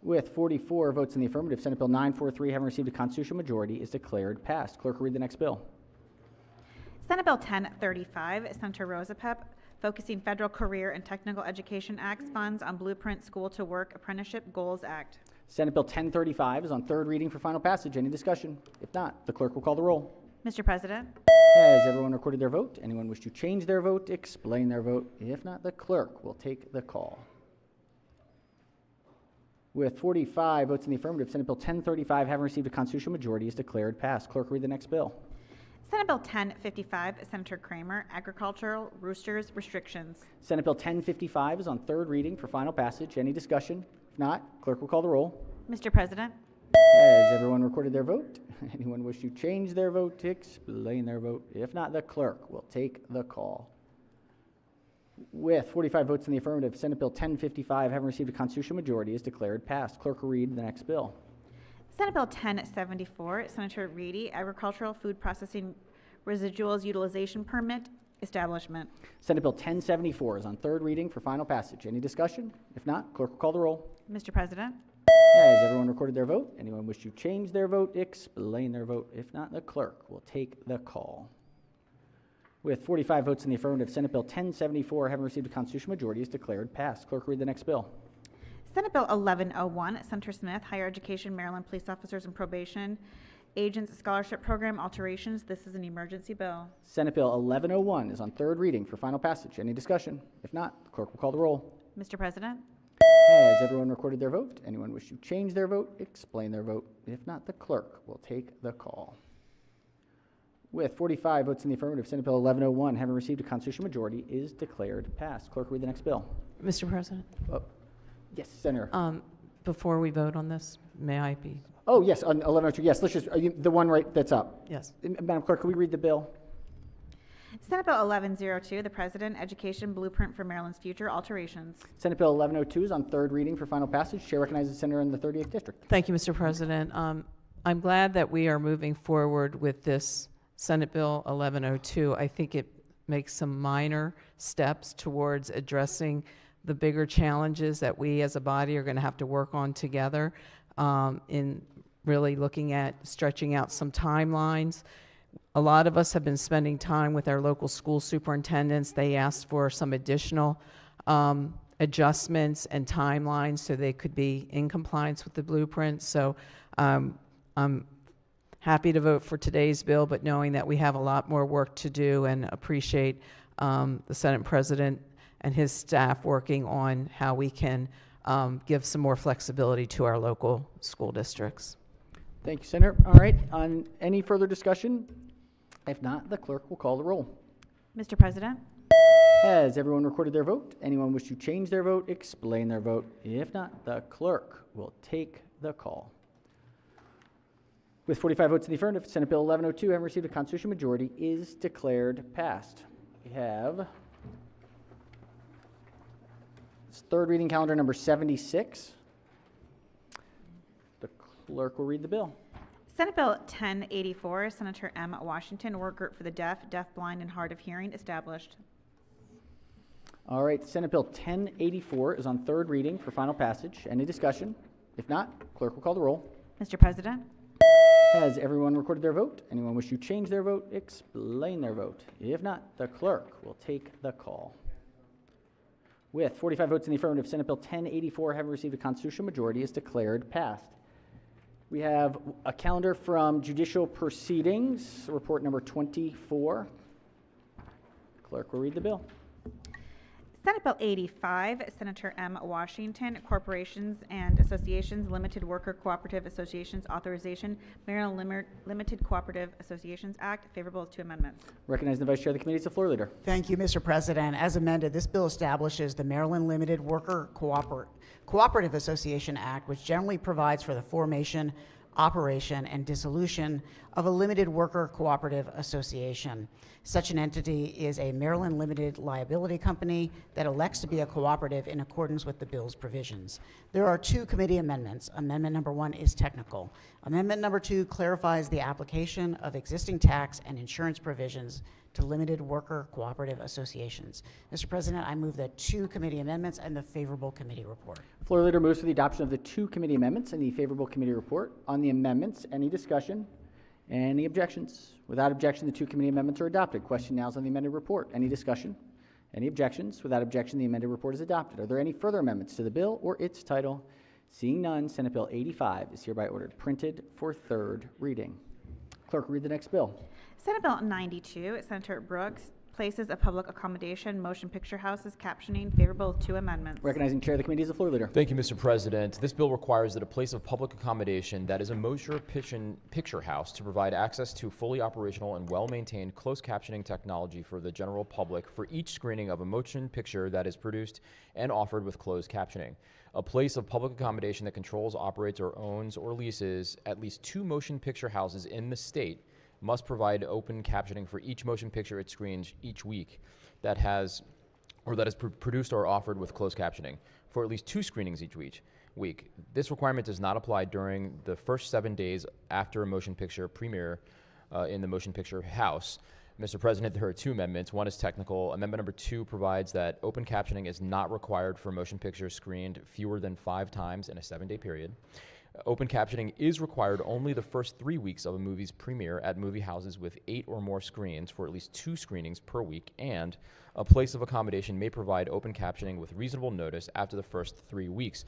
[SPEAKER 1] With 44 votes in the affirmative, Senate Bill 943, having received a constitutional majority, is declared passed. Clerk will read the next bill.
[SPEAKER 2] Senate Bill 1035, Senator Rosapep, focusing Federal Career and Technical Education Act funds on Blueprint School to Work Apprenticeship Goals Act.
[SPEAKER 1] Senate Bill 1035 is on third reading for final passage. Any discussion? If not, the clerk will call the roll.
[SPEAKER 2] Mr. President?
[SPEAKER 1] Has everyone recorded their vote? Anyone wish to change their vote, explain their vote? If not, the clerk will take the call. With 45 votes in the affirmative, Senate Bill 1035, having received a constitutional majority, is declared passed. Clerk will read the next bill.
[SPEAKER 2] Senate Bill 1055, Senator Kramer, Agricultural Roosters Restrictions.
[SPEAKER 1] Senate Bill 1055 is on third reading for final passage. Any discussion? If not, clerk will call the roll.
[SPEAKER 2] Mr. President?
[SPEAKER 1] Has everyone recorded their vote? Anyone wish to change their vote, explain their vote? If not, the clerk will take the call. With 45 votes in the affirmative, Senate Bill 1055, having received a constitutional majority, is declared passed. Clerk will read the next bill.
[SPEAKER 2] Senate Bill 1074, Senator Reedy, Agricultural Food Processing Residuals Utilization Permit Establishment.
[SPEAKER 1] Senate Bill 1074 is on third reading for final passage. Any discussion? If not, clerk will call the roll.
[SPEAKER 2] Mr. President,
[SPEAKER 1] Has everyone recorded their vote? Anyone wish to change their vote, explain their vote? If not, the clerk will take the call. With 45 votes in the affirmative, Senate Bill 1074, having received a constitutional majority, is declared passed. Clerk, read the next bill.
[SPEAKER 2] Senate Bill 1101, Senator Smith, Higher Education, Maryland Police Officers and Probation Agents Scholarship Program Alterations. This is an emergency bill.
[SPEAKER 1] Senate Bill 1101 is on third reading for final passage. Any discussion? If not, the clerk will call the roll.
[SPEAKER 2] Mr. President,
[SPEAKER 1] Has everyone recorded their vote? Anyone wish to change their vote, explain their vote? If not, the clerk will take the call. With 45 votes in the affirmative, Senate Bill 1101, having received a constitutional majority, is declared passed. Clerk, read the next bill.
[SPEAKER 4] Mr. President,
[SPEAKER 1] Oh, yes, Senator.
[SPEAKER 4] before we vote on this, may I be?
[SPEAKER 1] Oh, yes, on 1102. Yes, let's just, the one right that's up.
[SPEAKER 4] Yes.
[SPEAKER 1] Madam Clerk, can we read the bill?
[SPEAKER 2] Senate Bill 1102, the President Education Blueprint for Maryland's Future Alterations.
[SPEAKER 1] Senate Bill 1102 is on third reading for final passage. Chair recognizes the senator in the 38th District.
[SPEAKER 4] Thank you, Mr. President. I'm glad that we are moving forward with this Senate Bill 1102. I think it makes some minor steps towards addressing the bigger challenges that we as a body are going to have to work on together in really looking at stretching out some timelines. A lot of us have been spending time with our local school superintendents. They asked for some additional adjustments and timelines so they could be in compliance with the blueprint. So I'm happy to vote for today's bill, but knowing that we have a lot more work to do, and appreciate the Senate President and his staff working on how we can give some more flexibility to our local school districts.
[SPEAKER 1] Thank you, Senator. All right, on any further discussion? If not, the clerk will call the roll.
[SPEAKER 2] Mr. President,
[SPEAKER 1] Has everyone recorded their vote? Anyone wish to change their vote, explain their vote? If not, the clerk will take the call. With 45 votes in the affirmative, Senate Bill 1102, having received a constitutional majority, is declared passed. We have third reading calendar number 76. The clerk will read the bill.
[SPEAKER 2] Senate Bill 1084, Senator M. Washington, Work Group for the Deaf, Deafblind, and Hard of Hearing, established.
[SPEAKER 1] All right, Senate Bill 1084 is on third reading for final passage. Any discussion? If not, clerk will call the roll.
[SPEAKER 2] Mr. President,
[SPEAKER 1] Has everyone recorded their vote? Anyone wish to change their vote, explain their vote? If not, the clerk will take the call. With 45 votes in the affirmative, Senate Bill 1084, having received a constitutional majority, is declared passed. We have a calendar from judicial proceedings, report number 24. Clerk will read the bill.
[SPEAKER 2] Senate Bill 85, Senator M. Washington, Corporations and Associations, Limited Worker Cooperative Associations Authorization, Maryland Limited Cooperative Associations Act, favorable to amendments.
[SPEAKER 1] Recognize the Vice Chair of the Committee is the floor leader.
[SPEAKER 6] Thank you, Mr. President. As amended, this bill establishes the Maryland Limited Worker Cooperative Association Act, which generally provides for the formation, operation, and dissolution of a limited worker cooperative association. Such an entity is a Maryland limited liability company that elects to be a cooperative in accordance with the bill's provisions. There are two committee amendments. Amendment number 1 is technical. Amendment number 2 clarifies the application of existing tax and insurance provisions to limited worker cooperative associations. Mr. President, I move the two committee amendments and the favorable committee report.
[SPEAKER 1] Floor leader moves for the adoption of the two committee amendments and the favorable committee report. On the amendments, any discussion? Any objections? Without objection, the two committee amendments are adopted. Question now is on the amended report. Any discussion? Any objections? Without objection, the amended report is adopted. Are there any further amendments to the bill or its title? Seeing none, Senate Bill 85 is hereby ordered printed for third reading. Clerk, read the next bill.
[SPEAKER 2] Senate Bill 92, Senator Brooks, Places of Public Accommodation, Motion Picture Houses, Captioning, favorable to amendments.
[SPEAKER 1] Recognizing Chair of the Committee is the floor leader.
[SPEAKER 8] Thank you, Mr. President. This bill requires that a place of public accommodation that is a motion picture house to provide access to fully operational and well-maintained closed captioning technology for the general public for each screening of a motion picture that is produced and offered with closed captioning. A place of public accommodation that controls, operates, or owns or leases at least 2 motion picture houses in the state must provide open captioning for each motion picture it screens each week that is produced or offered with closed captioning for at least 2 screenings each week. week. This requirement does not apply during the first 7 days after a motion picture premiere in the motion picture house. Mr. President, there are two amendments. One is technical. Amendment number 2 provides that open captioning is not required for motion pictures screened fewer than 5 times in a 7-day period. Open captioning is required only the first 3 weeks of a movie's premiere at movie houses with 8 or more screens for at least 2 screenings per week, and a place of accommodation may provide open captioning with reasonable notice after the first 3 weeks.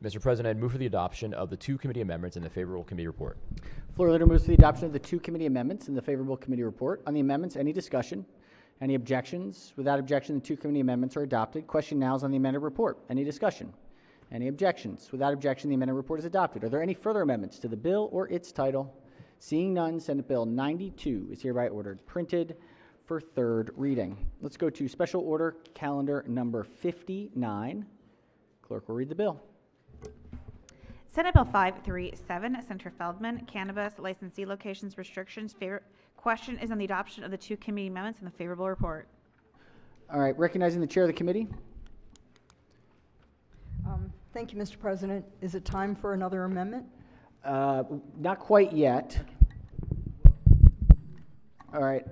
[SPEAKER 8] Mr. President, I move for the adoption of the 2 committee amendments in the favorable committee report.
[SPEAKER 1] Floor leader moves for the adoption of the 2 committee amendments in the favorable committee report. On the amendments, any discussion? Any objections? Without objection, the 2 committee amendments are adopted. Question now is on the amended report. Any discussion? Any objections? Without objection, the amended report is adopted. Are there any further amendments to the bill or its title? Seeing none, Senate Bill 92 is hereby ordered printed for third reading. Let's go to Special Order Calendar number 59. Clerk will read the bill.
[SPEAKER 2] Senate Bill 537, Senator Feldman, Cannabis Licensee Locations Restrictions. Question is on the adoption of the 2 committee amendments in the favorable report.
[SPEAKER 1] All right, recognizing the chair of the committee.
[SPEAKER 13] Thank you, Mr. President. Is it time for another amendment?
[SPEAKER 1] Not quite yet. All right.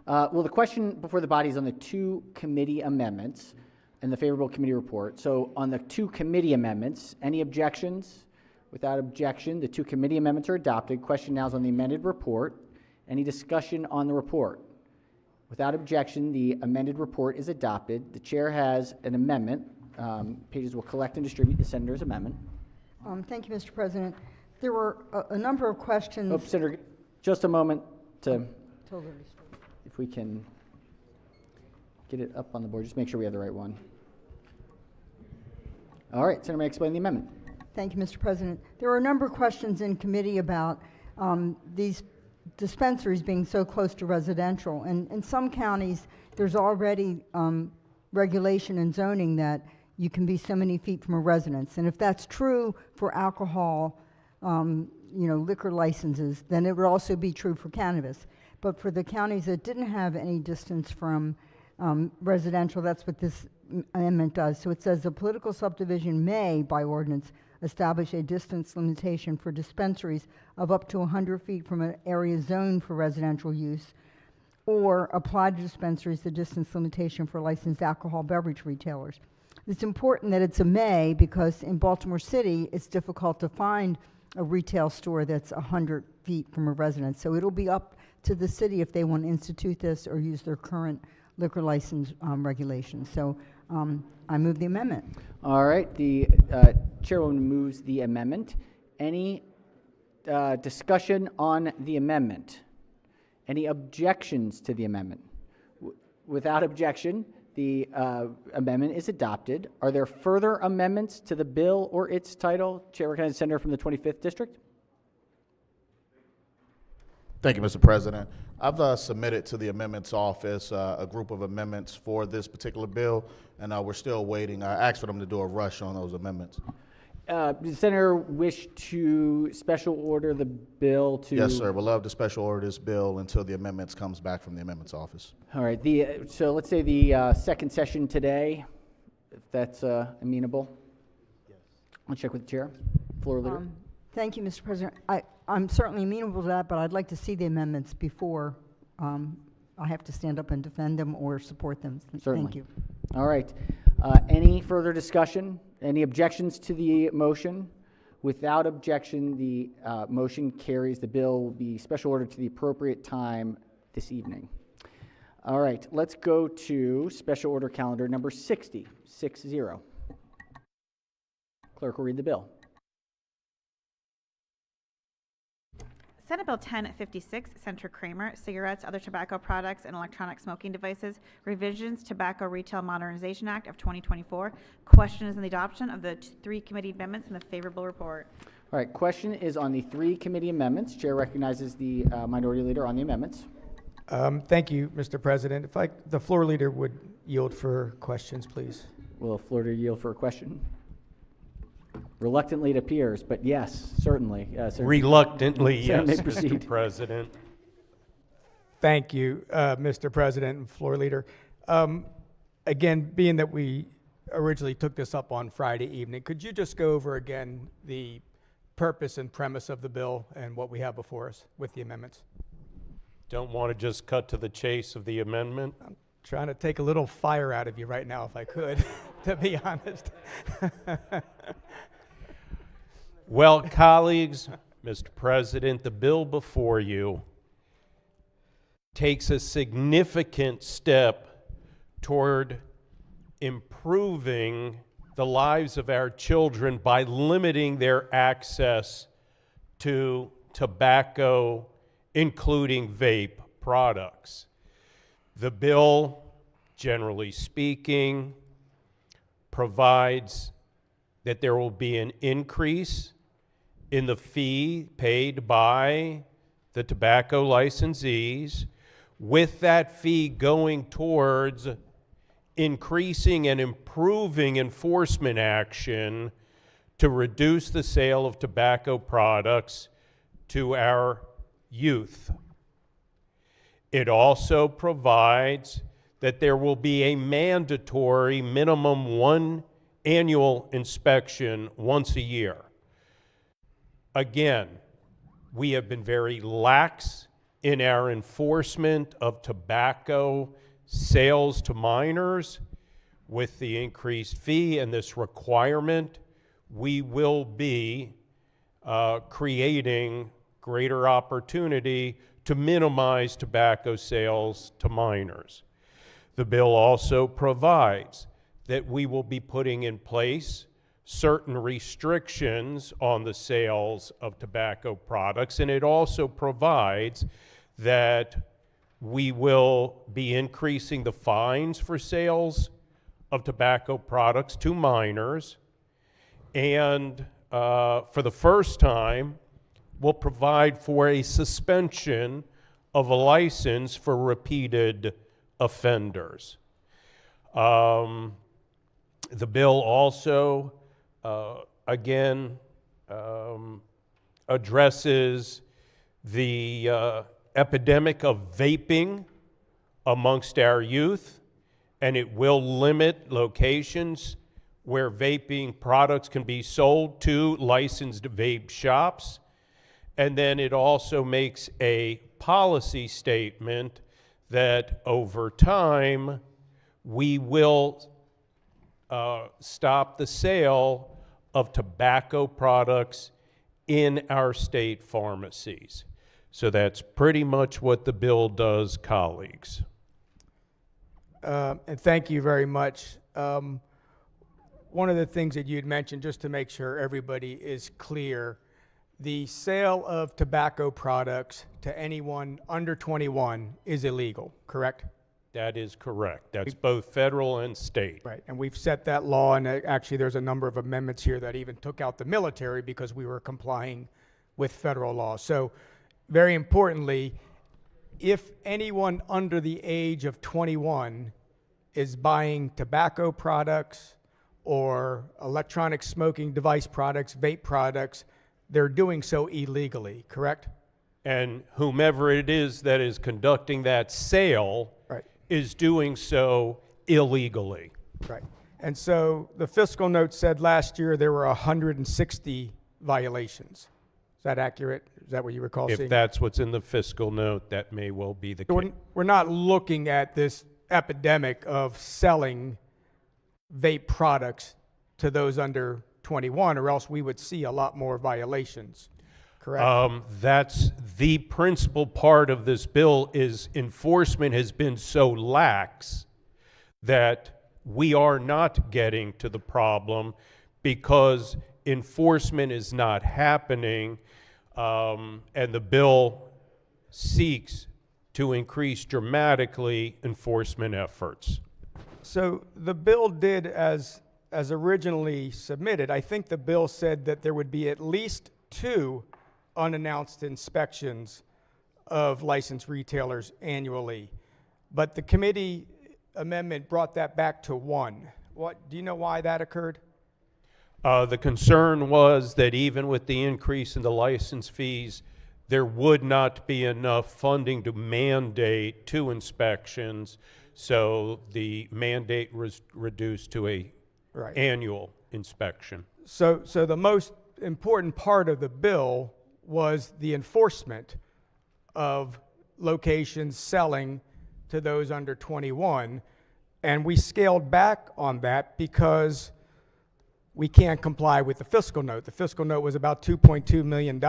[SPEAKER 1] Well, the question before the body is on the 2 committee amendments and the favorable committee report. So on the 2 committee amendments, any objections? Without objection, the 2 committee amendments are adopted. Question now is on the amended report. Any discussion on the report? Without objection, the amended report is adopted. The chair has an amendment. Pages will collect and distribute the senator's amendment.
[SPEAKER 13] Thank you, Mr. President. There were a number of questions.
[SPEAKER 1] Oh, Senator, just a moment to,
[SPEAKER 13] Totally.
[SPEAKER 1] if we can get it up on the board, just make sure we have the right one. All right, Senator may explain the amendment.
[SPEAKER 13] Thank you, Mr. President. There were a number of questions in committee about these dispensaries being so close to residential. And in some counties, there's already regulation and zoning that you can be so many feet from a residence. And if that's true for alcohol, liquor licenses, then it would also be true for cannabis. But for the counties that didn't have any distance from residential, that's what this amendment does. So it says the political subdivision may, by ordinance, establish a distance limitation for dispensaries of up to 100 feet from an area zoned for residential use, or apply to dispensaries the distance limitation for licensed alcohol beverage retailers. It's important that it's a may, because in Baltimore City, it's difficult to find a retail store that's 100 feet from a residence. So it'll be up to the city if they want to institute this or use their current liquor license regulations. So I move the amendment.
[SPEAKER 1] All right, the chairwoman moves the amendment. Any discussion on the amendment? Any objections to the amendment? Without objection, the amendment is adopted. Are there further amendments to the bill or its title? Chair recognizes the senator from the 25th District.
[SPEAKER 10] Thank you, Mr. President. I've submitted to the amendments office a group of amendments for this particular bill, and we're still waiting. I asked for them to do a rush on those amendments.
[SPEAKER 1] Does the senator wish to special order the bill to?
[SPEAKER 10] Yes, sir. We'll love to special order this bill until the amendments comes back from the amendments office.
[SPEAKER 1] All right. So let's say the second session today, if that's amenable. Yes. I'll check with the chair. Floor leader.
[SPEAKER 13] Thank you, Mr. President. I'm certainly amenable to that, but I'd like to see the amendments before I have to stand up and defend them or support them.
[SPEAKER 1] Certainly.
[SPEAKER 13] Thank you.
[SPEAKER 1] All right. Any further discussion? Any objections to the motion? Without objection, the motion carries. The bill will be special ordered to the appropriate time this evening. All right. Let's go to special order calendar number 60. Clerk will read the bill.
[SPEAKER 2] Senate Bill 1056, Senator Kramer, Cigarettes, Other Tobacco Products, and Electronic Smoking Devices, Revisions Tobacco Retail Modernization Act of 2024. Question is on the adoption of the 3 committee amendments in the favorable report.
[SPEAKER 1] All right, question is on the 3 committee amendments. Chair recognizes the minority leader on the amendments.
[SPEAKER 21] Thank you, Mr. President. If the floor leader would yield for questions, please.
[SPEAKER 1] Will the floor leader yield for a question? Reluctantly, it appears, but yes, certainly.
[SPEAKER 17] Reluctantly, yes,
[SPEAKER 1] may proceed.
[SPEAKER 17] Mr. President.
[SPEAKER 21] Thank you, Mr. President and Floor Leader. Again, being that we originally took this up on Friday evening, could you just go over again the purpose and premise of the bill and what we have before us with the amendments?
[SPEAKER 9] Don't want to just cut to the chase of the amendment?
[SPEAKER 21] I'm trying to take a little fire out of you right now, if I could, to be honest.
[SPEAKER 9] Well, colleagues, Mr. President, the bill before you takes a significant step toward improving the lives of our children by limiting their access to tobacco, including vape products. The bill, generally speaking, provides that there will be an increase in the fee paid by the tobacco licensees, with that fee going towards increasing and improving enforcement action to reduce the sale of tobacco products to our youth. It also provides that there will be a mandatory minimum one annual inspection once a year. Again, we have been very lax in our enforcement of tobacco sales to minors. With the increased fee and this requirement, we will be creating greater opportunity to minimize tobacco sales to minors. The bill also provides that we will be putting in place certain restrictions on the sales of tobacco products, and it also provides that we will be increasing the fines for sales of tobacco products to minors, and for the first time, will provide for a suspension of a license for repeated offenders. The bill also, again, addresses the epidemic of vaping amongst our youth, and it will limit locations where vaping products can be sold to licensed vape shops. And then it also makes a policy statement that over time we will stop the sale of tobacco products in our state pharmacies. So that's pretty much what the bill does, colleagues.
[SPEAKER 21] And thank you very much. One of the things that you'd mentioned, just to make sure everybody is clear, the sale of tobacco products to anyone under 21 is illegal, correct?
[SPEAKER 9] That is correct. That's both federal and state.
[SPEAKER 21] Right, and we've set that law, and actually there's a number of amendments here that even took out the military because we were complying with federal law. So very importantly, if anyone under the age of 21 is buying tobacco products or electronic smoking device products, vape products, they're doing so illegally, correct?
[SPEAKER 9] And whomever it is that is conducting that sale is doing so illegally.
[SPEAKER 21] Right. And so the fiscal note said last year there were 160 violations. Is that accurate? Is that what you recall seeing?
[SPEAKER 9] If that's what's in the fiscal note, that may well be the case.
[SPEAKER 21] We're not looking at this epidemic of selling vape products to those under 21, or else we would see a lot more violations, correct?
[SPEAKER 9] That's the principal part of this bill is enforcement has been so lax that we are not getting to the problem because enforcement is not happening, and the bill seeks to increase dramatically enforcement efforts.
[SPEAKER 21] So the bill did as originally submitted. I think the bill said that there would be at least 2 unannounced inspections of licensed retailers annually. But the committee amendment brought that back to 1. Do you know why that occurred?
[SPEAKER 9] The concern was that even with the increase in the license fees, there would not be enough funding to mandate 2 inspections, so the mandate was reduced to a
[SPEAKER 21] Right.
[SPEAKER 9] annual inspection.
[SPEAKER 21] So the most important part of the bill was the enforcement of locations selling to those under 21. And we scaled back on that because we can't comply with the fiscal note. The fiscal note was about $2.2 million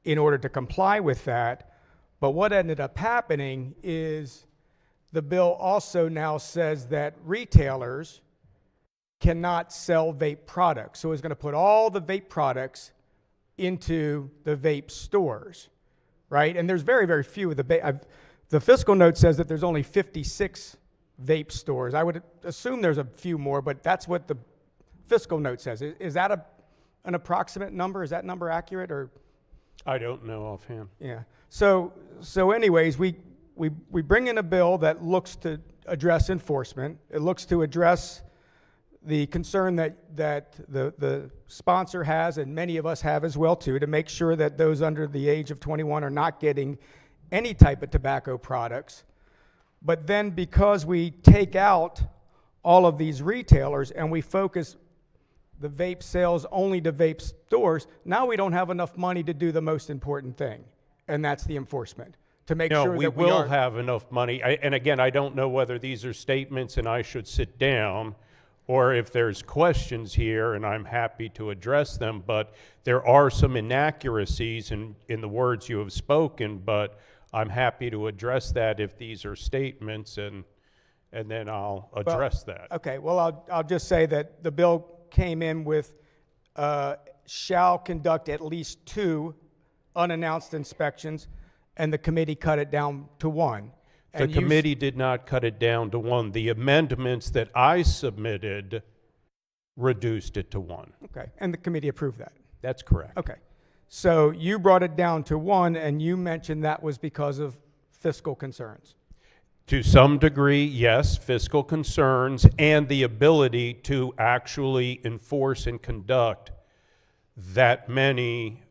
[SPEAKER 21] in order to comply with that. But what ended up happening is the bill also now says that retailers cannot sell vape products. So it's going to put all the vape products into the vape stores, right? And there's very, very few of the fiscal note says that there's only 56 vape stores. I would assume there's a few more, but that's what the fiscal note says. Is that an approximate number? Is that number accurate, or?
[SPEAKER 9] I don't know offhand.
[SPEAKER 21] Yeah. So anyways, we bring in a bill that looks to address enforcement. It looks to address the concern that the sponsor has, and many of us have as well too, to make sure that those under the age of 21 are not getting any type of tobacco products. But then because we take out all of these retailers and we focus the vape sales only to vape stores, now we don't have enough money to do the most important thing, and that's the enforcement. To make
[SPEAKER 9] No,
[SPEAKER 21] sure
[SPEAKER 9] we
[SPEAKER 21] that we
[SPEAKER 9] will
[SPEAKER 21] are,
[SPEAKER 9] have enough money. And again, I don't know whether these are statements and I should sit down, or if there's questions here, and I'm happy to address them, but there are some inaccuracies in the words you have spoken, but I'm happy to address that if these are statements, and then I'll address that.
[SPEAKER 21] Okay, well, I'll just say that the bill came in with shall conduct at least 2 unannounced inspections, and the committee cut it down to 1.
[SPEAKER 9] The
[SPEAKER 21] And you
[SPEAKER 9] committee did not cut it down to 1. The amendments that I submitted reduced it to 1.
[SPEAKER 21] Okay, and the committee approved that.
[SPEAKER 9] That's correct.
[SPEAKER 21] Okay, so you brought it down to 1, and you mentioned that was because of fiscal concerns.
[SPEAKER 9] To some degree, yes, fiscal concerns and the ability to actually enforce and conduct that many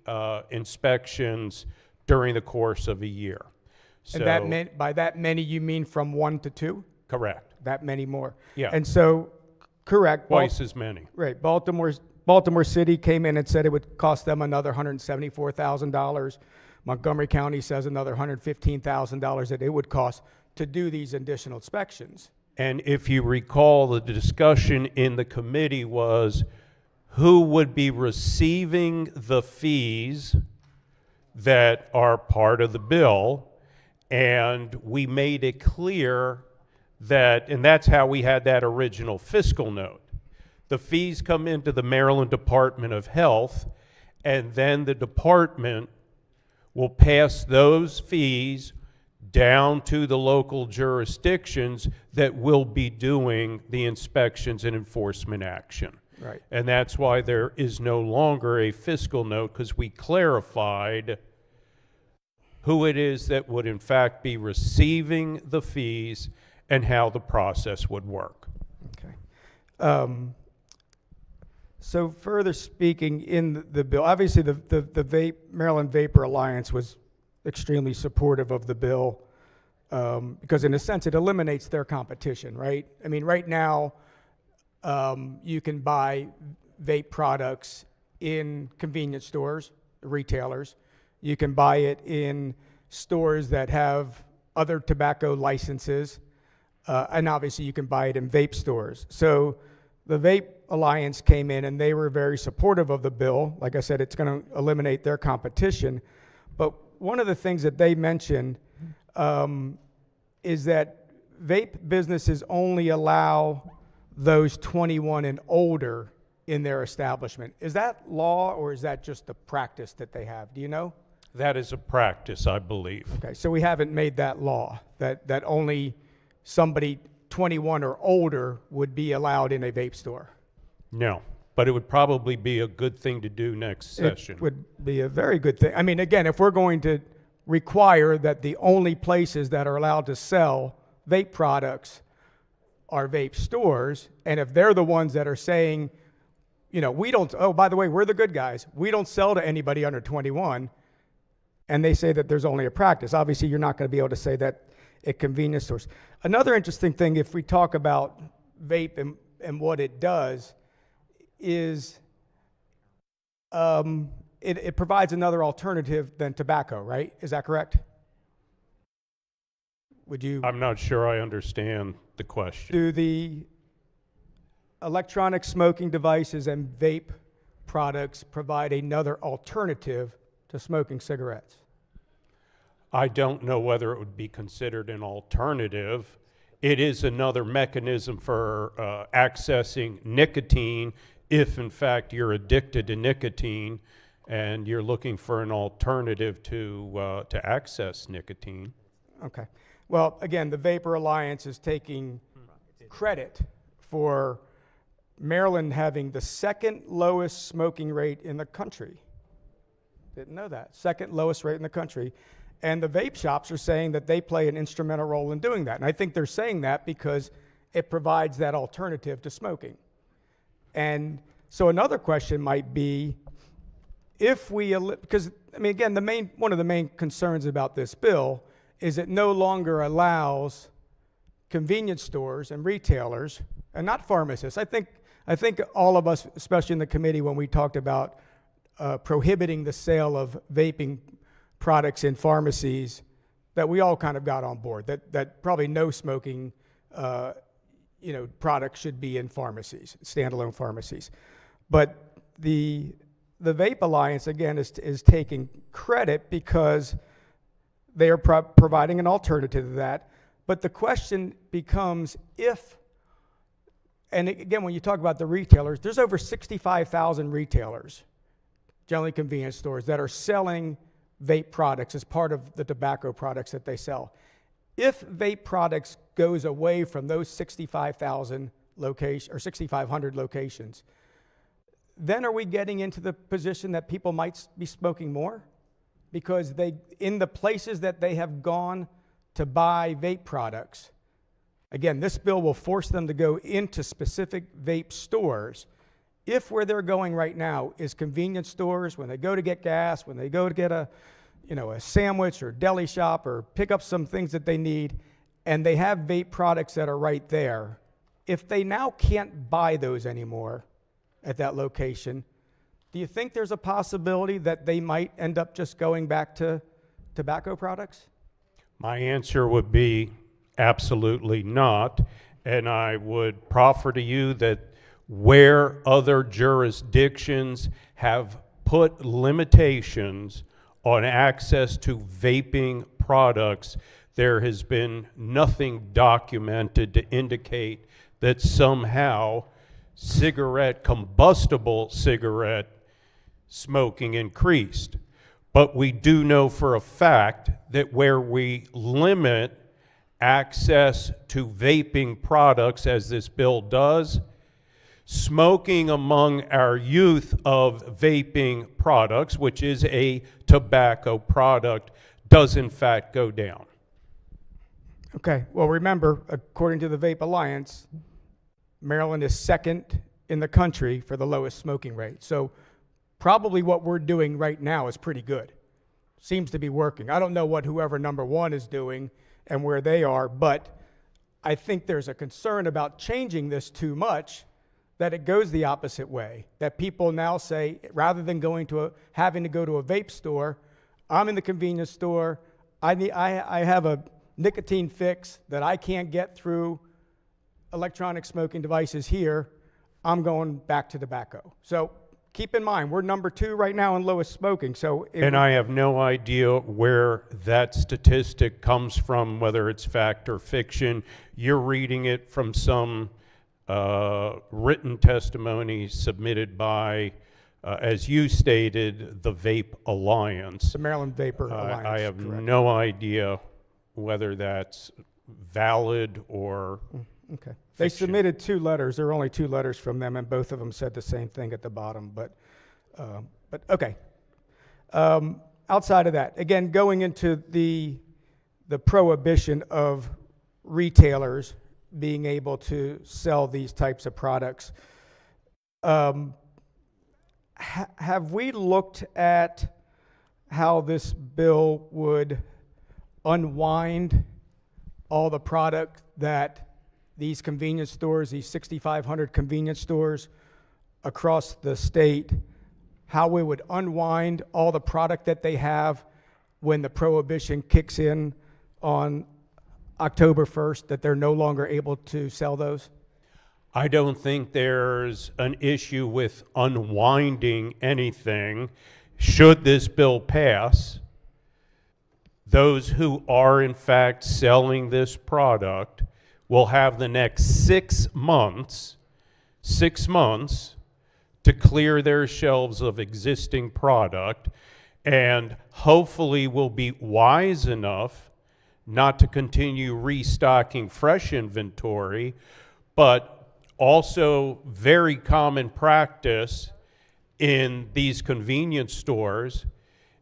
[SPEAKER 9] inspections during the course of a year.
[SPEAKER 21] And that meant, by that many, you mean from 1 to 2?
[SPEAKER 9] Correct.
[SPEAKER 21] That many more?
[SPEAKER 9] Yeah.
[SPEAKER 21] And so, correct.
[SPEAKER 9] Twice as many.
[SPEAKER 21] Right. Baltimore City came in and said it would cost them another $174,000. Montgomery County says another $115,000 that it would cost to do these additional inspections.
[SPEAKER 9] And if you recall, the discussion in the committee was who would be receiving the fees that are part of the bill, and we made it clear that, and that's how we had that original fiscal note. The fees come into the Maryland Department of Health, and then the department will pass those fees down to the local jurisdictions that will be doing the inspections and enforcement action.
[SPEAKER 21] Right.
[SPEAKER 9] And that's why there is no longer a fiscal note, because we clarified who it is that would in fact be receiving the fees and how the process would work.
[SPEAKER 21] Okay. So further speaking, in the bill, obviously the Maryland Vapor Alliance was extremely supportive of the bill because in a sense it eliminates their competition, right? I mean, right now you can buy vape products in convenience stores, retailers. You can buy it in stores that have other tobacco licenses, and obviously you can buy it in vape stores. So the Vape Alliance came in and they were very supportive of the bill. Like I said, it's going to eliminate their competition. But one of the things that they mentioned is that vape businesses only allow those 21 and older in their establishment. Is that law, or is that just the practice that they have? Do you know?
[SPEAKER 9] That is a practice, I believe.
[SPEAKER 21] Okay, so we haven't made that law, that only somebody 21 or older would be allowed in a vape store.
[SPEAKER 9] No, but it would probably be a good thing to do next session.
[SPEAKER 21] It would be a very good thing. I mean, again, if we're going to require that the only places that are allowed to sell vape products are vape stores, and if they're the ones that are saying, you know, we don't, oh, by the way, we're the good guys, we don't sell to anybody under 21, and they say that there's only a practice. Obviously, you're not going to be able to say that at convenience stores. Another interesting thing, if we talk about vape and what it does, is it provides another alternative than tobacco, right? Is that correct? Would you?
[SPEAKER 9] I'm not sure I understand the question.
[SPEAKER 21] Do the electronic smoking devices and vape products provide another alternative to smoking cigarettes?
[SPEAKER 9] I don't know whether it would be considered an alternative. It is another mechanism for accessing nicotine if, in fact, you're addicted to nicotine and you're looking for an alternative to access nicotine.
[SPEAKER 21] Okay. Well, again, the Vapor Alliance is taking credit for Maryland having the second lowest smoking rate in the country. Didn't know that. Second lowest rate in the country. And the vape shops are saying that they play an instrumental role in doing that. And I think they're saying that because it provides that alternative to smoking. And so another question might be, if we, because, I mean, again, one of the main concerns about this bill is it no longer allows convenience stores and retailers, and not pharmacists. I think all of us, especially in the committee, when we talked about prohibiting the sale of vaping products in pharmacies, that we all kind of got on board, that probably no smoking products should be in pharmacies, standalone pharmacies. But the Vape Alliance, again, is taking credit because they are providing an alternative to that. But the question becomes if, and again, when you talk about the retailers, there's over 65,000 retailers, generally convenience stores, that are selling vape products as part of the tobacco products that they sell. If vape products goes away from those 65,000 locations or 6,500 locations, then are we getting into the position that people might be smoking more? Because in the places that they have gone to buy vape products, again, this bill will force them to go into specific vape stores. If where they're going right now is convenience stores, when they go to get gas, when they go to get a sandwich or deli shop or pick up some things that they need, and they have vape products that are right there, if they now can't buy those anymore at that location, do you think there's a possibility that they might end up just going back to tobacco products?
[SPEAKER 9] My answer would be absolutely not. And I would proffer to you that where other jurisdictions have put limitations on access to vaping products, there has been nothing documented to indicate that somehow combustible cigarette smoking increased. But we do know for a fact that where we limit access to vaping products, as this bill does, smoking among our youth of vaping products, which is a tobacco product, does in fact go down.
[SPEAKER 21] Okay, well, remember, according to the Vape Alliance, Maryland is second in the country for the lowest smoking rate. So probably what we're doing right now is pretty good. Seems to be working. I don't know what whoever number one is doing and where they are, but I think there's a concern about changing this too much, that it goes the opposite way. That people now say, rather than having to go to a vape store, I'm in the convenience store, I have a nicotine fix that I can't get through electronic smoking devices here, I'm going back to tobacco. So keep in mind, we're number 2 right now in lowest smoking.
[SPEAKER 9] And I have no idea where that statistic comes from, whether it's fact or fiction. You're reading it from some written testimony submitted by, as you stated, the Vape Alliance.
[SPEAKER 21] The Maryland Vapor Alliance.
[SPEAKER 9] I have
[SPEAKER 21] correct.
[SPEAKER 9] no idea whether that's valid or
[SPEAKER 21] Okay. They submitted 2 letters. There were only 2 letters from them, and both of them said the same thing at the bottom. But okay. Outside of that, again, going into the prohibition of retailers being able to sell these types of products, have we looked at how this bill would unwind all the product that these convenience stores, these 6,500 convenience stores across the state, how we would unwind all the product that they have when the prohibition kicks in on October 1st, that they're no longer able to sell those?
[SPEAKER 9] I don't think there's an issue with unwinding anything. Should this bill pass, those who are in fact selling this product will have the next 6 months to clear their shelves of existing product, and hopefully will be wise enough not to continue restocking fresh inventory, but also very common practice in these convenience stores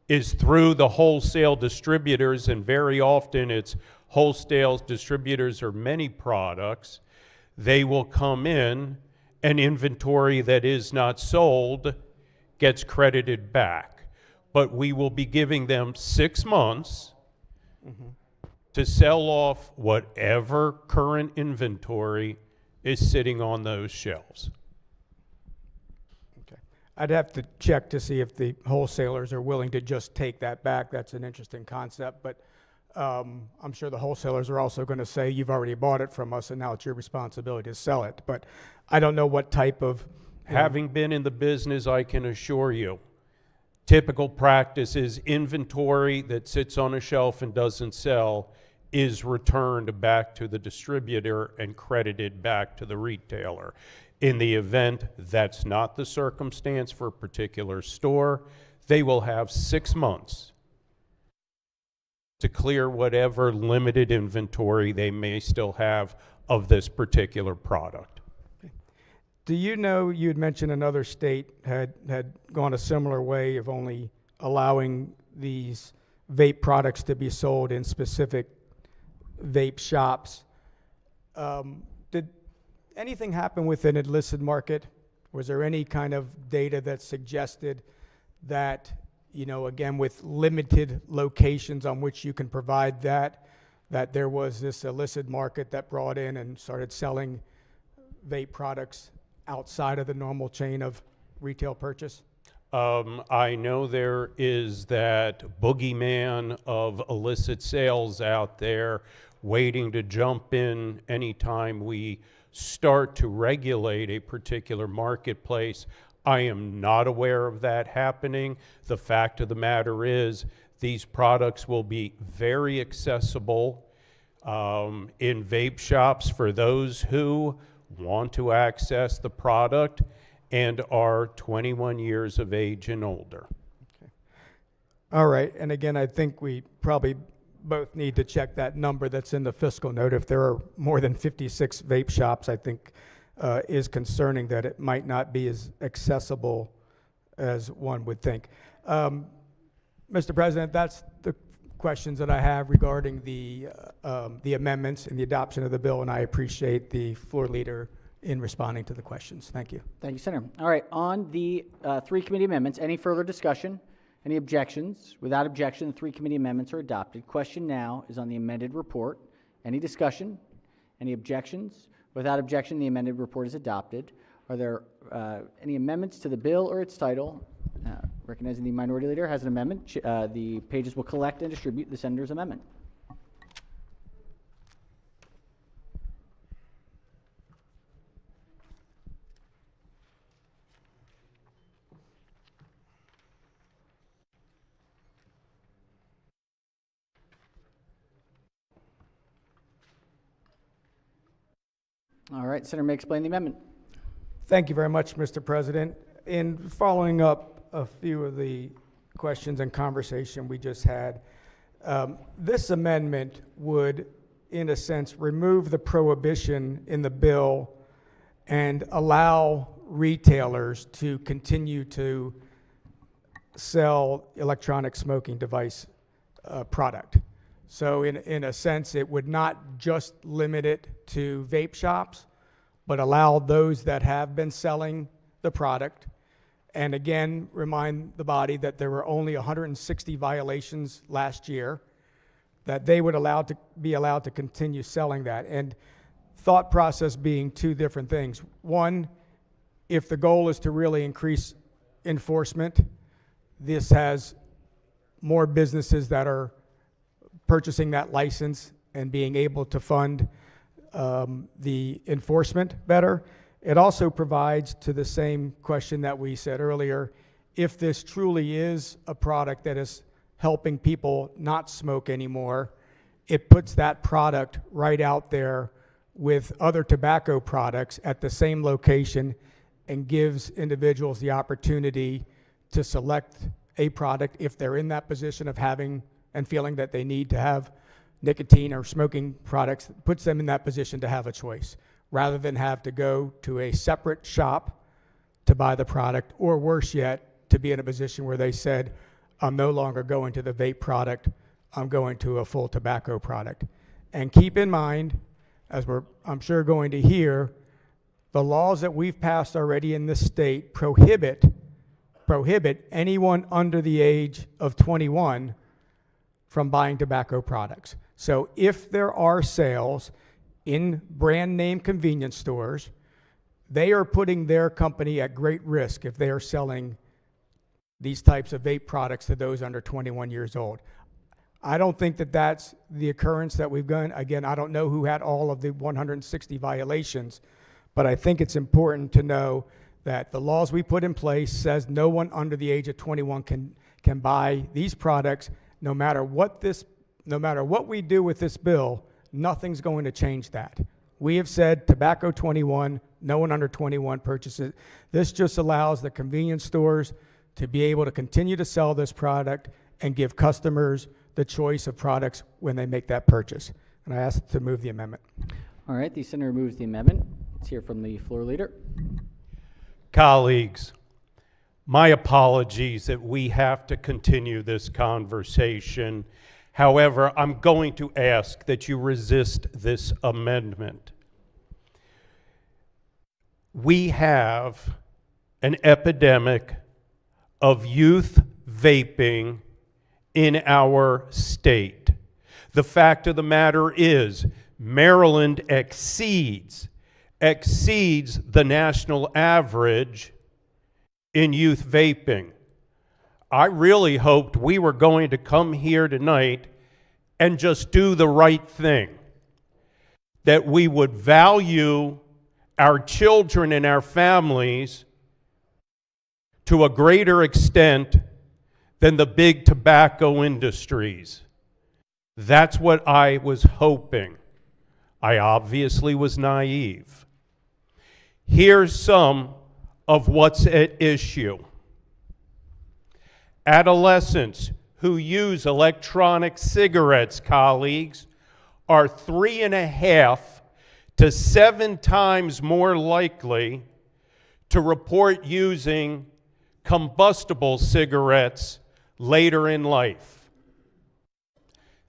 [SPEAKER 9] is through the wholesale distributors, and very often it's wholesale distributors or many products. They will come in, and inventory that is not sold gets credited back. But we will be giving them 6 months to sell off whatever current inventory is sitting on those shelves.
[SPEAKER 21] Okay. I'd have to check to see if the wholesalers are willing to just take that back. That's an interesting concept, but I'm sure the wholesalers are also going to say, you've already bought it from us and now it's your responsibility to sell it. But I don't know what type of...
[SPEAKER 9] Having been in the business, I can assure you, typical practice is inventory that sits on a shelf and doesn't sell is returned back to the distributor and credited back to the retailer. In the event that's not the circumstance for a particular store, they will have 6 months to clear whatever limited inventory they may still have of this particular product.
[SPEAKER 21] Do you know, you had mentioned another state had gone a similar way of only allowing these vape products to be sold in specific vape shops. Did anything happen with an illicit market? Was there any kind of data that suggested that, you know, again, with limited locations on which you can provide that there was this illicit market that brought in and started selling vape products outside of the normal chain of retail purchase?
[SPEAKER 9] I know there is that boogeyman of illicit sales out there waiting to jump in anytime we start to regulate a particular marketplace. I am not aware of that happening. The fact of the matter is these products will be very accessible in vape shops for those who want to access the product and are 21 years of age and older.
[SPEAKER 21] Okay. All right, and again, I think we probably both need to check that number that's in the fiscal note. If there are more than 56 vape shops, I think is concerning that it might not be as accessible as one would think. Mr. President, that's the questions that I have regarding the amendments and the adoption of the bill, and I appreciate the floor leader in responding to the questions. Thank you.
[SPEAKER 1] Thank you, Senator. All right, on the 3 committee amendments, any further discussion? Any objections? Without objection, the 3 committee amendments are adopted. Question now is on the amended report. Any discussion? Any objections? Without objection, the amended report is adopted. Are there any amendments to the bill or its title? Recognizing the minority leader has an amendment. The pages will collect and distribute the senator's amendment. All right, Senator may explain the amendment.
[SPEAKER 21] Thank you very much, Mr. President. In following up a few of the questions and conversation we just had, this amendment would, in a sense, remove the prohibition in the bill and allow retailers to continue to sell electronic smoking device product. So in a sense, it would not just limit it to vape shops, but allow those that have been selling the product and again, remind the body that there were only 160 violations last year, that they would be allowed to continue selling that. And thought process being two different things. One, if the goal is to really increase enforcement, this has more businesses that are purchasing that license and being able to fund the enforcement better. It also provides, to the same question that we said earlier, if this truly is a product that is helping people not smoke anymore, it puts that product right out there with other tobacco products at the same location and gives individuals the opportunity to select a product if they're in that position of having and feeling that they need to have nicotine or smoking products, puts them in that position to have a choice, rather than have to go to a separate shop to buy the product, or worse yet, to be in a position where they said, I'm no longer going to the vape product, I'm going to a full tobacco product. And keep in mind, as we're, I'm sure, going to hear, the laws that we've passed already in this state prohibit anyone under the age of 21 from buying tobacco products. So if there are sales in brand name convenience stores, they are putting their company at great risk if they are selling these types of vape products to those under 21 years old. I don't think that that's the occurrence that we've done. Again, I don't know who had all of the 160 violations, but I think it's important to know that the laws we put in place says no one under the age of 21 can buy these products. No matter what we do with this bill, nothing's going to change that. We have said tobacco 21, no one under 21 purchases. This just allows the convenience stores to be able to continue to sell this product and give customers the choice of products when they make that purchase. And I ask to move the amendment.
[SPEAKER 1] All right, the senator moves the amendment. Let's hear from the floor leader.
[SPEAKER 9] Colleagues, my apologies that we have to continue this conversation. However, I'm going to ask that you resist this amendment. We have an epidemic of youth vaping in our state. The fact of the matter is, Maryland exceeds the national average in youth vaping. I really hoped we were going to come here tonight and just do the right thing, that we would value our children and our families to a greater extent than the big tobacco industries. That's what I was hoping. I obviously was naive. Here's some of what's at issue. Adolescents who use electronic cigarettes, colleagues, are 3.5 to 7 times more likely to report using combustible cigarettes later in life.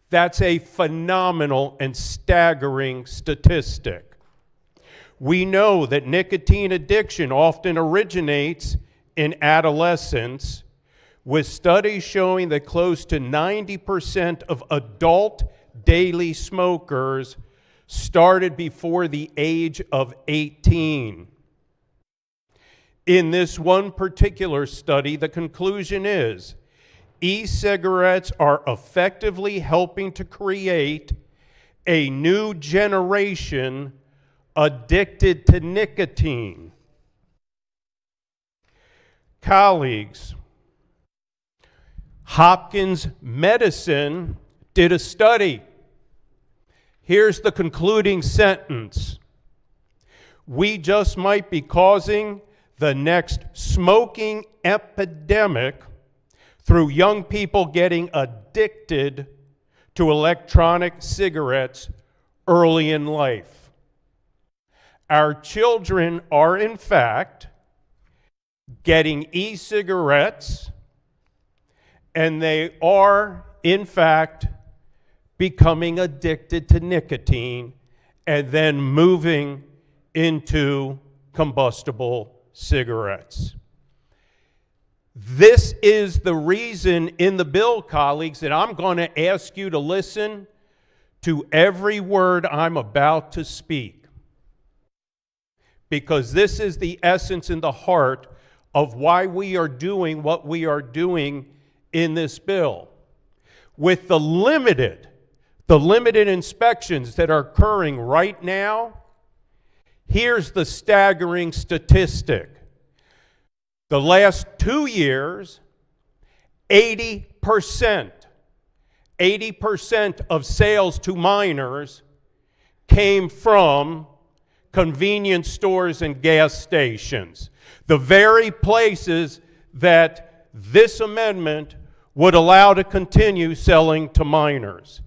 [SPEAKER 9] That's a phenomenal and staggering statistic. We know that nicotine addiction often originates in adolescence, with studies showing that close to 90% of adult daily smokers started before the age of 18. In this one particular study, the conclusion is e-cigarettes are effectively helping to create a new generation addicted to nicotine. Colleagues, Hopkins Medicine did a study. Here's the concluding sentence. We just might be causing the next smoking epidemic through young people getting addicted to electronic cigarettes early in life. Our children are, in fact, getting e-cigarettes, and they are, in fact, becoming addicted to nicotine and then moving into combustible cigarettes. This is the reason in the bill, colleagues, that I'm going to ask you to listen to every word I'm about to speak. Because this is the essence and the heart of why we are doing what we are doing in this bill. With the limited inspections that are occurring right now, here's the staggering statistic. The last 2 years, 80% of sales to minors came from convenience stores and gas stations, the very places that this amendment would allow to continue selling to minors.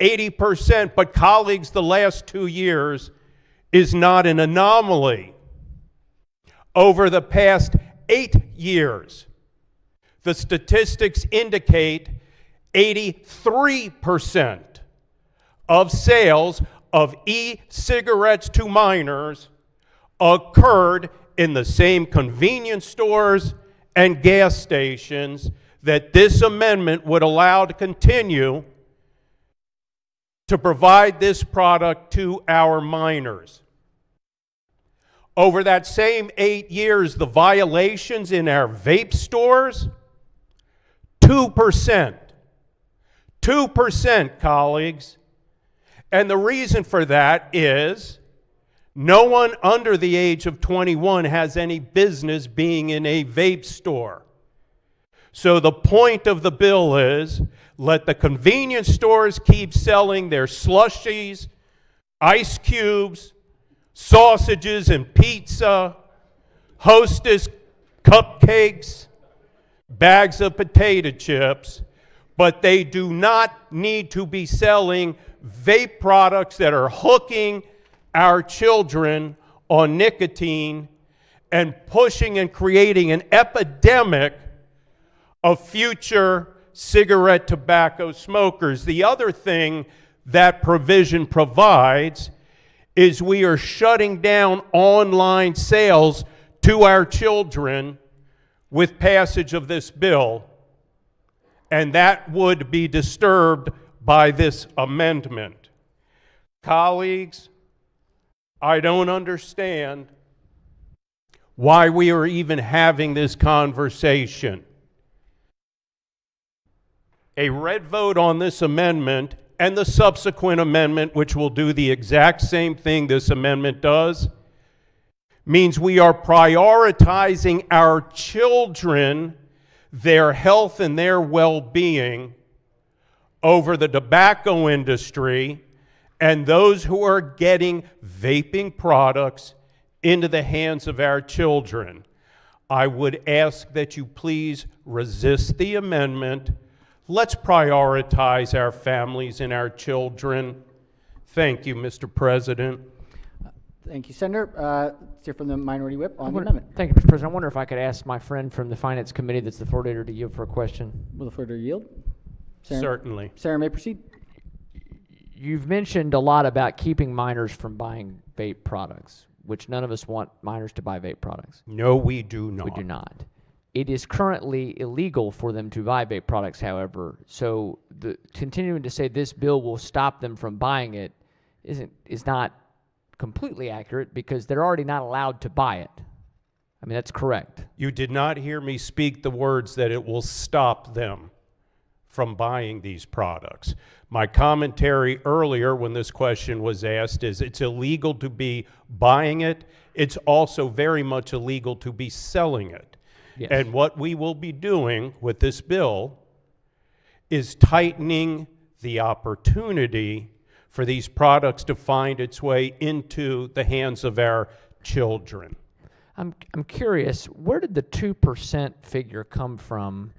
[SPEAKER 9] 80%, but colleagues, the last 2 years is not an anomaly. Over the past 8 years, the statistics indicate 83% of sales of e-cigarettes to minors occurred in the same convenience stores and gas stations that this amendment would allow to continue to provide this product to our minors. Over that same 8 years, the violations in our vape stores, 2%. 2%, colleagues. And the reason for that is no one under the age of 21 has any business being in a vape store. So the point of the bill is let the convenience stores keep selling their slushies, ice cubes, sausages and pizza, Hostess cupcakes, bags of potato chips, but they do not need to be selling vape products that are hooking our children on nicotine and pushing and creating an epidemic of future cigarette tobacco smokers. The other thing that provision provides is we are shutting down online sales to our children with passage of this bill, and that would be disturbed by this amendment. Colleagues, I don't understand why we are even having this conversation. A red vote on this amendment and the subsequent amendment, which will do the exact same thing this amendment does, means we are prioritizing our children, their health and their well-being over the tobacco industry and those who are getting vaping products into the hands of our children. I would ask that you please resist the amendment. Let's prioritize our families and our children. Thank you, Mr. President.
[SPEAKER 1] Thank you, Senator. Let's hear from the Minority Whip on the
[SPEAKER 12] wonder-
[SPEAKER 1] amendment.
[SPEAKER 12] Thank you, Mr. President. I wonder if I could ask my friend from the Finance Committee that's the floor leader to yield for a question.
[SPEAKER 1] Will the floor leader yield? Sarah?
[SPEAKER 9] Certainly.
[SPEAKER 1] Sarah, may proceed.
[SPEAKER 12] You've mentioned a lot about keeping minors from buying vape products, which none of us want minors to buy vape products.
[SPEAKER 9] No, we do not.
[SPEAKER 12] We do not. It is currently illegal for them to buy vape products, however, so continuing to say this bill will stop them from buying it is not completely accurate because they're already not allowed to buy it. I mean, that's correct.
[SPEAKER 9] You did not hear me speak the words that it will stop them from buying these products. My commentary earlier when this question was asked is it's illegal to be buying it. It's also very much illegal to be selling it.
[SPEAKER 12] Yes.
[SPEAKER 9] And what we will be doing with this bill is tightening the opportunity for these products to find its way into the hands of our children.
[SPEAKER 12] I'm curious, where did the 2% figure come from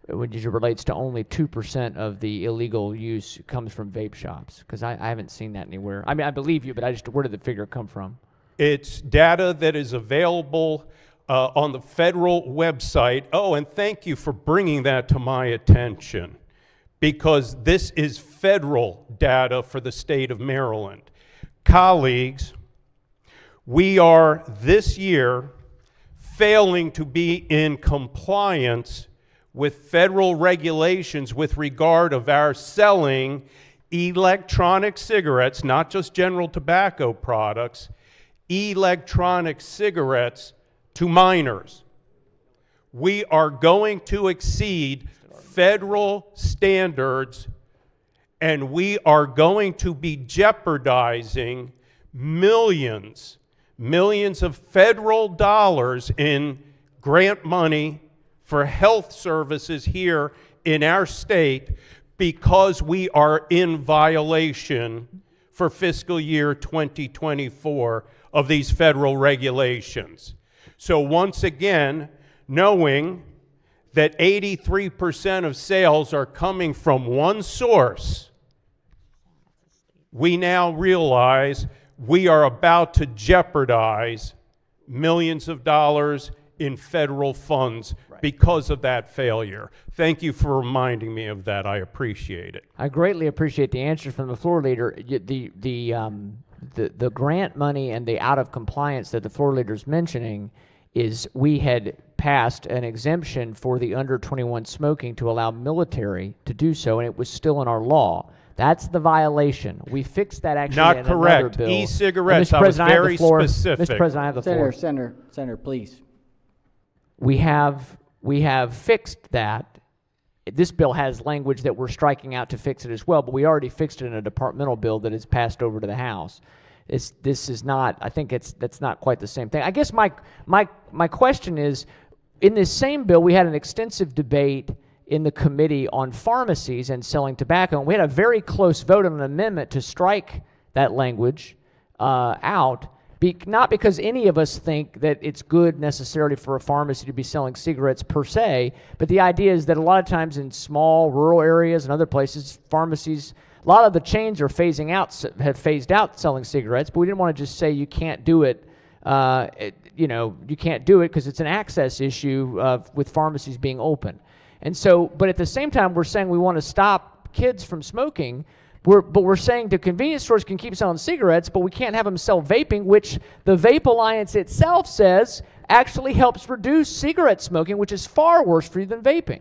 [SPEAKER 12] when it relates to only 2% of the illegal use comes from vape shops? Because I haven't seen that anywhere. I mean, I believe you, but where did the figure come from?
[SPEAKER 9] It's data that is available on the federal website. Oh, and thank you for bringing that to my attention, because this is federal data for the state of Maryland. Colleagues, we are this year failing to be in compliance with federal regulations with regard of our selling electronic cigarettes, not just general tobacco products, electronic cigarettes to minors. We are going to exceed federal standards, and we are going to be jeopardizing millions of federal dollars in grant money for health services here in our state because we are in violation for fiscal year 2024 of these federal regulations. So once again, knowing that 83% of sales are coming from one source, we now realize we are about to jeopardize millions of dollars in federal funds because of that failure. Thank you for reminding me of that. I appreciate it.
[SPEAKER 12] I greatly appreciate the answers from the floor leader. The grant money and the out of compliance that the floor leader is mentioning is we had passed an exemption for the under 21 smoking to allow military to do so, and it was still in our law. That's the violation. We fixed that actually
[SPEAKER 9] Not
[SPEAKER 12] in
[SPEAKER 9] correct.
[SPEAKER 12] another bill.
[SPEAKER 9] E-cigarettes,
[SPEAKER 12] Mr.
[SPEAKER 9] I was
[SPEAKER 12] President, I have the
[SPEAKER 9] very
[SPEAKER 12] floor.
[SPEAKER 9] specific.
[SPEAKER 12] Mr. President, I have the floor.
[SPEAKER 1] Senator, please.
[SPEAKER 12] We have fixed that. This bill has language that we're striking out to fix it as well, but we already fixed it in a departmental bill that is passed over to the House. This is not, I think that's not quite the same thing. I guess my question is, in this same bill, we had an extensive debate in the committee on pharmacies and selling tobacco, and we had a very close vote on an amendment to strike that language out, not because any of us think that it's good necessarily for a pharmacy to be selling cigarettes per se, but the idea is that a lot of times in small rural areas and other places, pharmacies, a lot of the chains have phased out selling cigarettes, but we didn't want to just say you can't do it. You can't do it because it's an access issue with pharmacies being open. And so, but at the same time, we're saying we want to stop kids from smoking. But we're saying the convenience stores can keep selling cigarettes, but we can't have them sell vaping, which the Vape Alliance itself says actually helps reduce cigarette smoking, which is far worse for you than vaping.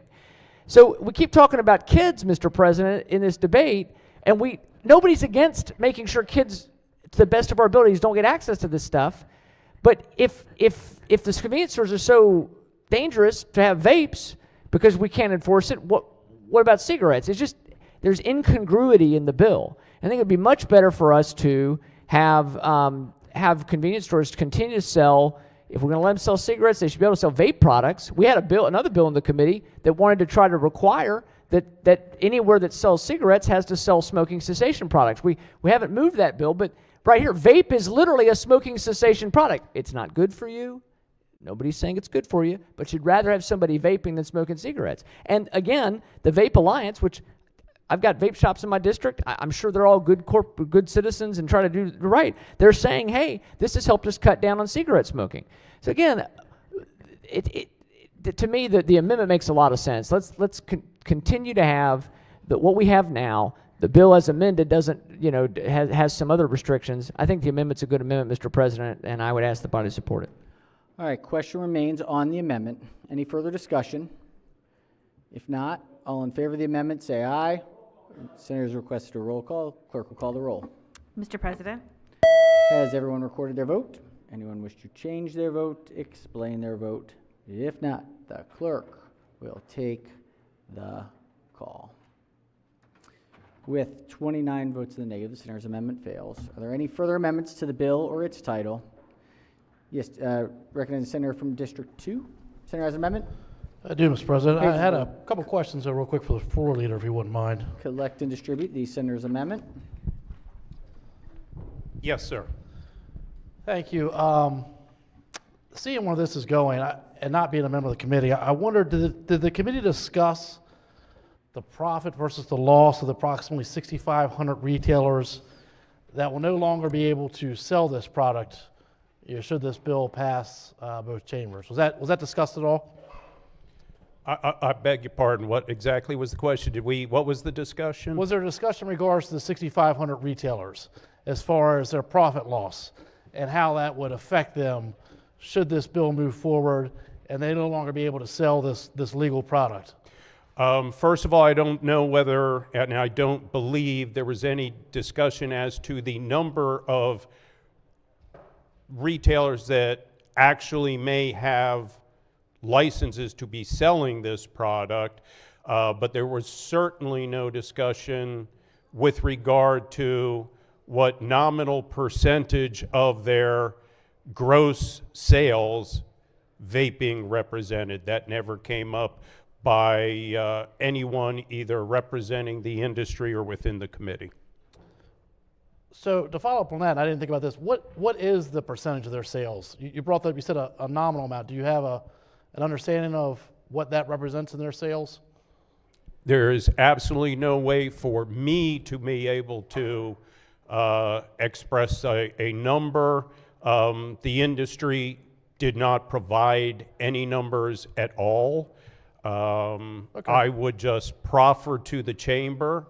[SPEAKER 12] So we keep talking about kids, Mr. President, in this debate, and nobody's against making sure kids, to the best of our abilities, don't get access to this stuff. But if the convenience stores are so dangerous to have vapes because we can't enforce it, what about cigarettes? It's just, there's incongruity in the bill. I think it would be much better for us to have convenience stores continue to sell. If we're going to let them sell cigarettes, they should be able to sell vape products. We had another bill in the committee that wanted to try to require that anywhere that sells cigarettes has to sell smoking cessation products. We haven't moved that bill, but right here, vape is literally a smoking cessation product. It's not good for you. Nobody's saying it's good for you, but you'd rather have somebody vaping than smoking cigarettes. And again, the Vape Alliance, which I've got vape shops in my district. I'm sure they're all good citizens and try to do right. They're saying, hey, this has helped us cut down on cigarette smoking. So again, to me, the amendment makes a lot of sense. Let's continue to have what we have now. The bill as amended doesn't, has some other restrictions. I think the amendment's a good amendment, Mr. President, and I would ask the body to support it.
[SPEAKER 1] All right, question remains on the amendment. Any further discussion? If not, all in favor of the amendment, say aye. Senator's requested a roll call. Clerk will call the roll.
[SPEAKER 2] Mr. President?
[SPEAKER 1] Has everyone recorded their vote? Anyone wish to change their vote, explain their vote? If not, the clerk will take the call. With 29 votes in the negative, the senator's amendment fails. Are there any further amendments to the bill or its title? Yes, recognize the senator from District 2. Senator has an amendment?
[SPEAKER 14] I do, Mr. President. I had a couple questions real quick for the floor leader, if you wouldn't mind.
[SPEAKER 1] Collect and distribute the senator's amendment.
[SPEAKER 9] Yes, sir.
[SPEAKER 14] Thank you. Seeing where this is going, and not being a member of the committee, I wondered, did the committee discuss the profit versus the loss of the approximately 6,500 retailers that will no longer be able to sell this product should this bill pass both chambers? Was that discussed at all?
[SPEAKER 9] I beg your pardon. What exactly was the question? What was the discussion?
[SPEAKER 14] Was there a discussion in regards to the 6,500 retailers as far as their profit loss and how that would affect them should this bill move forward and they no longer be able to sell this legal product?
[SPEAKER 9] First of all, I don't know whether, and I don't believe there was any discussion as to the number of retailers that actually may have licenses to be selling this product, but there was certainly no discussion with regard to what nominal percentage of their gross sales vaping represented. That never came up by anyone either representing the industry or within the committee.
[SPEAKER 14] So to follow up on that, and I didn't think about this, what is the percentage of their sales? You brought up, you said a nominal amount. Do you have an understanding of what that represents in their sales?
[SPEAKER 9] There is absolutely no way for me to be able to express a number. The industry did not provide any numbers at all. I would just proffer to the chamber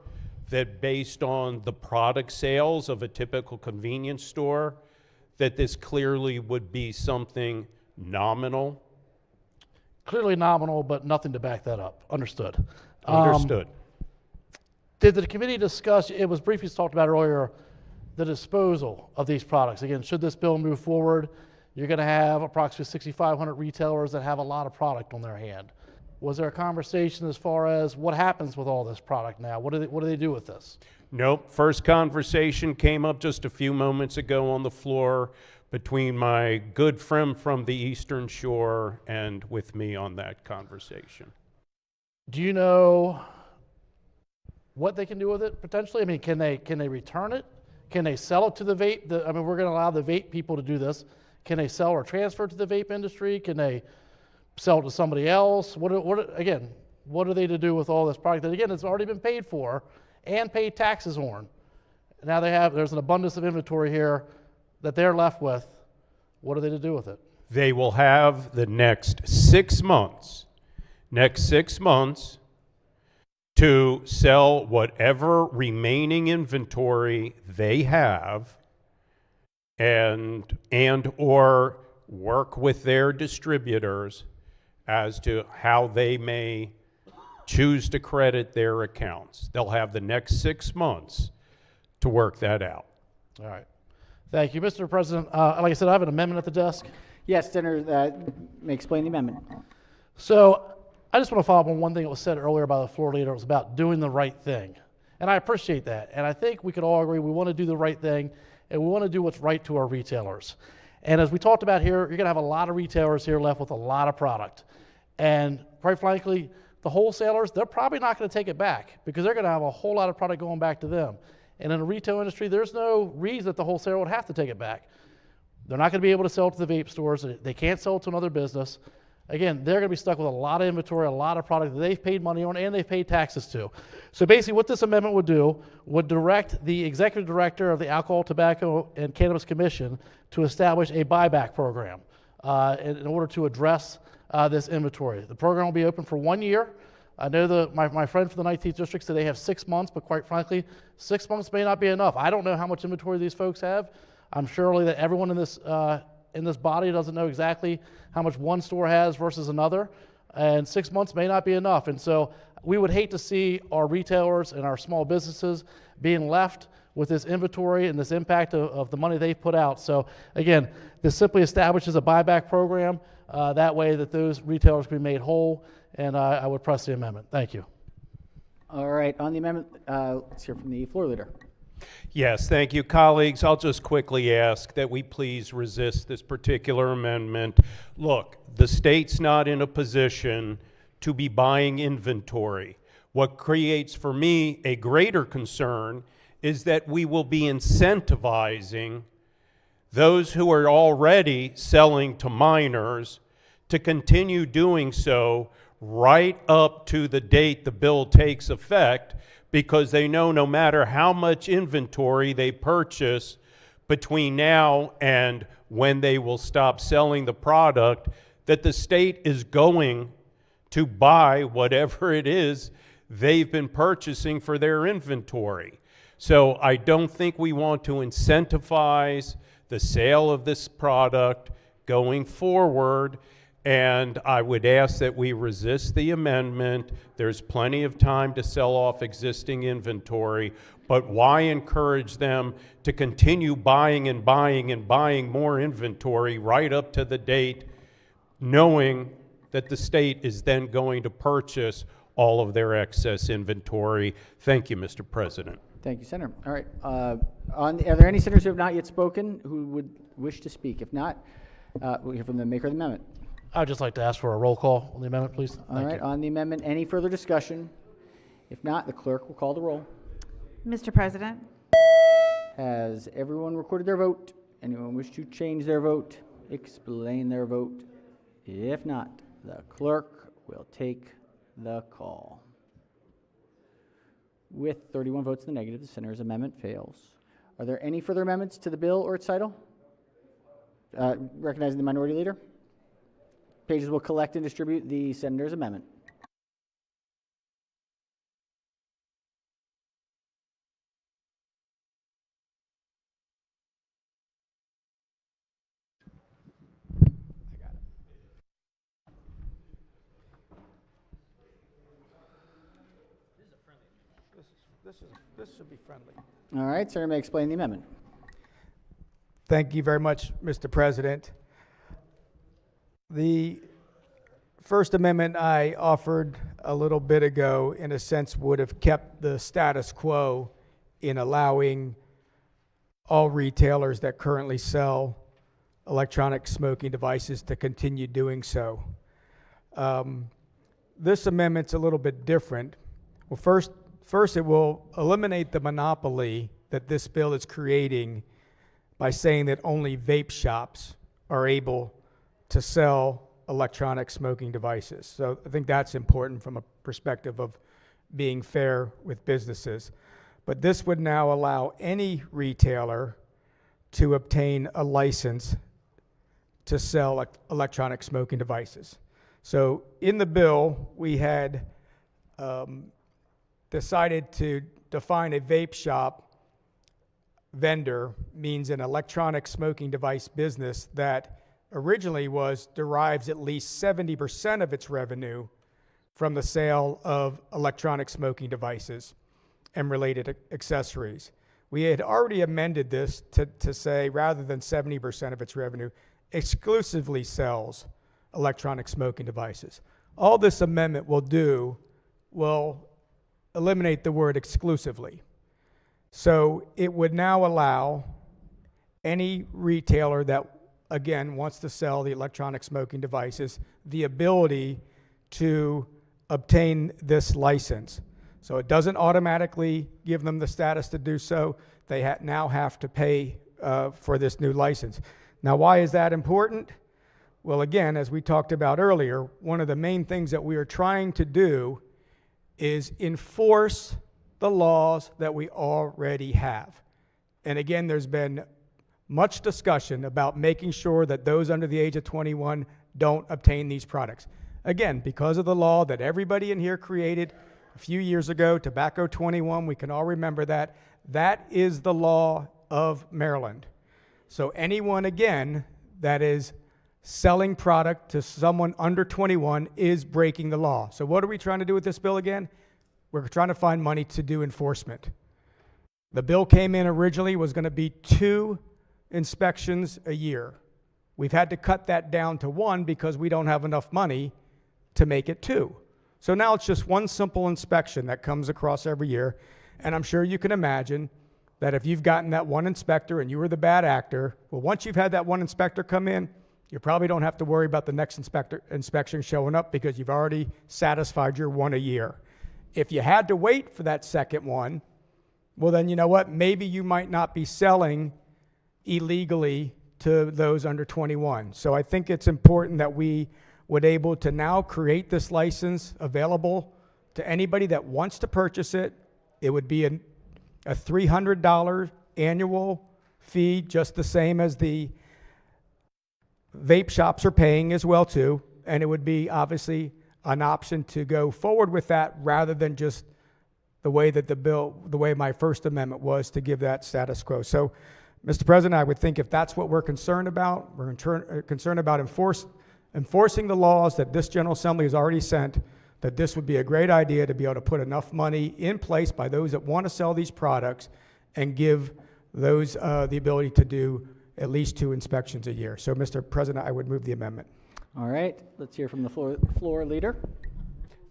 [SPEAKER 9] that based on the product sales of a typical convenience store, that this clearly would be something nominal.
[SPEAKER 14] Clearly nominal, but nothing to back that up. Understood.
[SPEAKER 9] Understood.
[SPEAKER 14] Did the committee discuss, it was briefly talked about earlier, the disposal of these products? Again, should this bill move forward, you're going to have approximately 6,500 retailers that have a lot of product on their hand. Was there a conversation as far as what happens with all this product now? What do they do with this?
[SPEAKER 9] Nope. First conversation came up just a few moments ago on the floor between my good friend from the Eastern Shore and with me on that conversation.
[SPEAKER 14] Do you know what they can do with it potentially? I mean, can they return it? Can they sell it to the vape? I mean, we're going to allow the vape people to do this. Can they sell or transfer it to the vape industry? Can they sell it to somebody else? What are they to do with all this product that, again, it's already been paid for and paid taxes on? Now there's an abundance of inventory here that they're left with. What are they to do with it?
[SPEAKER 9] They will have the next 6 months to sell whatever remaining inventory they have and or work with their distributors as to how they may choose to credit their accounts. They'll have the next 6 months to work that out.
[SPEAKER 14] All right. Thank you, Mr. President. Like I said, I have an amendment at the desk.
[SPEAKER 1] Yes, Senator, may explain the amendment.
[SPEAKER 14] So I just want to follow up on one thing that was said earlier by the floor leader. It was about doing the right thing. And I appreciate that. And I think we could all agree we want to do the right thing and we want to do what's right to our retailers. And as we talked about here, you're going to have a lot of retailers here left with a lot of product. And quite frankly, the wholesalers, they're probably not going to take it back because they're going to have a whole lot of product going back to them. And in the retail industry, there's no reason that the wholesaler would have to take it back. They're not going to be able to sell it to the vape stores. They can't sell it to another business. Again, they're going to be stuck with a lot of inventory, a lot of product that they've paid money on and they've paid taxes to. So basically what this amendment would do would direct the executive director of the Alcohol, Tobacco, and Cannabis Commission to establish a buyback program in order to address this inventory. The program will be open for 1 year. I know my friend from the 19th District said they have 6 months, but quite frankly, 6 months may not be enough. I don't know how much inventory these folks have. I'm surely that everyone in this body doesn't know exactly how much one store has versus another, and 6 months may not be enough. And so we would hate to see our retailers and our small businesses being left with this inventory and this impact of the money they've put out. So again, this simply establishes a buyback program that way that those retailers can be made whole, and I would press the amendment. Thank you.
[SPEAKER 1] All right, on the amendment, let's hear from the floor leader.
[SPEAKER 9] Yes, thank you, colleagues. I'll just quickly ask that we please resist this particular amendment. Look, the state's not in a position to be buying inventory. What creates for me a greater concern is that we will be incentivizing those who are already selling to minors to continue doing so right up to the date the bill takes effect, because they know no matter how much inventory they purchase between now and when they will stop selling the product, that the state is going to buy whatever it is they've been purchasing for their inventory. So I don't think we want to incentivize the sale of this product going forward. And I would ask that we resist the amendment. There's plenty of time to sell off existing inventory, but why encourage them to continue buying and buying and buying more inventory right up to the date, knowing that the state is then going to purchase all of their excess inventory? Thank you, Mr. President.
[SPEAKER 1] Thank you, Senator. All right. Are there any senators who have not yet spoken who would wish to speak? If not, we'll hear from the maker of the amendment.
[SPEAKER 14] I'd just like to ask for a roll call on the amendment, please.
[SPEAKER 1] All right. On the amendment, any further discussion? If not, the clerk will call the roll.
[SPEAKER 2] Mr. President,
[SPEAKER 1] Has everyone recorded their vote? Anyone wish to change their vote? Explain their vote? If not, the clerk will take the call. With 31 votes in the negative, the senator's amendment fails. Are there any further amendments to the bill or its title? Recognizing the minority leader. Pages will collect and distribute the senator's amendment.
[SPEAKER 21] This should be friendly.
[SPEAKER 1] All right, Senator may explain the amendment.
[SPEAKER 21] Thank you very much, Mr. President. The First Amendment I offered a little bit ago, in a sense, would have kept the status quo in allowing all retailers that currently sell electronic smoking devices to continue doing so. This amendment's a little bit different. Well, first, it will eliminate the monopoly that this bill is creating by saying that only vape shops are able to sell electronic smoking devices. So I think that's important from a perspective of being fair with businesses. But this would now allow any retailer to obtain a license to sell electronic smoking devices. So in the bill, we had decided to define a vape shop vendor means an electronic smoking device business that originally derives at least 70% of its revenue from the sale of electronic smoking devices and related accessories. We had already amended this to say, rather than 70% of its revenue, exclusively sells electronic smoking devices. All this amendment will do will eliminate the word exclusively. So it would now allow any retailer that, again, wants to sell the electronic smoking devices the ability to obtain this license. So it doesn't automatically give them the status to do so. They now have to pay for this new license. Now, why is that important? Well, again, as we talked about earlier, one of the main things that we are trying to do is enforce the laws that we already have. And again, there's been much discussion about making sure that those under the age of 21 don't obtain these products. Again, because of the law that everybody in here created a few years ago, Tobacco 21, we can all remember that. That is the law of Maryland. So anyone, again, that is selling product to someone under 21 is breaking the law. So what are we trying to do with this bill again? We're trying to find money to do enforcement. The bill came in originally, was going to be 2 inspections a year. We've had to cut that down to 1 because we don't have enough money to make it 2. So now it's just 1 simple inspection that comes across every year. And I'm sure you can imagine that if you've gotten that 1 inspector and you were the bad actor, well, once you've had that 1 inspector come in, you probably don't have to worry about the next inspection showing up because you've already satisfied your 1 a year. If you had to wait for that second one, well, then you know what? Maybe you might not be selling illegally to those under 21. So I think it's important that we would able to now create this license available to anybody that wants to purchase it. It would be a $300 annual fee, just the same as the vape shops are paying as well too. And it would be obviously an option to go forward with that rather than just the way that the way my First Amendment was to give that status quo. So Mr. President, I would think if that's what we're concerned about, concerned about enforcing the laws that this General Assembly has already sent, that this would be a great idea to be able to put enough money in place by those that want to sell these products and give those the ability to do at least 2 inspections a year. So, Mr. President, I would move the amendment.
[SPEAKER 1] All right, let's hear from the floor leader.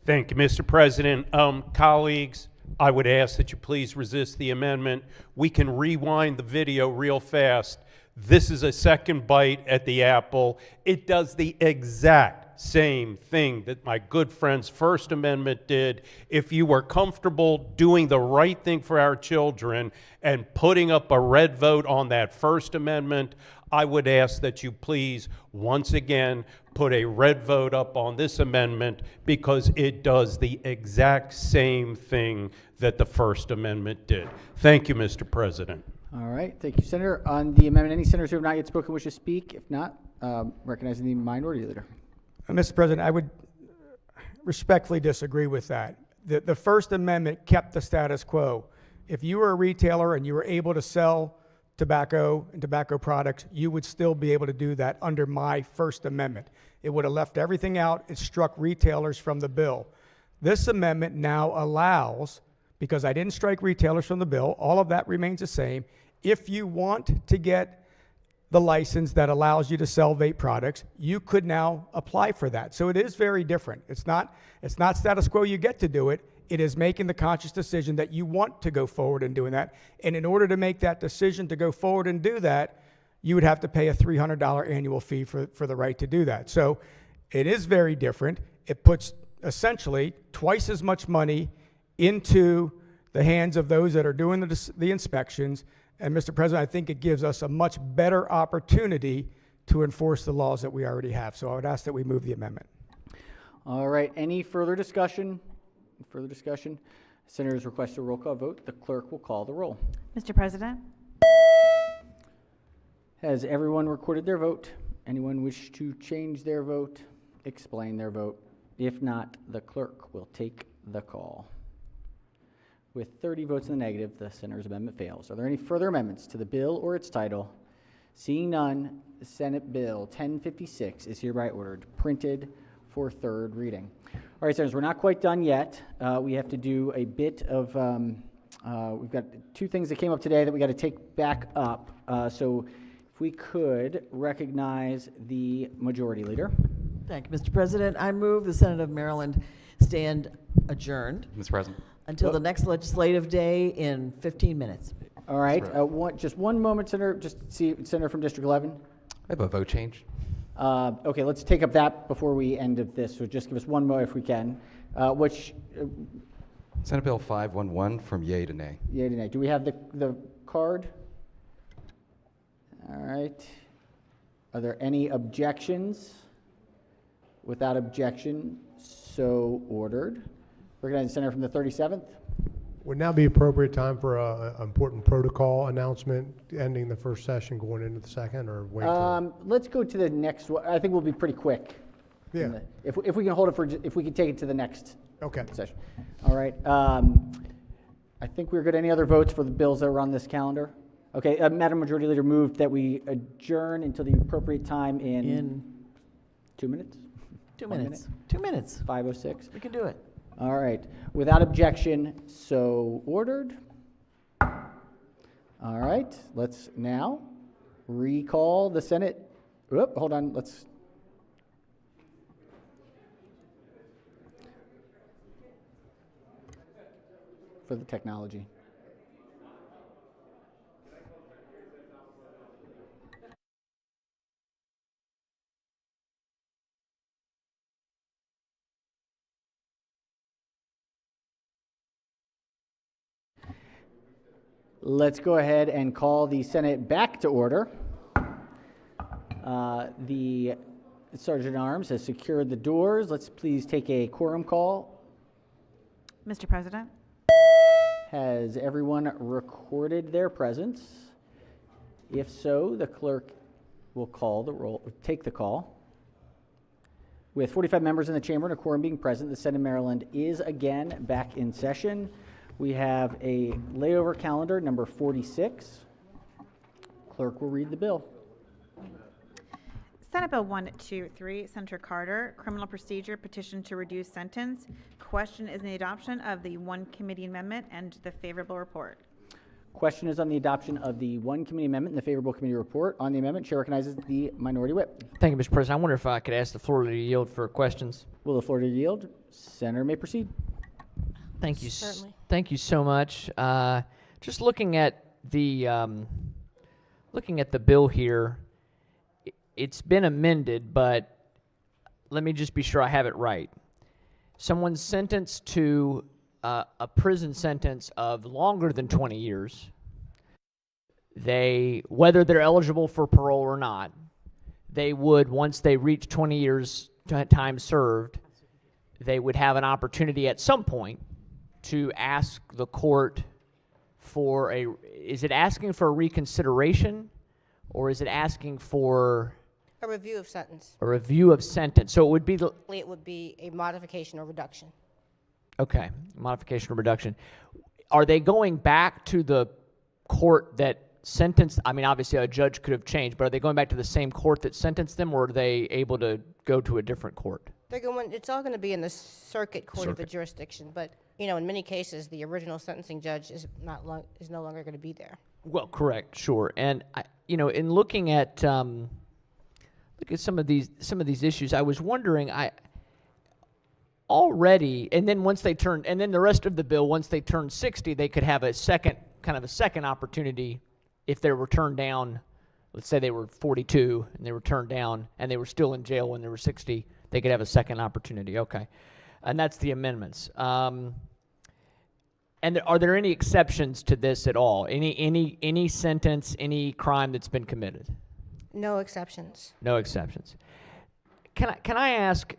[SPEAKER 9] Thank you, Mr. President. Colleagues, I would ask that you please resist the amendment. We can rewind the video real fast. This is a second bite at the apple. It does the exact same thing that my good friend's First Amendment did. If you were comfortable doing the right thing for our children and putting up a red vote on that First Amendment, I would ask that you please, once again, put a red vote up on this amendment because it does the exact same thing that the First Amendment did. Thank you, Mr. President.
[SPEAKER 1] All right, thank you, Senator. On the amendment, any senators who have not yet spoken wish to speak? If not, recognizing the minority leader.
[SPEAKER 21] Mr. President, I would respectfully disagree with that. The First Amendment kept the status quo. If you were a retailer and you were able to sell tobacco and tobacco products, you would still be able to do that under my First Amendment. It would have left everything out. It struck retailers from the bill. This amendment now allows, because I didn't strike retailers from the bill, all of that remains the same. If you want to get the license that allows you to sell vape products, you could now apply for that. So it is very different. It's not status quo, you get to do it. It is making the conscious decision that you want to go forward and doing that. And in order to make that decision to go forward and do that, you would have to pay a $300 annual fee for the right to do that. So it is very different. It puts essentially twice as much money into the hands of those that are doing the inspections. And Mr. President, I think it gives us a much better opportunity to enforce the laws that we already have. So I would ask that we move the amendment.
[SPEAKER 1] All right, any further discussion? Further discussion? Senators request a roll call vote. The clerk will call the roll.
[SPEAKER 2] Mr. President?
[SPEAKER 1] Has everyone recorded their vote? Anyone wish to change their vote? Explain their vote? If not, the clerk will take the call. With 30 votes in the negative, the senator's amendment fails. Are there any further amendments to the bill or its title? Seeing none, Senate Bill 1056 is hereby ordered, printed for third reading. All right, senators, we're not quite done yet. We have to do a bit of, we've got 2 things that came up today that we got to take back up. So if we could recognize the majority leader.
[SPEAKER 16] Thank you, Mr. President. I move the Senate of Maryland stand adjourned.
[SPEAKER 19] Mr. President.
[SPEAKER 16] Until the next legislative day in 15 minutes.
[SPEAKER 1] All right, just one moment, Senator. Just see, Senator from District 11.
[SPEAKER 19] I have a vote change.
[SPEAKER 1] Okay, let's take up that before we end of this. So just give us one more if we can.
[SPEAKER 19] Senate Bill 511 from yay to nay.
[SPEAKER 1] Yay to nay. Do we have the card? All right. Are there any objections? Without objection, so ordered. Recognize the senator from the 37th.
[SPEAKER 20] Would now be appropriate time for an important protocol announcement, ending the first session, going into the second, or wait?
[SPEAKER 1] Let's go to the next one. I think we'll be pretty quick.
[SPEAKER 20] Yeah.
[SPEAKER 1] If we can hold it for, if we can take it to the next session. All right. I think we're good. Any other votes for the bills that are on this calendar? Okay. Madam Majority Leader moved that we adjourn until the appropriate time in 2 minutes.
[SPEAKER 16] 2 minutes. 2 minutes.
[SPEAKER 1] 5:06.
[SPEAKER 16] We can do it.
[SPEAKER 1] All right. Without objection, so ordered. All right. Let's now recall the Senate. Oop, hold on. Let's. For the technology. Let's go ahead and call the Senate back to order. The Sergeant at Arms has secured the doors. Let's please take a quorum call.
[SPEAKER 2] Mr. President?
[SPEAKER 1] Has everyone recorded their presence? If so, the clerk will call the roll, take the call. With 45 members in the chamber and a quorum being present, the Senate of Maryland is again back in session. We have a layover calendar, number 46. Clerk will read the bill.
[SPEAKER 2] Senate Bill 123, Senator Carter, Criminal Procedure Petition to Reduce Sentence. Question is on the adoption of the one committee amendment and the favorable report.
[SPEAKER 1] Question is on the adoption of the one committee amendment and the favorable committee report. On the amendment, Chair recognizes the minority whip.
[SPEAKER 12] Thank you, Mr. President. I wonder if I could ask the floor to yield for questions.
[SPEAKER 1] Will the floor to yield? Senator may proceed.
[SPEAKER 12] Thank you.
[SPEAKER 3] Certainly.
[SPEAKER 12] Thank you so much. Just looking at the bill here, it's been amended, but let me just be sure I have it right. Someone's sentenced to a prison sentence of longer than 20 years. Whether they're eligible for parole or not, they would, once they reach 20 years time served, they would have an opportunity at some point to ask the court for is it asking for a reconsideration, or is it asking for
[SPEAKER 3] A review of sentence.
[SPEAKER 12] a review of sentence? So it would be
[SPEAKER 3] It would be a modification or reduction.
[SPEAKER 12] okay, modification or reduction. Are they going back to the court that sentenced? I mean, obviously a judge could have changed, but are they going back to the same court that sentenced them, or are they able to go to a different court?
[SPEAKER 3] They're going, it's all going to be in the circuit court of the jurisdiction, but, you know, in many cases, the original sentencing judge is no longer going to be there.
[SPEAKER 12] Well, correct, sure. And in looking at some of these issues, I was wondering, already, and then the rest of the bill, once they turn 60, they could have a second opportunity if they were turned down. Let's say they were 42 and they were turned down and they were still in jail when they were 60, they could have a second opportunity. Okay, and that's the amendments. And are there any exceptions to this at all? Any sentence, any crime that's been committed?
[SPEAKER 3] No exceptions.
[SPEAKER 12] No exceptions. Can I ask?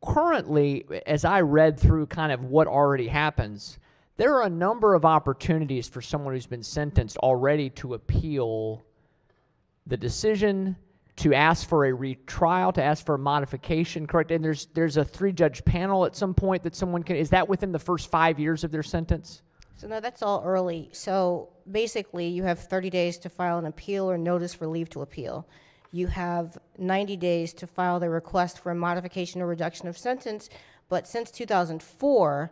[SPEAKER 12] Currently, as I read through kind of what already happens, there are a number of opportunities for someone who's been sentenced already to appeal the decision, to ask for a retrial, to ask for a modification, correct? And there's a 3-judge panel at some point that someone can, is that within the first 5 years of their sentence?
[SPEAKER 3] So no, that's all early. So basically, you have 30 days to file an appeal or notice for leave to appeal. You have 90 days to file the request for a modification or reduction of sentence. But since 2004,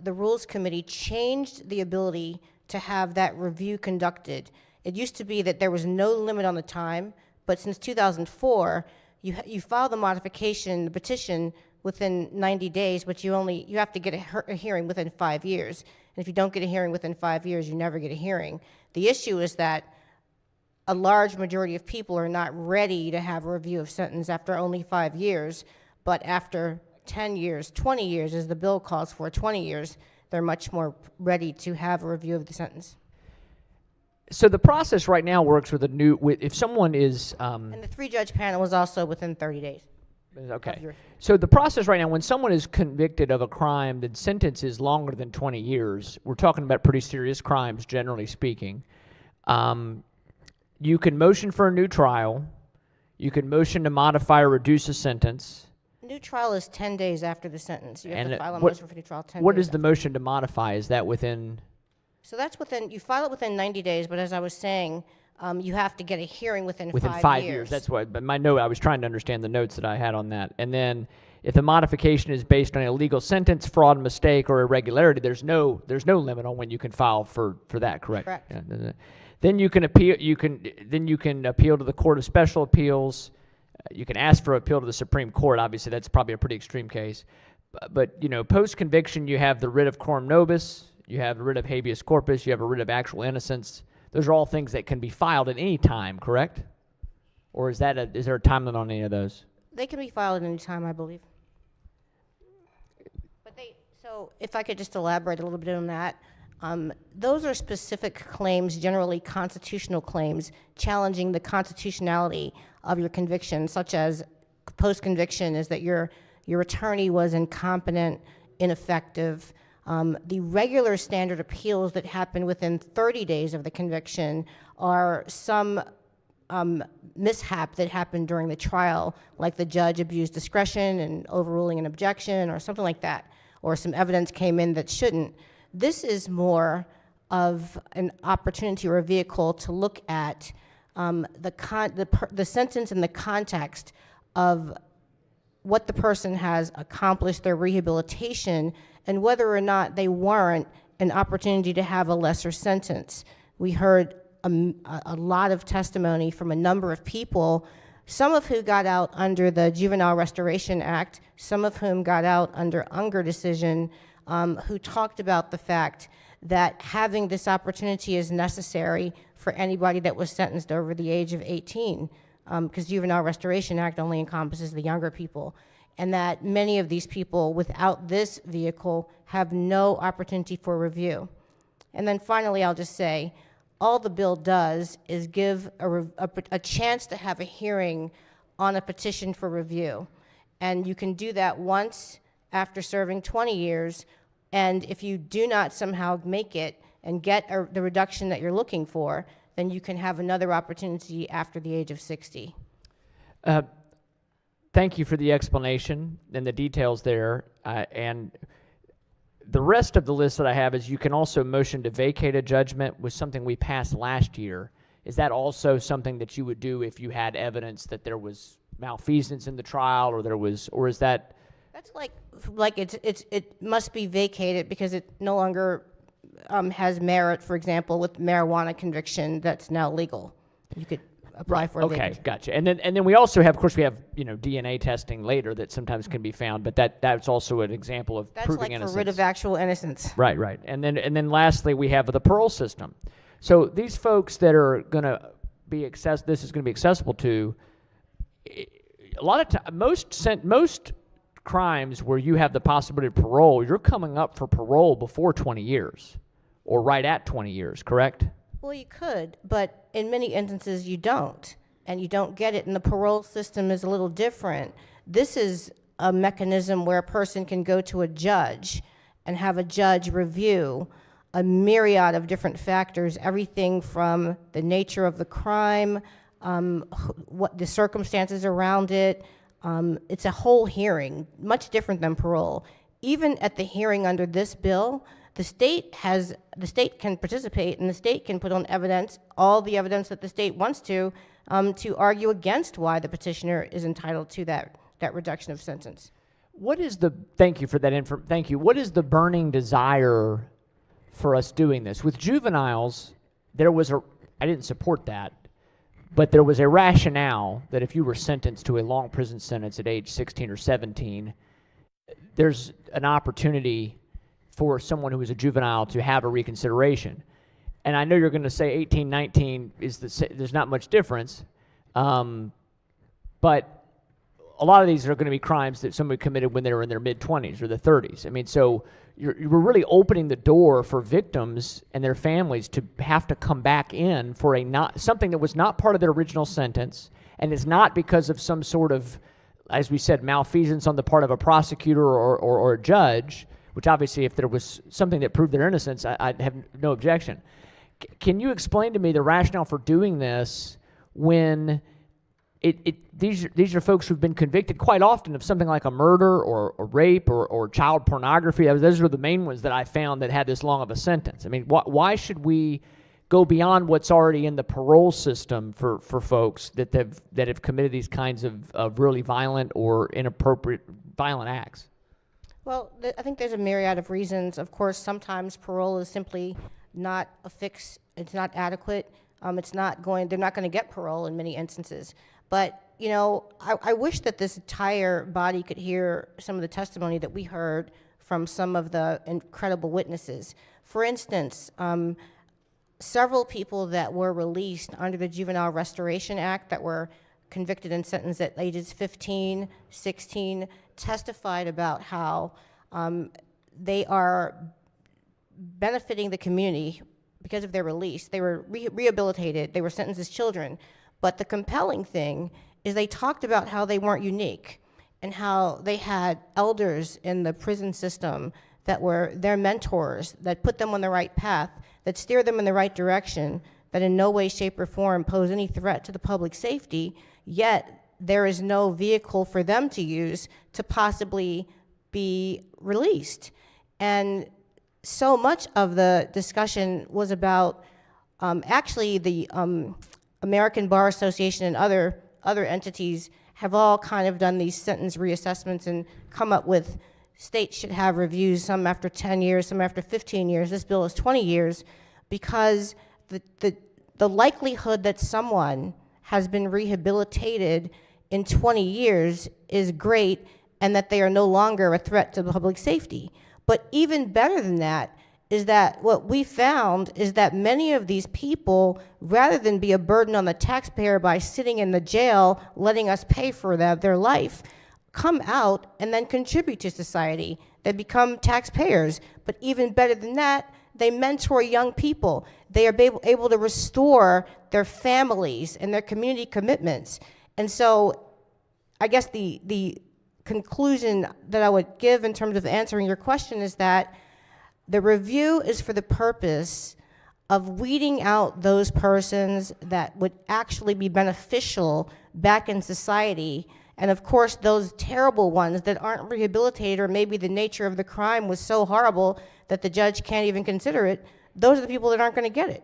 [SPEAKER 3] the Rules Committee changed the ability to have that review conducted. It used to be that there was no limit on the time, but since 2004, you file the modification, the petition within 90 days, but you have to get a hearing within 5 years. And if you don't get a hearing within 5 years, you never get a hearing. The issue is that a large majority of people are not ready to have a review of sentence after only 5 years, but after 10 years, 20 years, as the bill calls for, 20 years, they're much more ready to have a review of the sentence.
[SPEAKER 12] So the process right now works with if someone is...
[SPEAKER 3] And the 3-judge panel was also within 30 days.
[SPEAKER 12] Okay. So the process right now, when someone is convicted of a crime, the sentence is longer than 20 years. We're talking about pretty serious crimes, generally speaking. You can motion for a new trial. You can motion to modify or reduce a sentence.
[SPEAKER 3] New trial is 10 days after the sentence. You have
[SPEAKER 12] And
[SPEAKER 3] to file a
[SPEAKER 12] what-
[SPEAKER 3] motion for new trial 10
[SPEAKER 12] What
[SPEAKER 3] days
[SPEAKER 12] is the motion to modify? Is that within...
[SPEAKER 3] So that's within, you file it within 90 days, but as I was saying, you have to get a hearing within
[SPEAKER 12] 5 years. That's what, but my note, I was trying to understand the notes that I had on that. And then if the modification is based on a legal sentence, fraud, mistake, or irregularity, there's no limit on when you can file for that, correct?
[SPEAKER 3] Correct.
[SPEAKER 12] Yeah. Then you can appeal, you can appeal to the Court of Special Appeals. You can ask for appeal to the Supreme Court. Obviously, that's probably a pretty extreme case. But post-conviction, you have the writ of coram nobis, you have the writ of habeas corpus, you have a writ of actual innocence. Those are all things that can be filed at any time, correct? Or is there a time limit on any of those?
[SPEAKER 3] They can be filed at any time, I believe. So if I could just elaborate a little bit on that. Those are specific claims, generally constitutional claims, challenging the constitutionality of your conviction, such as post-conviction is that your attorney was incompetent, ineffective. The regular standard appeals that happen within 30 days of the conviction are some mishap that happened during the trial, like the judge abused discretion and overruling an objection or something like that, or some evidence came in that shouldn't. This is more of an opportunity or a vehicle to look at the sentence in the context of what the person has accomplished, their rehabilitation, and whether or not they warrant an opportunity to have a lesser sentence. We heard a lot of testimony from a number of people, some of who got out under the Juvenile Restoration Act, some of whom got out under Unger decision, who talked about the fact that having this opportunity is necessary for anybody that was sentenced over the age of 18, because Juvenile Restoration Act only encompasses the younger people, and that many of these people without this vehicle have no opportunity for review. And then finally, I'll just say, all the bill does is give a chance to have a hearing on a petition for review. And you can do that once after serving 20 years, and if you do not somehow make it and get the reduction that you're looking for, then you can have another opportunity after the age of 60.
[SPEAKER 12] Thank you for the explanation and the details there. And the rest of the list that I have is you can also motion to vacate a judgment, was something we passed last year. Is that also something that you would do if you had evidence that there was malfeasance in the trial, or is that?
[SPEAKER 3] That's like it must be vacated because it no longer has merit, for example, with marijuana conviction that's now legal. You could apply for a
[SPEAKER 12] Okay, gotcha. And then we also have, of course, we have DNA testing later that sometimes can be found, but that's also an example of
[SPEAKER 3] That's
[SPEAKER 12] proving
[SPEAKER 3] like
[SPEAKER 12] innocence.
[SPEAKER 3] for rid of actual innocence.
[SPEAKER 12] Right. And then lastly, we have the parole system. So these folks that are going to be this is going to be accessible to. A lot of time, most crimes where you have the possibility of parole, you're coming up for parole before 20 years, or right at 20 years, correct?
[SPEAKER 3] Well, you could, but in many instances you don't, and you don't get it, and the parole system is a little different. This is a mechanism where a person can go to a judge and have a judge review a myriad of different factors, everything from the nature of the crime, what the circumstances around it. It's a whole hearing, much different than parole. Even at the hearing under this bill, the state can participate, and the state can put on evidence, all the evidence that the state wants to argue against why the petitioner is entitled to that reduction of sentence.
[SPEAKER 12] Thank you for that thank you. What is the burning desire for us doing this? With juveniles, I didn't support that, but there was a rationale that if you were sentenced to a long prison sentence at age 16 or 17, there's an opportunity for someone who is a juvenile to have a reconsideration. And I know you're going to say 18, 19 there's not much difference, but a lot of these are going to be crimes that somebody committed when they were in their mid-20s or the 30s. I mean, so you're really opening the door for victims and their families to have to come back in for something that was not part of their original sentence, and is not because of some sort of, as we said, malfeasance on the part of a prosecutor or a judge, which obviously if there was something that proved their innocence, I'd have no objection. Can you explain to me the rationale for doing this when these are folks who've been convicted quite often of something like a murder or rape or child pornography? Those are the main ones that I found that had this long of a sentence. I mean, why should we go beyond what's already in the parole system for folks that have committed these kinds of really violent or inappropriate violent acts?
[SPEAKER 3] Well, I think there's a myriad of reasons. Of course, sometimes parole is simply not a fix. It's not adequate. They're not going to get parole in many instances. But, I wish that this entire body could hear some of the testimony that we heard from some of the incredible witnesses. For instance, several people that were released under the Juvenile Restoration Act that were convicted and sentenced at ages 15, 16, testified about how they are benefiting the community because of their release. They were rehabilitated, they were sentenced as children. But the compelling thing is they talked about how they weren't unique and how they had elders in the prison system that were their mentors, that put them on the right path, that steered them in the right direction, that in no way, shape, or form pose any threat to the public safety, yet there is no vehicle for them to use to possibly be released. And so much of the discussion was about actually the American Bar Association and other entities have all kind of done these sentence reassessments and come up with states should have reviews, some after 10 years, some after 15 years. This bill is 20 years because the likelihood that someone has been rehabilitated in 20 years is great and that they are no longer a threat to public safety. But even better than that is that what we found is that many of these people, rather than be a burden on the taxpayer by sitting in the jail, letting us pay for their life, come out and then contribute to society. They become taxpayers. But even better than that, they mentor young people. They are able to restore their families and their community commitments. And so I guess the conclusion that I would give in terms of answering your question is that the review is for the purpose of weeding out those persons that would actually be beneficial back in society. And of course, those terrible ones that aren't rehabilitated, or maybe the nature of the crime was so horrible that the judge can't even consider it, those are the people that aren't going to get it.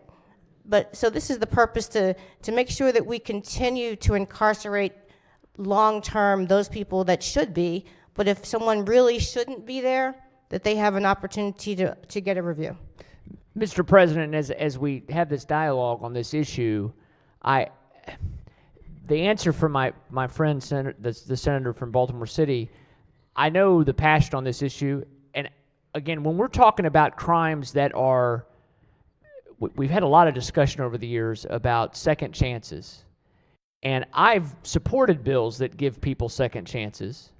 [SPEAKER 3] But so this is the purpose to make sure that we continue to incarcerate long-term those people that should be, but if someone really shouldn't be there, that they have an opportunity to get a review.
[SPEAKER 12] Mr. President, as we have this dialogue on this issue, the answer from my friend, the senator from Baltimore City, I know the passion on this issue, and again, when we're talking about crimes that are, we've had a lot of discussion over the years about second chances, and I've supported bills that give people second chances.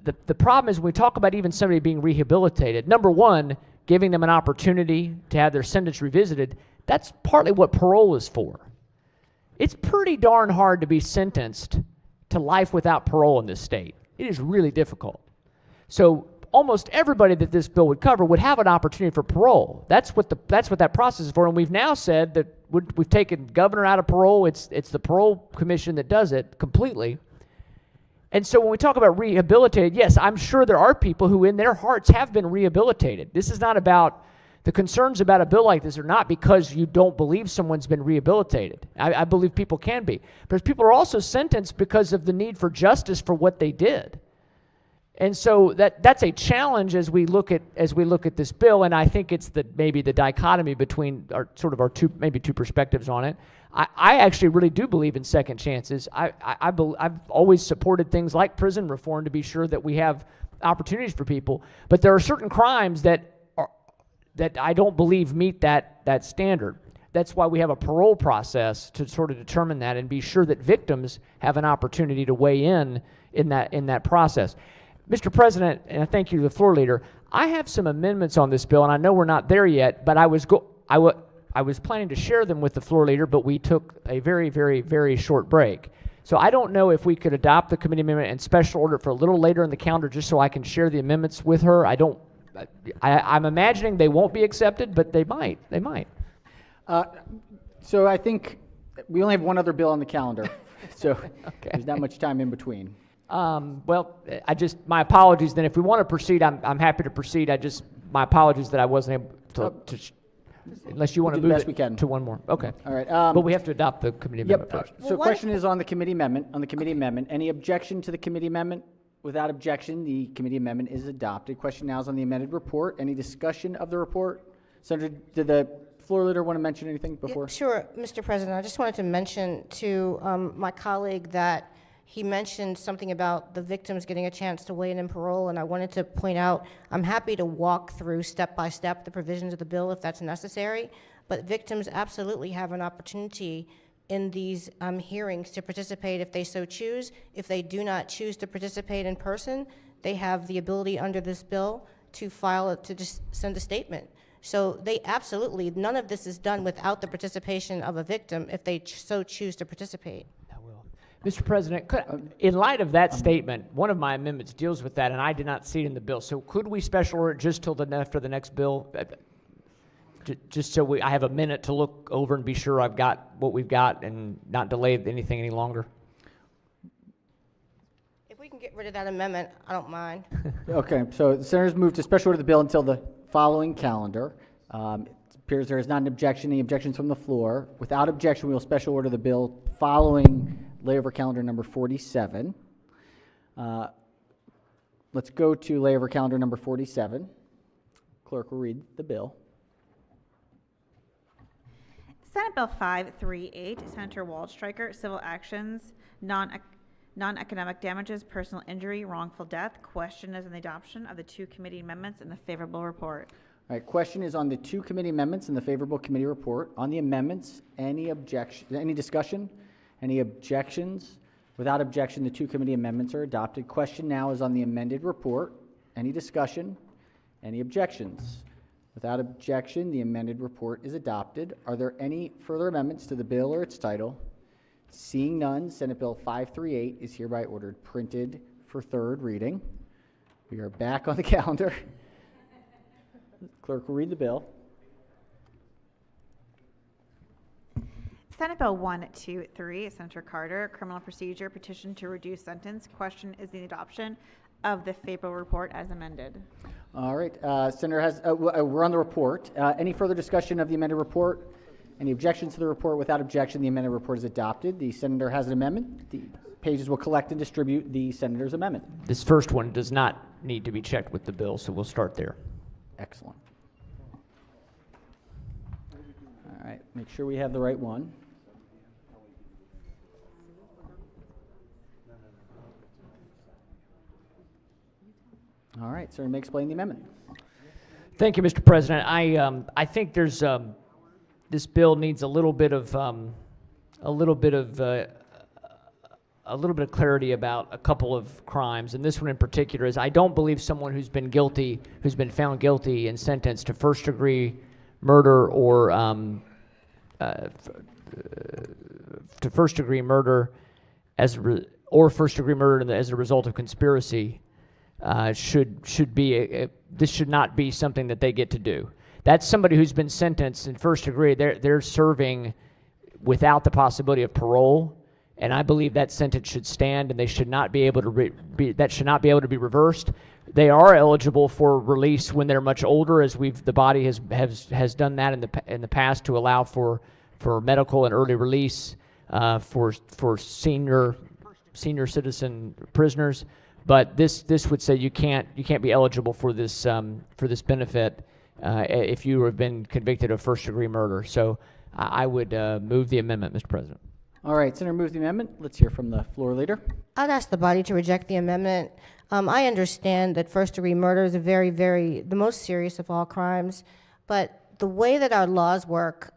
[SPEAKER 12] The problem is when we talk about even somebody being rehabilitated, number one, giving them an opportunity to have their sentence revisited, that's partly what parole is for. It's pretty darn hard to be sentenced to life without parole in this state. It is really difficult. So almost everybody that this bill would cover would have an opportunity for parole. That's what that process is for. And we've now said that we've taken governor out of parole. It's the parole commission that does it completely. And so when we talk about rehabilitated, yes, I'm sure there are people who in their hearts have been rehabilitated. This is not about, the concerns about a bill like this are not because you don't believe someone's been rehabilitated. I believe people can be. But people are also sentenced because of the need for justice for what they did. And so that's a challenge as we look at this bill, and I think it's maybe the dichotomy between our two perspectives on it. I actually really do believe in second chances. I've always supported things like prison reform to be sure that we have opportunities for people, but there are certain crimes that I don't believe meet that standard. That's why we have a parole process to sort of determine that and be sure that victims have an opportunity to weigh in that process. Mr. President, and I thank you to the floor leader, I have some amendments on this bill, and I know we're not there yet, but I was planning to share them with the floor leader, but we took a very, very, very short break. So I don't know if we could adopt the committee amendment and special order for a little later in the calendar just so I can share the amendments with her. I'm imagining they won't be accepted, but they might. They might.
[SPEAKER 1] So I think we only have one other bill on the calendar, so there's not much time in between.
[SPEAKER 12] Well, my apologies then. If we want to proceed, I'm happy to proceed. My apologies that I wasn't able to unless you want to move it to one more. Okay.
[SPEAKER 1] All right.
[SPEAKER 12] But we have to adopt the committee amendment first.
[SPEAKER 1] So question is on the committee amendment. Any objection to the committee amendment? Without objection, the committee amendment is adopted. Question now is on the amended report. Any discussion of the report? Senator, did the floor leader want to mention anything before?
[SPEAKER 3] Yeah, sure, Mr. President. I just wanted to mention to my colleague that he mentioned something about the victims getting a chance to weigh in parole, and I wanted to point out I'm happy to walk through step by step the provisions of the bill if that's necessary, but victims absolutely have an opportunity in these hearings to participate if they so choose. If they do not choose to participate in person, they have the ability under this bill to just send a statement. So they absolutely, none of this is done without the participation of a victim if they so choose to participate.
[SPEAKER 12] Mr. President, in light of that statement, one of my amendments deals with that, and I did not see it in the bill. So could we special order it just till after the next bill? Just so I have a minute to look over and be sure I've got what we've got and not delay anything any longer.
[SPEAKER 3] If we can get rid of that amendment, I don't mind.
[SPEAKER 1] Okay, so the senators moved to special order the bill until the following calendar. It appears there is not an objection. Any objections from the floor? Without objection, we will special order the bill following layover calendar number 47. Let's go to layover calendar number 47. Clerk will read the bill.
[SPEAKER 2] Senate Bill 538, Senator Waldstreicher, Civil Actions, Non-Economic Damages, Personal Injury, Wrongful Death. Question is on the adoption of the two committee amendments in the favorable report.
[SPEAKER 1] All right, question is on the two committee amendments in the favorable committee report. On the amendments, any discussion? Any objections? Without objection, the two committee amendments are adopted. Question now is on the amended report. Any discussion? Any objections? Without objection, the amended report is adopted. Are there any further amendments to the bill or its title? Seeing none, Senate Bill 538 is hereby ordered printed for third reading. We are back on the calendar. Clerk will read the bill.
[SPEAKER 2] Senate Bill 123, Senator Carter, Criminal Procedure Petition to Reduce Sentence. Question is the adoption of the favorable report as amended.
[SPEAKER 1] All right, Senator has, we're on the report. Any further discussion of the amended report? Any objections to the report? Without objection, the amended report is adopted. The senator has an amendment. The pages will collect and distribute the senator's amendment.
[SPEAKER 12] This first one does not need to be checked with the bill, so we'll start there.
[SPEAKER 1] Excellent. All right, make sure we have the right one. All right, sir, may explain the amendment.
[SPEAKER 12] Thank you, Mr. President. I think there's this bill needs a little bit of clarity about a couple of crimes, and this one in particular is I don't believe someone who's been found guilty and sentenced to first-degree murder or to first-degree murder as a result of conspiracy should be this should not be something that they get to do. That's somebody who's been sentenced in first degree. They're serving without the possibility of parole, and I believe that sentence should stand, and they should not be able to that should not be able to be reversed. They are eligible for release when they're much older, as the body has done that in the past to allow for medical and early release for senior citizen prisoners. But this would say you can't be eligible for this benefit if you have been convicted of first-degree murder. So I would move the amendment, Mr. President.
[SPEAKER 1] All right, Senator moves the amendment. Let's hear from the floor leader.
[SPEAKER 3] I'd ask the body to reject the amendment. I understand that first-degree murder is the most serious of all crimes, but the way that our laws work,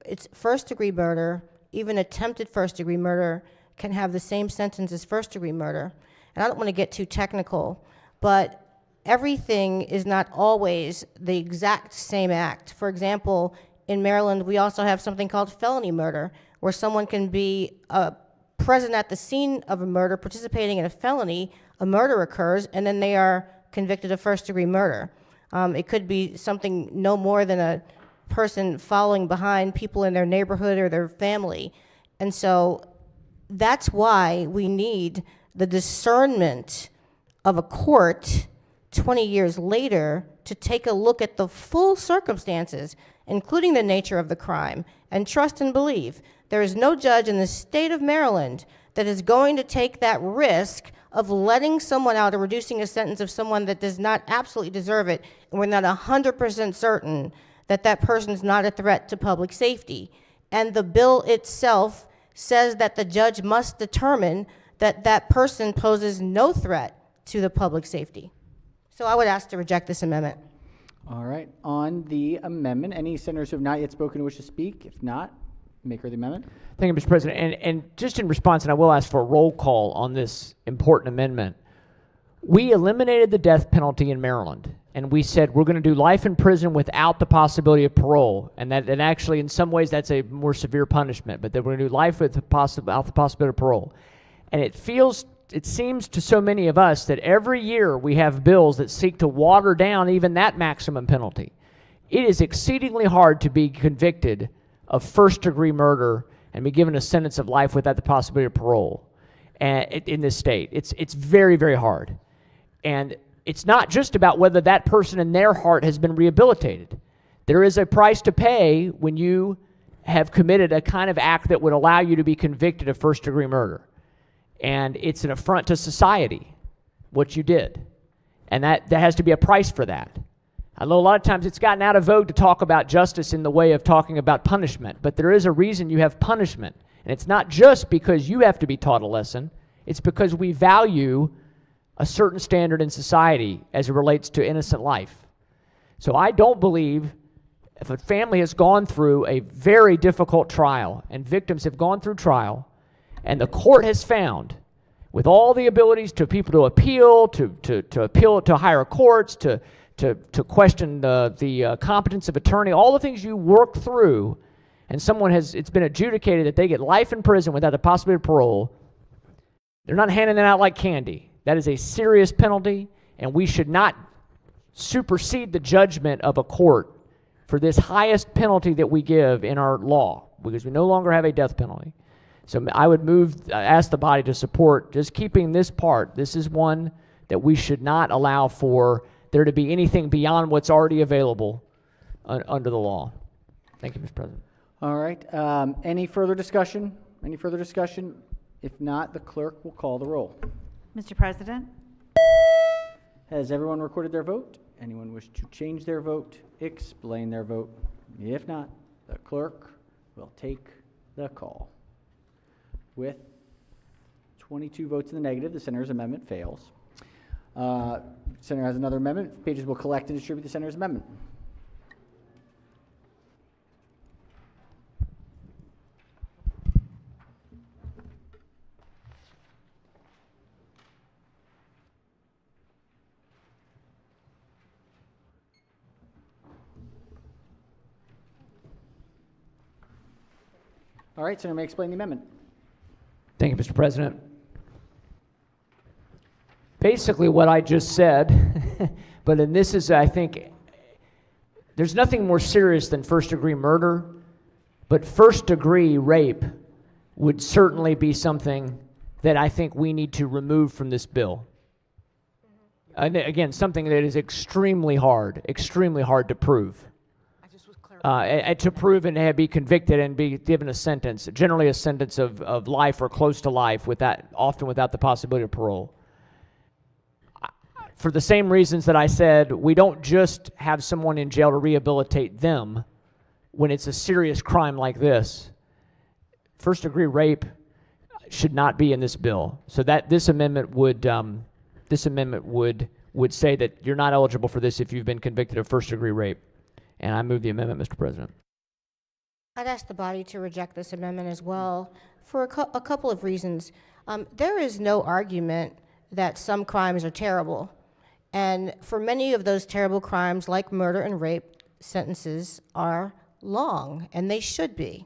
[SPEAKER 3] it's first-degree murder, even attempted first-degree murder can have the same sentence as first-degree murder. And I don't want to get too technical, but everything is not always the exact same act. For example, in Maryland, we also have something called felony murder, where someone can be present at the scene of a murder, participating in a felony, a murder occurs, and then they are convicted of first-degree murder. It could be something no more than a person following behind people in their neighborhood or their family. And so that's why we need the discernment of a court 20 years later to take a look at the full circumstances, including the nature of the crime, and trust and believe. There is no judge in the state of Maryland that is going to take that risk of letting someone out or reducing a sentence of someone that does not absolutely deserve it, and we're not 100% certain that that person's not a threat to public safety. And the bill itself says that the judge must determine that that person poses no threat to the public safety. So I would ask to reject this amendment.
[SPEAKER 1] All right, on the amendment, any senators who have not yet spoken who wish to speak? If not, maker of the amendment.
[SPEAKER 12] Thank you, Mr. President. And just in response, and I will ask for a roll call on this important amendment, we eliminated the death penalty in Maryland, and we said we're going to do life in prison without the possibility of parole, and actually in some ways that's a more severe punishment, but that we're going to do life without the possibility of parole. And it seems to so many of us that every year we have bills that seek to water down even that maximum penalty. It is exceedingly hard to be convicted of first-degree murder and be given a sentence of life without the possibility of parole in this state. It's very, very hard. And it's not just about whether that person in their heart has been rehabilitated. There is a price to pay when you have committed a kind of act that would allow you to be convicted of first-degree murder. And it's an affront to society, what you did. And that has to be a price for that. I know a lot of times it's gotten out of vogue to talk about justice in the way of talking about punishment, but there is a reason you have punishment. And it's not just because you have to be taught a lesson, it's because we value a certain standard in society as it relates to innocent life. So I don't believe if a family has gone through a very difficult trial and victims have gone through trial and the court has found with all the abilities to people to appeal, to appeal to higher courts, to question the competence of attorney, all the things you work through, and it's been adjudicated that they get life in prison without the possibility of parole, they're not handing that out like candy. That is a serious penalty, and we should not supersede the judgment of a court for this highest penalty that we give in our law, because we no longer have a death penalty. So I would ask the body to support just keeping this part. This is one that we should not allow for there to be anything beyond what's already available under the law. Thank you, Mr. President.
[SPEAKER 1] All right. Any further discussion? Any further discussion? If not, the clerk will call the roll.
[SPEAKER 2] Mr. President?
[SPEAKER 1] Has everyone recorded their vote? Anyone wish to change their vote? Explain their vote? If not, the clerk will take the call. With 22 votes in the negative, the senator's amendment fails. Senator has another amendment. Pages will collect and distribute the senator's amendment. All right, Senator may explain the amendment.
[SPEAKER 12] Thank you, Mr. President. Basically what I just said, but in this is, I think, there's nothing more serious than first-degree murder, but first-degree rape would certainly be something that I think we need to remove from this bill. And again, something that is extremely hard to prove. To prove and be convicted and be given a sentence, generally a sentence of life or close to life, often without the possibility of parole. For the same reasons that I said, we don't just have someone in jail to rehabilitate them when it's a serious crime like this. First-degree rape should not be in this bill. So that this amendment would say that you're not eligible for this if you've been convicted of first-degree rape. And I move the amendment, Mr. President.
[SPEAKER 3] I'd ask the body to reject this amendment as well for a couple of reasons. There is no argument that some crimes are terrible. And for many of those terrible crimes, like murder and rape, sentences are long, and they should be.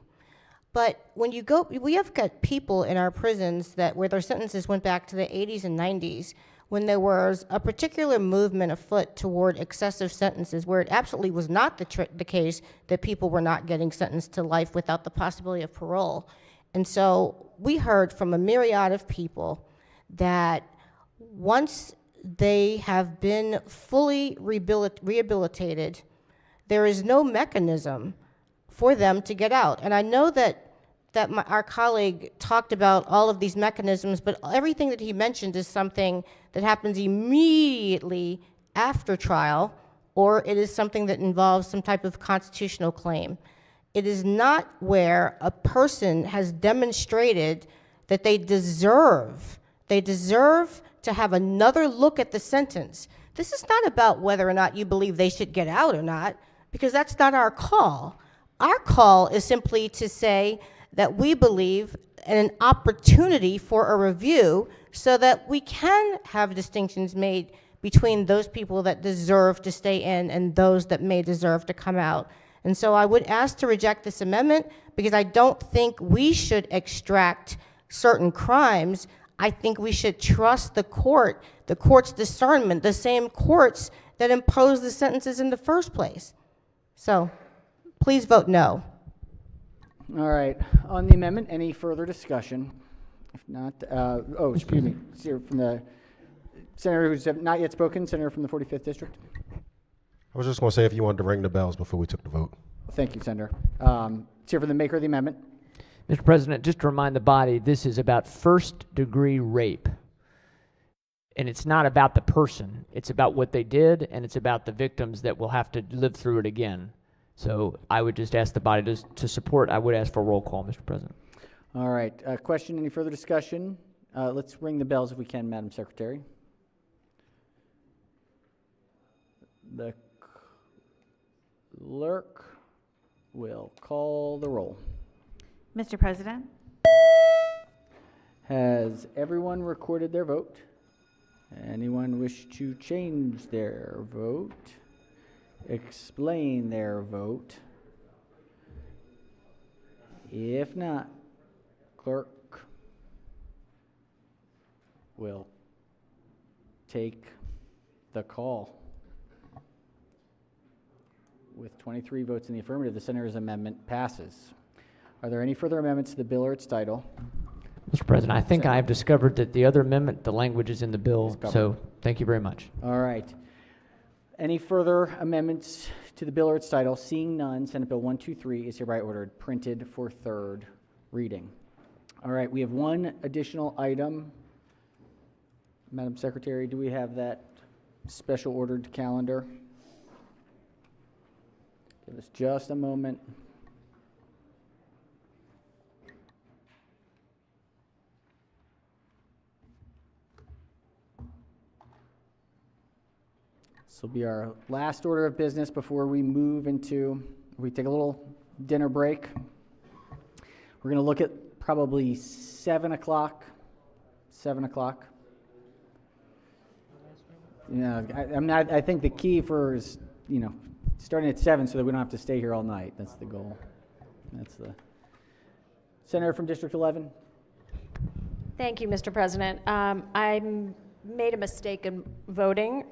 [SPEAKER 3] But when you go, we have got people in our prisons where their sentences went back to the 80s and 90s, when there was a particular movement afoot toward excessive sentences, where it absolutely was not the case that people were not getting sentenced to life without the possibility of parole. And so we heard from a myriad of people that once they have been fully rehabilitated, there is no mechanism for them to get out. And I know that our colleague talked about all of these mechanisms, but everything that he mentioned is something that happens immediately after trial, or it is something that involves some type of constitutional claim. It is not where a person has demonstrated that they deserve to have another look at the sentence. This is not about whether or not you believe they should get out or not, because that's not our call. Our call is simply to say that we believe in an opportunity for a review so that we can have distinctions made between those people that deserve to stay in and those that may deserve to come out. And so I would ask to reject this amendment because I don't think we should extract certain crimes. I think we should trust the court's discernment, the same courts that imposed the sentences in the first place. So please vote no.
[SPEAKER 1] All right. On the amendment, any further discussion? If not, excuse me. From the Senator who's not yet spoken, Senator from the 45th District.
[SPEAKER 20] I was just going to say if you wanted to ring the bells before we took the vote.
[SPEAKER 1] Thank you, Senator. It's here for the maker of the amendment.
[SPEAKER 12] Mr. President, just to remind the body, this is about first-degree rape. And it's not about the person. It's about what they did, and it's about the victims that will have to live through it again. So I would just ask the body to support. I would ask for a roll call, Mr. President.
[SPEAKER 1] All right. Question, any further discussion? Let's ring the bells if we can, Madam Secretary. The clerk will call the roll.
[SPEAKER 2] Mr. President?
[SPEAKER 1] Has everyone recorded their vote? Anyone wish to change their vote? Explain their vote? If not, clerk will take the call. With 23 votes in the affirmative, the Senator's amendment passes. Are there any further amendments to the bill or its title?
[SPEAKER 12] Mr. President, I think I have discovered that the other amendment, the language is in the bill, so thank you very much.
[SPEAKER 1] All right. Any further amendments to the bill or its title? Seeing none, Senate Bill 123 is hereby ordered printed for third reading. All right, we have one additional item. Madam Secretary, do we have that special ordered calendar? Give us just a moment. This will be our last order of business before we move into, we take a little dinner break. We're going to look at probably 7 o'clock. 7 o'clock. Yeah, I think the key for is, starting at 7 so that we don't have to stay here all night. That's the goal. That's the Senator from District 11.
[SPEAKER 11] Thank you, Mr. President. I made a mistake in voting.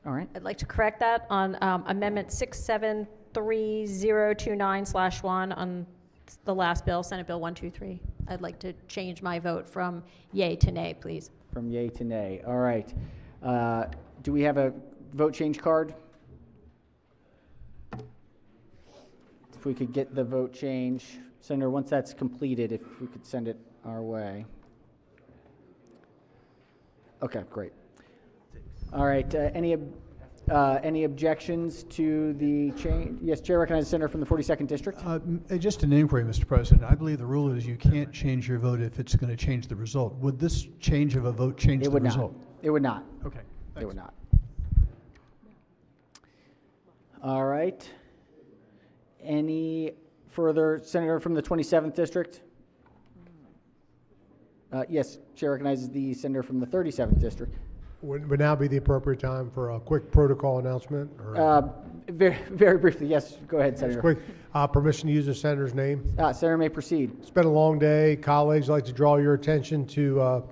[SPEAKER 1] All right.
[SPEAKER 11] I'd like to correct that on Amendment 673-029/1 on the last bill, Senate Bill 123. I'd like to change my vote from yay to nay, please.
[SPEAKER 1] From yay to nay. All right. Do we have a vote change card? If we could get the vote change. Senator, once that's completed, if we could send it our way. Okay, great. All right, any objections to the change? Yes, Chair recognizes the Senator from the 42nd District.
[SPEAKER 15] Just an inquiry, Mr. President. I believe the rule is you can't change your vote if it's going to change the result. Would this change of a vote change the result?
[SPEAKER 1] It would not.
[SPEAKER 15] Okay.
[SPEAKER 1] It would not. All right. Any further? Senator from the 27th District? Yes, Chair recognizes the Senator from the 37th District.
[SPEAKER 20] Would now be the appropriate time for a quick protocol announcement? Or
[SPEAKER 1] very, very briefly, yes. Go ahead, Senator.
[SPEAKER 20] quick. Permission to use the senator's name?
[SPEAKER 1] Senator may proceed.
[SPEAKER 20] It's been a long day. Colleagues, I'd like to draw your attention to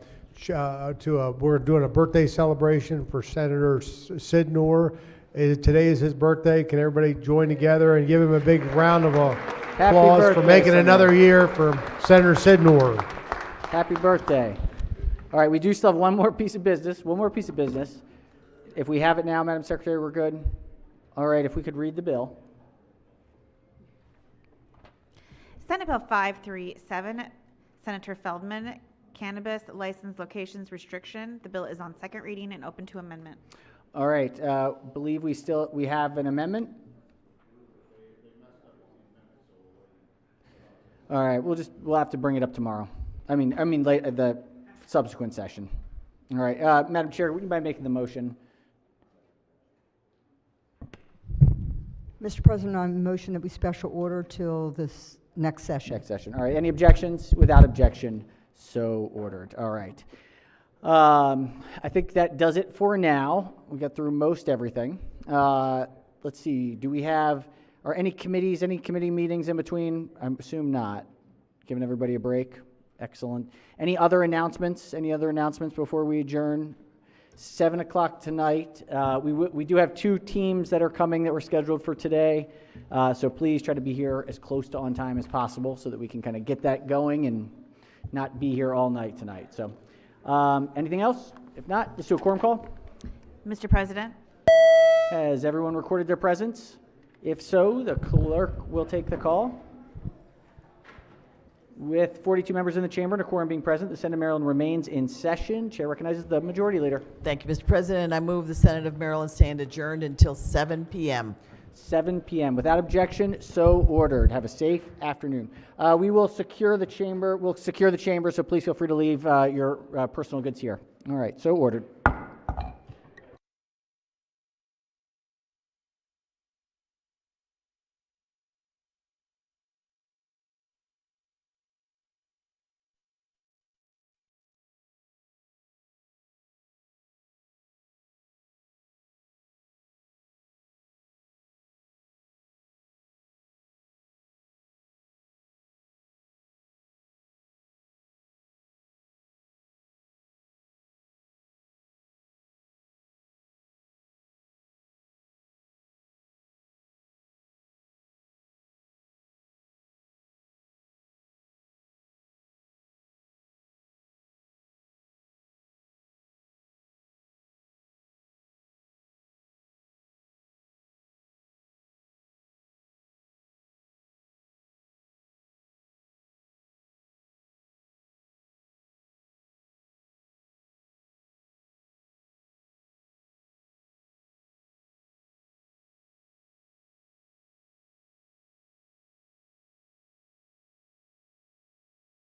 [SPEAKER 20] we're doing a birthday celebration for Senator Sidnor. Today is his birthday. Can everybody join together and give him a big round of applause
[SPEAKER 1] birthday,
[SPEAKER 20] for making
[SPEAKER 1] Senator.
[SPEAKER 20] another year for Senator Sidnor?
[SPEAKER 1] Happy birthday. All right, we do still have one more piece of business. If we have it now, Madam Secretary, we're good. All right, if we could read the bill.
[SPEAKER 2] Senate Bill 537, Senator Feldman, Cannabis License Locations Restriction. The bill is on second reading and open to amendment.
[SPEAKER 1] All right, believe we have an amendment. All right, we'll have to bring it up tomorrow. I mean late at the subsequent session. All right, Madam Chair, would you mind making the motion?
[SPEAKER 13] Mr. President, I motion that we special order till this next session.
[SPEAKER 1] Next session. All right, any objections? Without objection, so ordered. All right. I think that does it for now. We got through most everything. Let's see, do we have, are any committee meetings in between? I assume not. Giving everybody a break. Excellent. Any other announcements before we adjourn? 7 o'clock tonight. We do have 2 teams that are coming that were scheduled for today. So please try to be here as close to on time as possible so that we can kind of get that going and not be here all night tonight. So anything else? If not, let's do a quorum call.
[SPEAKER 2] Mr. President,
[SPEAKER 1] Has everyone recorded their presence? If so, the clerk will take the call. With 42 members in the chamber and a quorum being present, the Senate of Maryland remains in session. Chair recognizes the Majority Leader.
[SPEAKER 16] Thank you, Mr. President. I move the Senate of Maryland stand adjourned until 7 p.m.
[SPEAKER 1] 7 p.m. Without objection, so ordered. Have a safe afternoon. We will secure the chamber. We'll secure the chamber, so please feel free to leave your personal goods here. All right, so ordered.